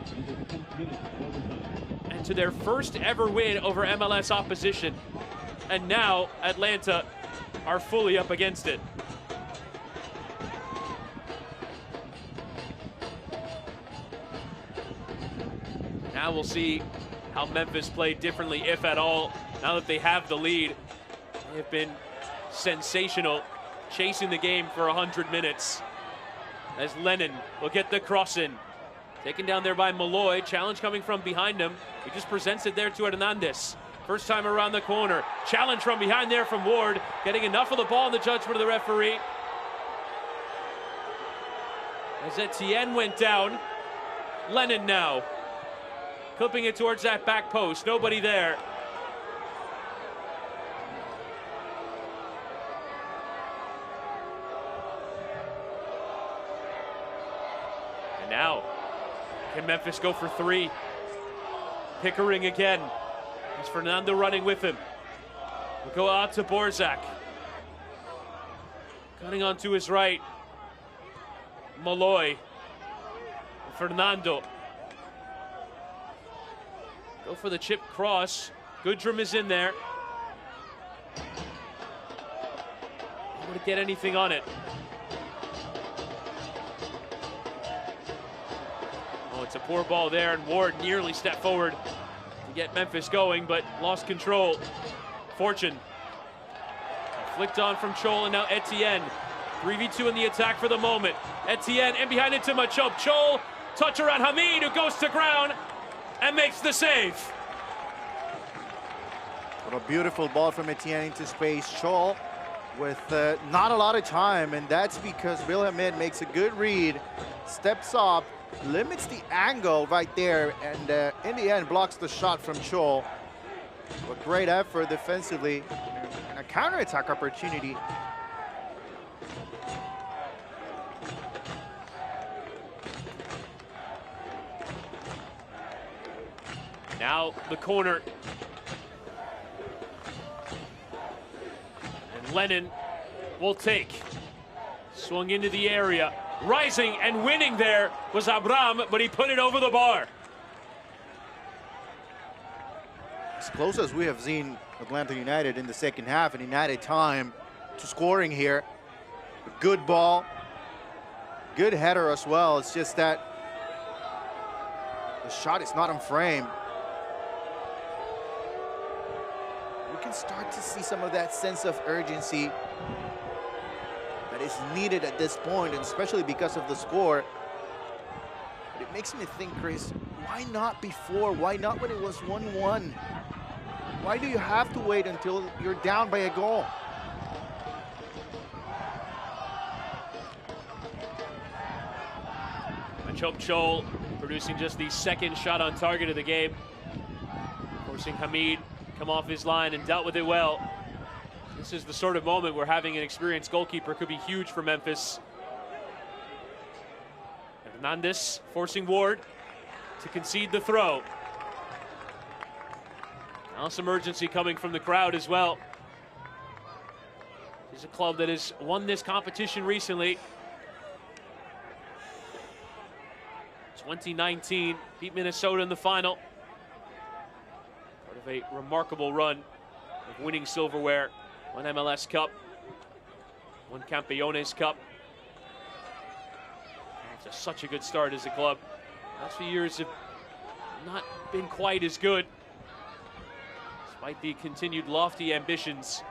and to their first ever win over MLS opposition. And now Atlanta are fully up against it. Now we'll see how Memphis played differently, if at all, now that they have the lead. They have been sensational, chasing the game for 100 minutes. As Lennon will get the cross in. Taken down there by Malloy. Challenge coming from behind him. He just presents it there to Hernandez. First time around the corner. Challenge from behind there from Ward. Getting enough of the ball in the judgment of the referee. As Etienne went down. Lennon now. Clipping it towards that back post. Nobody there. And now, can Memphis go for 3? Pickering again. There's Fernando running with him. We'll go out to Borzak. Cutting onto his right. Malloy. Fernando. Go for the chip cross. Goodrum is in there. Able to get anything on it. Oh, it's a poor ball there, and Ward nearly stepped forward to get Memphis going, but lost control. Fortune. Flicked on from Chol, and now Etienne. 3v2 in the attack for the moment. Etienne, and behind it to Machop. Chol, touch around Hamid, who goes to ground and makes the save. What a beautiful ball from Etienne into space. Chol with not a lot of time, and that's because Bill Hamid makes a good read, steps up, limits the angle right there, and in the end blocks the shot from Chol. A great effort defensively and a counterattack opportunity. Now the corner. And Lennon will take. Swung into the area. Rising and winning there was Abram, but he put it over the bar. As close as we have seen Atlanta United in the second half, and United time to scoring here. A good ball, good header as well. It's just that the shot is not on frame. We can start to see some of that sense of urgency that is needed at this point, and especially because of the score. But it makes me think, Chris, why not before? Why not when it was 1-1? Why do you have to wait until you're down by a goal? Chope Chol producing just the second shot on target of the game. Forcing Hamid come off his line and dealt with it well. This is the sort of moment where having an experienced goalkeeper could be huge for Memphis. Hernandez forcing Ward to concede the throw. Now some urgency coming from the crowd as well. This is a club that has won this competition recently. 2019, beat Minnesota in the final. Part of a remarkable run of winning silverware. One MLS Cup, one Campeones Cup. It's such a good start as a club. Last few years have not been quite as good, despite the continued lofty ambitions.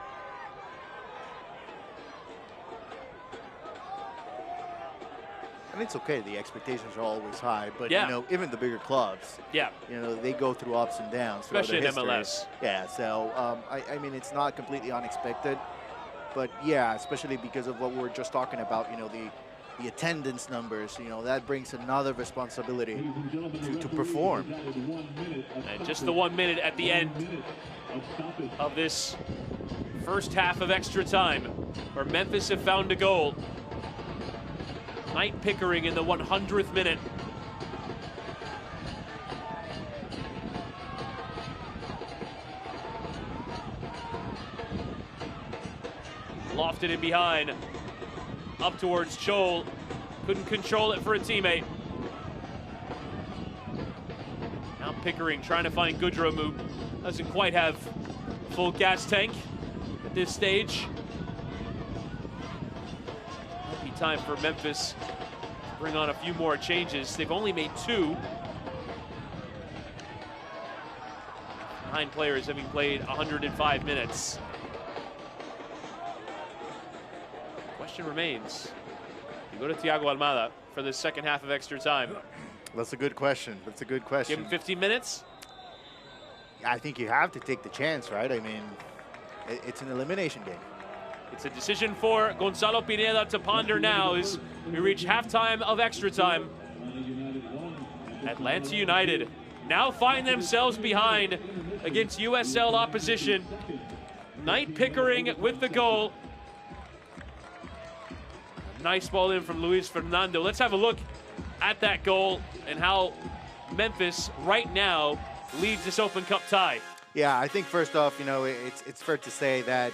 And it's okay, the expectations are always high, but yeah, you know, even the bigger clubs, yeah, you know, they go through ups and downs. Especially in history. MLS. Yeah, so I mean, it's not completely unexpected, but yeah, especially because of what we were just talking about, you know, the attendance numbers, you know, that brings another responsibility to perform. And just the 1 minute at the end of this first half of extra time, where Memphis have found a goal. Knight Pickering in the 100th minute. Lofted in behind. Up towards Chol. Couldn't control it for a teammate. Now Pickering trying to find Goodrum, who doesn't quite have full gas tank at this stage. Might be time for Memphis to bring on a few more changes. They've only made 2. 9 players having played 105 minutes. Question remains. You go to Thiago Almada for the second half of extra time. That's a good question. That's a good question. Give him 15 minutes? I think you have to take the chance, right? I mean, it's an elimination game. It's a decision for Gonzalo Pineda to ponder now as we reach halftime of extra time. Atlanta United now find themselves behind against USL opposition. Knight Pickering with the goal. Nice ball in from Luis Fernando. Let's have a look at that goal and how Memphis right now leads this Open Cup tie. Yeah, I think first off, you know, it's fair to say that,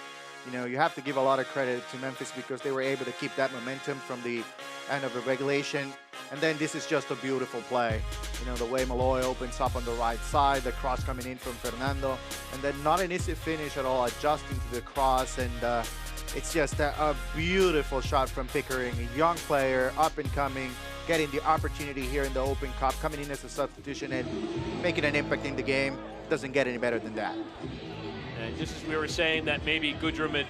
you know, you have to give a lot of credit to Memphis because they were able to keep that momentum from the end of the regulation. And then this is just a beautiful play. You know, the way Malloy opens up on the right side, the cross coming in from Fernando, and then not an easy finish at all, adjusting to the cross, and it's just a beautiful shot from Pickering, a young player, up and coming, getting the opportunity here in the Open Cup, coming in as a substitution and making an impact in the game. Doesn't get any better than that. And just as we were saying that maybe Goodrum had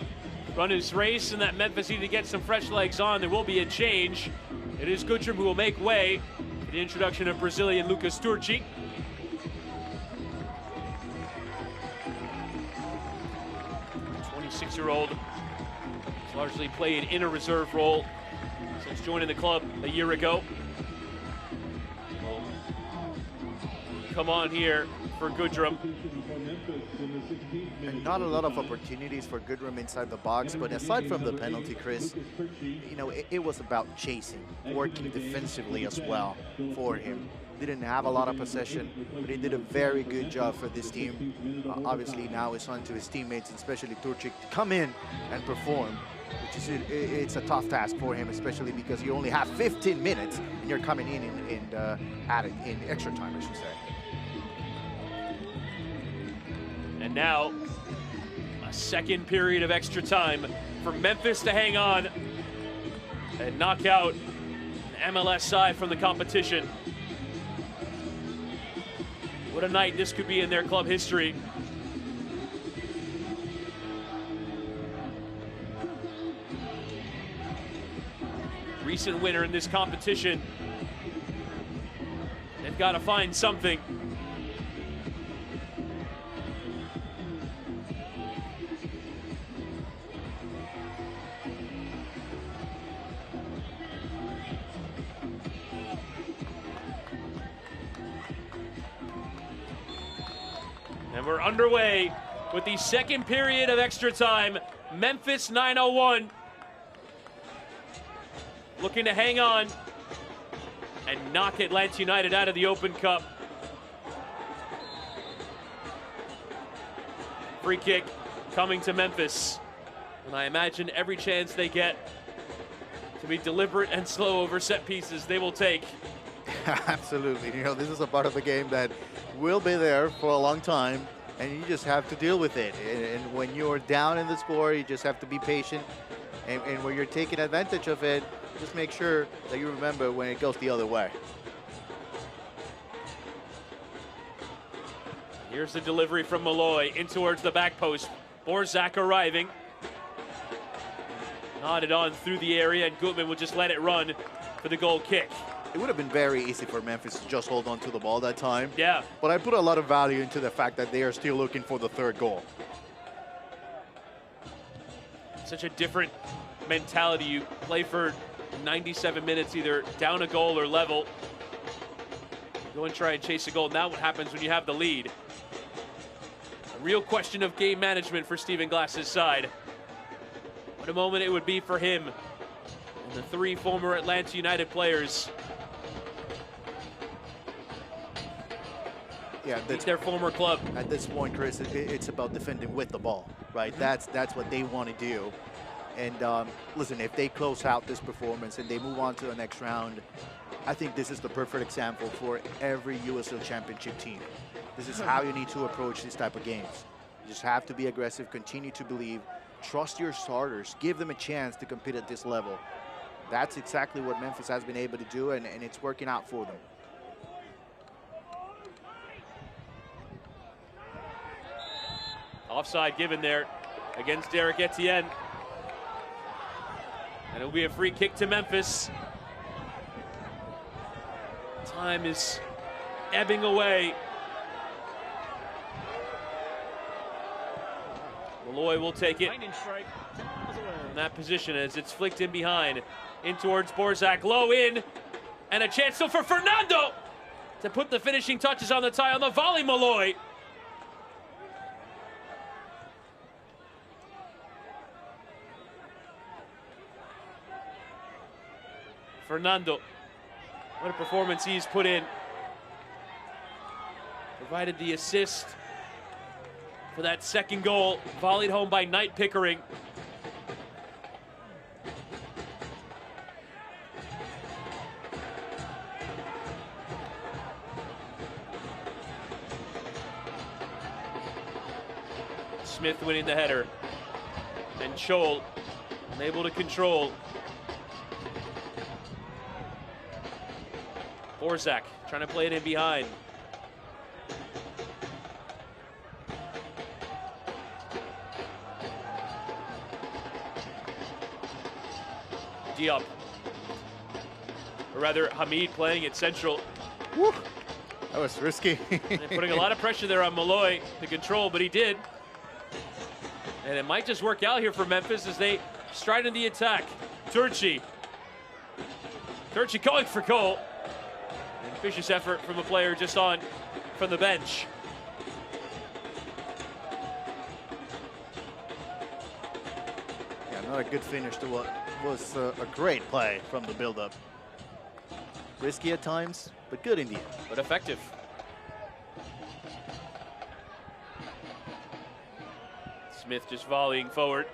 run his race and that Memphis needed to get some fresh legs on, there will be a change. It is Goodrum who will make way for the introduction of Brazilian Lucas Turci. 26-year-old has largely played in a reserve role since joining the club a year ago. Will come on here for Goodrum. And not a lot of opportunities for Goodrum inside the box, but aside from the penalty, Chris, you know, it was about chasing, working defensively as well for him. didn't have a lot of possession, but he did a very good job for this team. Obviously, now it's on to his teammates, especially Turcic, to come in and perform, which is it's a tough task for him, especially because you only have 15 minutes and you're coming in added in extra time, I should say. And now, a second period of extra time for Memphis to hang on and knock out an MLS side from the competition. What a night this could be in their club history. Recent winner in this competition. They've got to find something. And we're underway with the second period of extra time. Memphis 901 looking to hang on and knock Atlanta United out of the Open Cup. Free kick coming to Memphis. And I imagine every chance they get to be deliberate and slow over set pieces, they will take. Absolutely. You know, this is a part of the game that will be there for a long time, and you just have to deal with it. And when you're down in the score, you just have to be patient. And when you're taking advantage of it, just make sure that you remember when it goes the other way. Here's the delivery from Malloy in towards the back post. Borzak arriving. Nodded on through the area, and Gutman will just let it run for the goal kick. It would have been very easy for Memphis to just hold on to the ball that time. Yeah. But I put a lot of value into the fact that they are still looking for the third goal. Such a different mentality. You play for 97 minutes, either down a goal or level. Go and try and chase a goal. Now what happens when you have the lead? A real question of game management for Stephen Glass's side. What a moment it would be for him and the three former Atlanta United players. Yeah, that's their former club. At this point, Chris, it's about defending with the ball, right? Mm-hmm. That's what they want to do. And listen, if they close out this performance and they move on to the next round, I think this is the perfect example for every USL Championship team. This is how you need to approach these type of games. You just have to be aggressive, continue to believe, trust your starters, give them a chance to compete at this level. That's exactly what Memphis has been able to do, and it's working out for them. Offside given there against Derek Etienne. And it'll be a free kick to Memphis. Time is ebbing away. Malloy will take it from that position as it's flicked in behind. In towards Borzak, low in, and a chance still for Fernando to put the finishing touches on the tie on the volley. Malloy. Fernando, what a performance he's put in. Provided the assist for that second goal, volleyed home by Knight Pickering. Smith winning the header. And Scholl unable to control. Borzak trying to play it in behind. Diop. Or rather, Hamid playing at central. Woo. That was risky. And putting a lot of pressure there on Malloy to control, but he did. And it might just work out here for Memphis as they stride in the attack. Turci going for goal. And vicious effort from a player just on from the bench. Yeah, not a good finish to what was a great play from the build-up. Risky at times, but good in the end. But effective. Smith just volleying forward.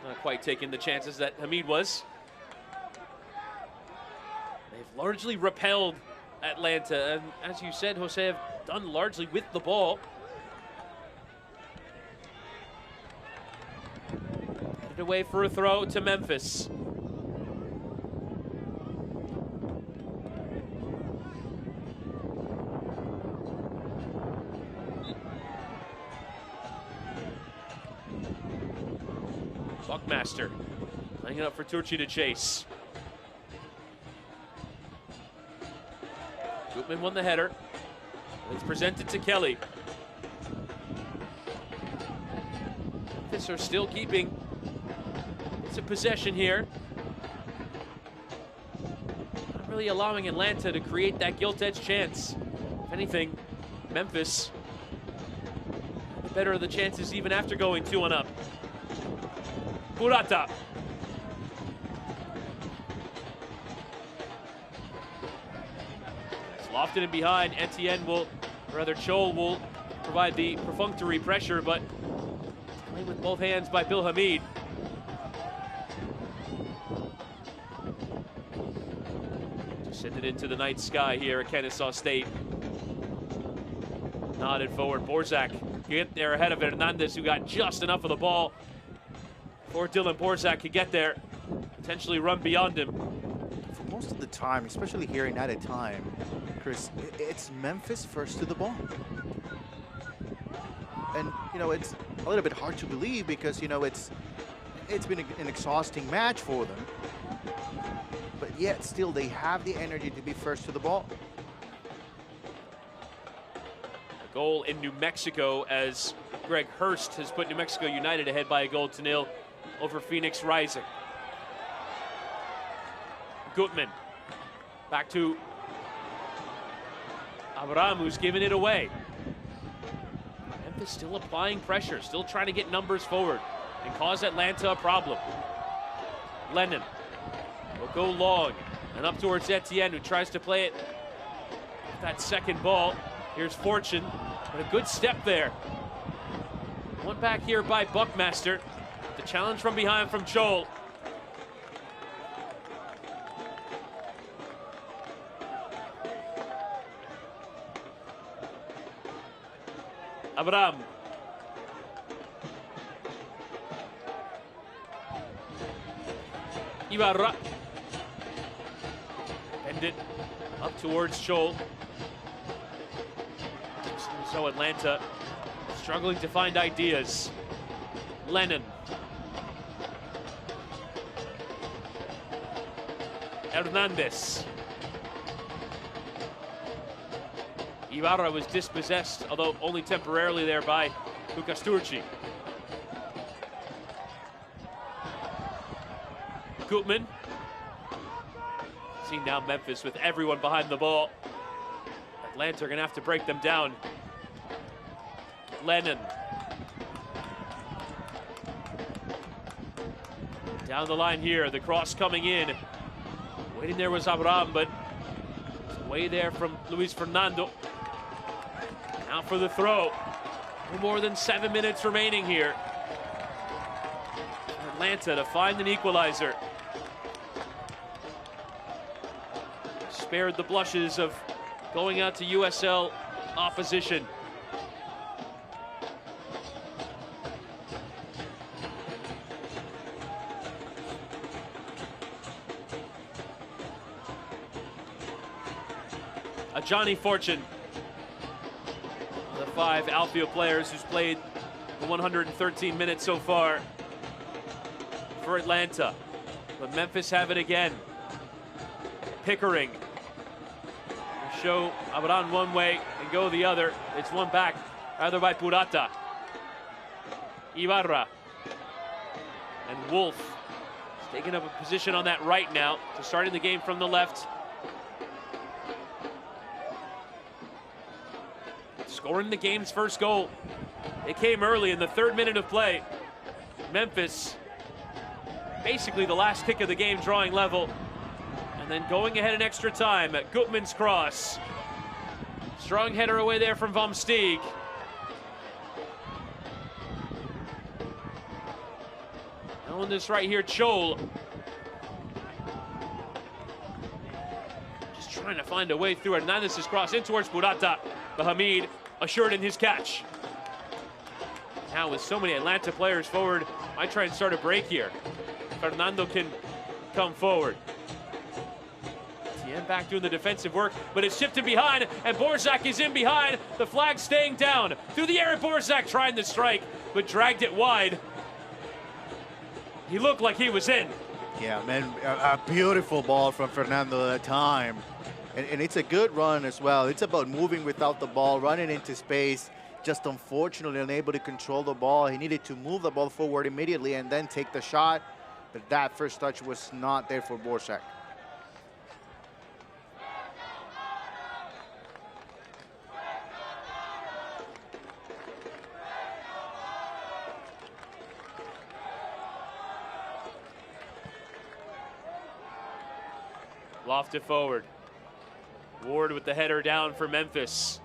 Not quite taking the chances that Hamid was. They've largely repelled Atlanta, and as you said, Jose, have done largely with the ball. Headed away for a throw to Memphis. Buckmaster playing it up for Turci to chase. Gutman won the header. It's presented to Kelly. Memphis are still keeping it's a possession here. Not really allowing Atlanta to create that gilt-edged chance. If anything, Memphis better of the chances even after going 2-1 up. Purata. It's lofted and behind. Etienne will, or rather Chol will provide the perfunctory pressure, but played with both hands by Bill Hamid. Just send it into the night sky here at Kennesaw State. Nodded forward. Borzak get there ahead of Hernandez, who got just enough of the ball before Dylan Borzak could get there, potentially run beyond him. For most of the time, especially here in added time, Chris, it's Memphis first to the ball. And, you know, it's a little bit hard to believe because, you know, it's been an exhausting match for them. But yet, still, they have the energy to be first to the ball. A goal in New Mexico as Greg Hurst has put New Mexico United ahead by 1-0 over Phoenix Rising. Gutman back to Abraham, who's giving it away. Memphis still applying pressure, still trying to get numbers forward and cause Atlanta a problem. Lennon will go long and up towards Etienne, who tries to play it with that second ball. Here's Fortune, but a good step there. One back here by Buckmaster. The challenge from behind from Chol. Abraham. Ibarra. Bend it up towards Chol. So Atlanta struggling to find ideas. Lennon. Hernandez. Ibarra was dispossessed, although only temporarily there by Lucas Turci. Gutman. See now Memphis with everyone behind the ball. Atlanta are going to have to break them down. Lennon. Down the line here, the cross coming in. Waiting there was Abraham, but way there from Luis Fernando. Now for the throw. No more than 7 minutes remaining here. Atlanta to find an equalizer. Spared the blushes of going out to USL opposition. Johnny Fortune, the 5 outfield players who's played the 113 minutes so far for Atlanta. But Memphis have it again. Pickering. They show Abraham one way and go the other. It's one back, either by Purata. Ibarra. And Wolf is taking up a position on that right now, so starting the game from the left. Scoring the game's first goal. It came early in the 3rd minute of play. Memphis, basically the last kick of the game, drawing level. And then going ahead in extra time, Gutman's cross. Strong header away there from Vom Steeg. On this right here, Chol. Just trying to find a way through Hernandez's cross in towards Purata. But Hamid assured in his catch. Now with so many Atlanta players forward, might try and start a break here. Fernando can come forward. Tien back doing the defensive work, but it's shifted behind, and Borzak is in behind. The flag staying down. Through the air, Borzak trying to strike, but dragged it wide. He looked like he was in. Yeah, man, a beautiful ball from Fernando at that time. And it's a good run as well. It's about moving without the ball, running into space. Just unfortunately unable to control the ball. He needed to move the ball forward immediately and then take the shot. But that first touch was not there for Borzak. Lofted forward. Ward with the header down for Memphis.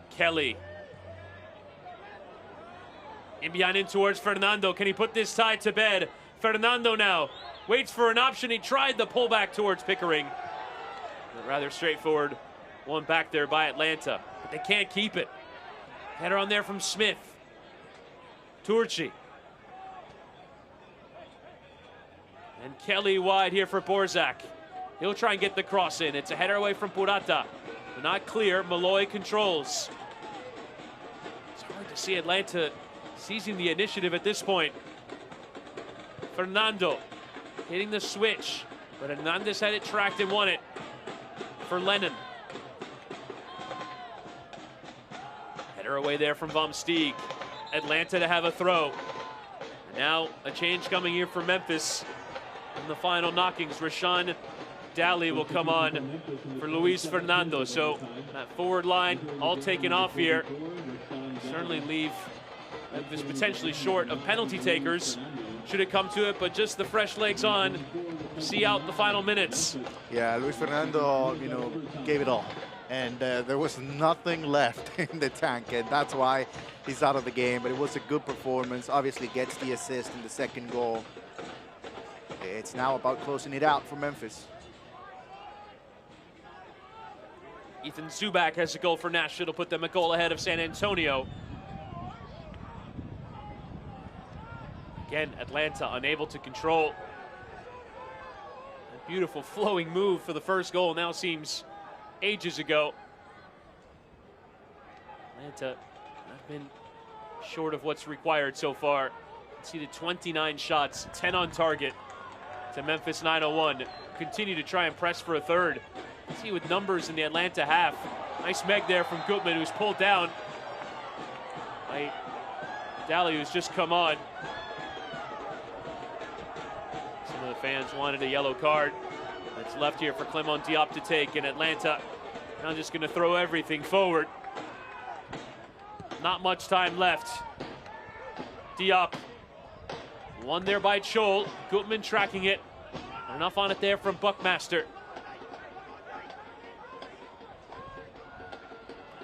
Kelly. In behind in towards Fernando. Can he put this tie to bed? Fernando now waits for an option. He tried the pullback towards Pickering. A rather straightforward one back there by Atlanta. But they can't keep it. Header on there from Smith. Turci. And Kelly wide here for Borzak. He'll try and get the cross in. It's a header away from Purata. But not clear. Malloy controls. It's hard to see Atlanta seizing the initiative at this point. Fernando hitting the switch. But Hernandez had it tracked and won it for Lennon. Header away there from Vom Steeg. Atlanta to have a throw. And now a change coming here for Memphis. In the final knockings, Rashawn Daly will come on for Luis Fernando. So that forward line all taken off here. Certainly leave Memphis potentially short of penalty takers should it come to it, but just the fresh legs on see out the final minutes. Yeah, Luis Fernando, you know, gave it all. And there was nothing left in the tank, and that's why he's out of the game. But it was a good performance. Obviously gets the assist in the second goal. It's now about closing it out for Memphis. Ethan Zubak has a goal for Nashville to put them a goal ahead of San Antonio. Again, Atlanta unable to control. A beautiful flowing move for the first goal now seems ages ago. Atlanta not been short of what's required so far. Conceded 29 shots, 10 on target to Memphis 901. Continue to try and press for a third. See with numbers in the Atlanta half. Nice meg there from Gutman, who's pulled down by Daly, who's just come on. Some of the fans wanted a yellow card. That's left here for Clement Diop to take, and Atlanta now just going to throw everything forward. Not much time left. Diop won there by Chol. Gutman tracking it. Enough on it there from Buckmaster.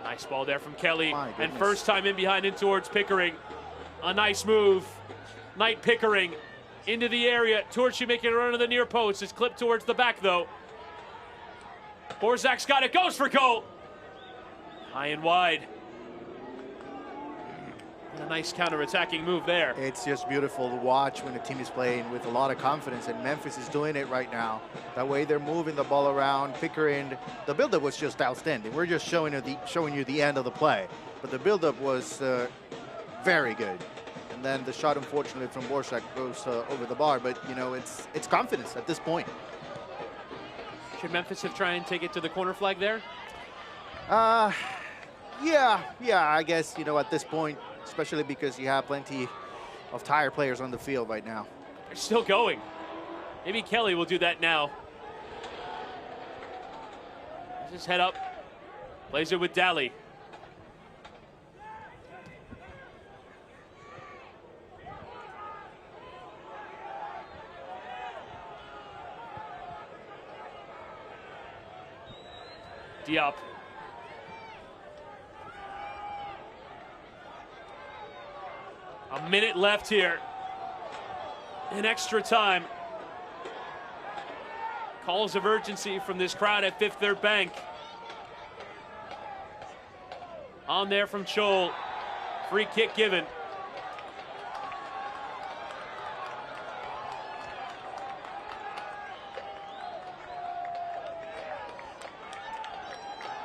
Nice ball there from Kelly. And first time in behind in towards Pickering. A nice move. Knight Pickering into the area. Turci making a run to the near post. It's clipped towards the back though. Borzak's got it. Goes for goal. High and wide. And a nice counter-attacking move there. It's just beautiful to watch when the team is playing with a lot of confidence, and Memphis is doing it right now. That way they're moving the ball around. Pickering, the build-up was just outstanding. We're just showing you the end of the play, but the build-up was very good. And then the shot, unfortunately, from Borzak goes over the bar. But you know, it's confidence at this point. Should Memphis have tried and take it to the corner flag there? Yeah, I guess, you know, at this point, especially because you have plenty of tired players on the field right now. They're still going. Maybe Kelly will do that now. Just head up. Plays it with Daly. Diop. A minute left here in extra time. Calls of urgency from this crowd at Fifth Third Bank. On there from Chol. Free kick given.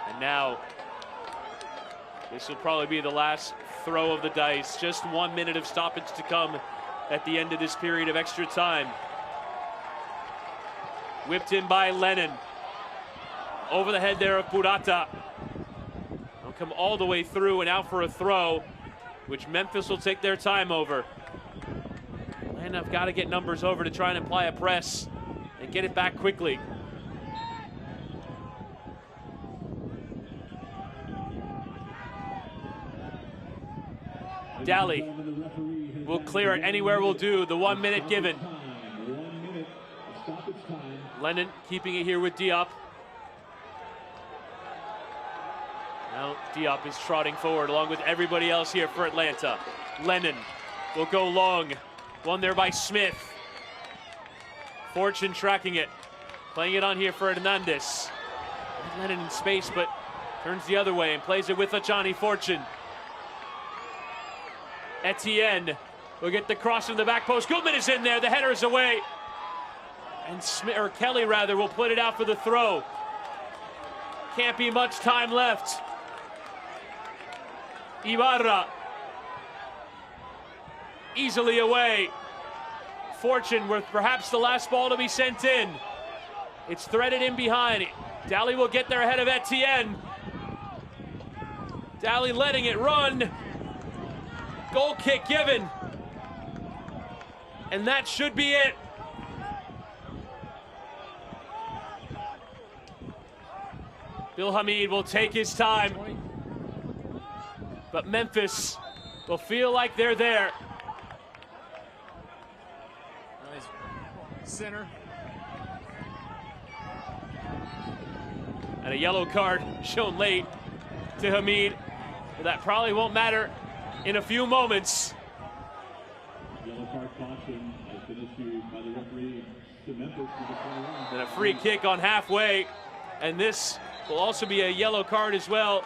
And now, this will probably be the last throw of the dice. Just 1 minute of stoppage to come at the end of this period of extra time. Whipped in by Lennon. Over the head there of Purata. They'll come all the way through and out for a throw, which Memphis will take their time over. And I've got to get numbers over to try and apply a press and get it back quickly. Daly will clear it anywhere will do. The 1 minute given. Lennon keeping it here with Diop. Now Diop is trotting forward along with everybody else here for Atlanta. Lennon will go long. Won there by Smith. Fortune tracking it. Playing it on here for Hernandez. Lennon in space, but turns the other way and plays it with Ajani Fortune. Etienne will get the cross from the back post. Goodman is in there. The header is away. And Kelly rather will put it out for the throw. Can't be much time left. Ibarra easily away. Fortune with perhaps the last ball to be sent in. It's threaded in behind. Daly will get there ahead of Etienne. Daly letting it run. Goal kick given. And that should be it. Bill Hamid will take his time. But Memphis will feel like they're there. Center. And a yellow card shown late to Hamid. But that probably won't matter in a few moments. Yellow card caution has been issued by the referee to Memphis. And a free kick on halfway. And this will also be a yellow card as well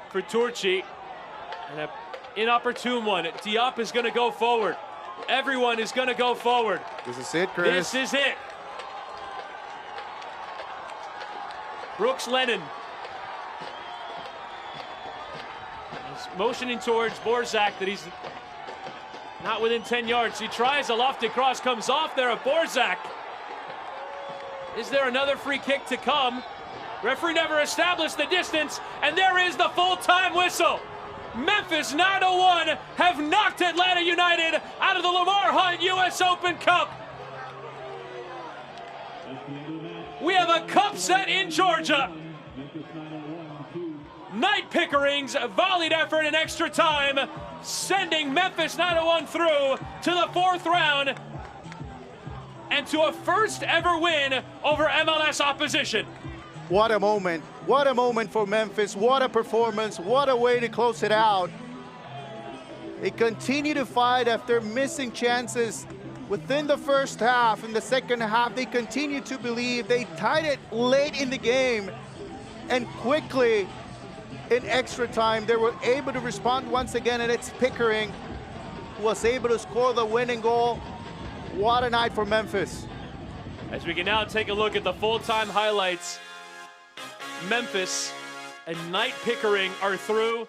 for Turci. And an inopportune one. Diop is going to go forward. Everyone is going to go forward. This is it, Chris. This is it. Brooks Lennon. He's motioning towards Borzak that he's not within 10 yards. He tries a lofted cross, comes off there of Borzak. Is there another free kick to come? Referee never established the distance, and there is the full-time whistle. Memphis 901 have knocked Atlanta United out of the Lamar Hunt U.S. Open Cup. We have a cup set in Georgia. Knight Pickering's volleyed effort in extra time, sending Memphis 901 through to the fourth round and to a first ever win over MLS opposition. What a moment. What a moment for Memphis. What a performance. What a way to close it out. They continue to fight after missing chances within the first half. In the second half, they continue to believe. They tied it late in the game. And quickly, in extra time, they were able to respond once again, and it's Pickering who was able to score the winning goal. What a night for Memphis. As we can now take a look at the full-time highlights, Memphis and Knight Pickering are through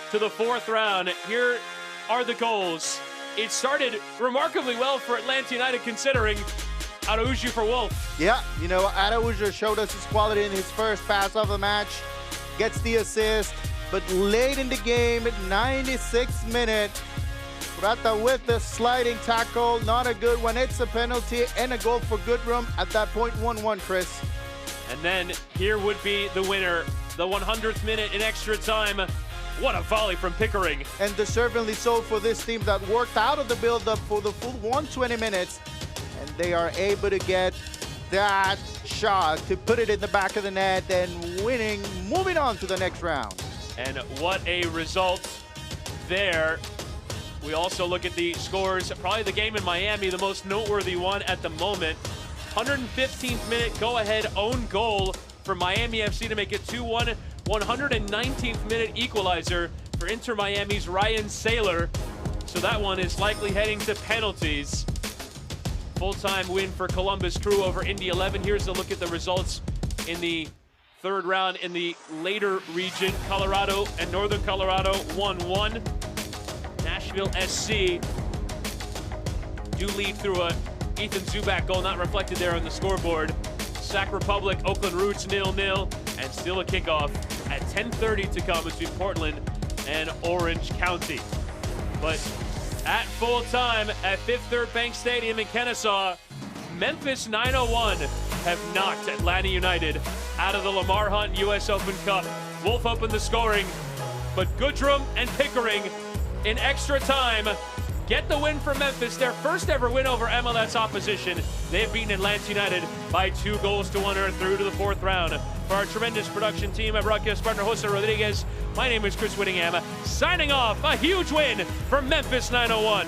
to the fourth round. Here are the goals. It started remarkably well for Atlanta United, considering Araujo for Wolf. Yeah, you know, Araujo showed us his quality in his first pass of the match, gets the assist, but late in the game, at 96th minute, Rata with the sliding tackle, not a good one. It's a penalty and a goal for Goodrum. At that point, 1-1, Chris. And then here would be the winner, the 100th minute in extra time. What a volley from Pickering. And deservedly so for this team that worked out of the build-up for the full 120 minutes. And they are able to get that shot to put it in the back of the net, then winning, moving on to the next round. And what a result there. We also look at the scores. Probably the game in Miami, the most noteworthy one at the moment. 115th minute go-ahead own goal for Miami FC to make it 2-1. 119th minute equalizer for Inter Miami's Ryan Saylor. So that one is likely heading to penalties. Full-time win for Columbus Crew over Indy 11. Here's a look at the results in the third round in the later region. Colorado and Northern Colorado 1-1. Nashville SC do lead through a Ethan Zubak goal, not reflected there on the scoreboard. Sac Republic, Oakland Roots 0-0, and still a kickoff at 10:30 to come between Portland and Orange County. But at full time at Fifth Third Bank Stadium in Kennesaw, Memphis 901 have knocked Atlanta United out of the Lamar Hunt U.S. Open Cup. Wolf opened the scoring, but Goodrum and Pickering in extra time get the win for Memphis, their first ever win over MLS opposition. They have beaten Atlanta United by 2-1 through to the fourth round. For our tremendous production team, my broadcast partner Jose Rodriguez, my name is Chris Whittingham, signing off. A huge win for Memphis 901.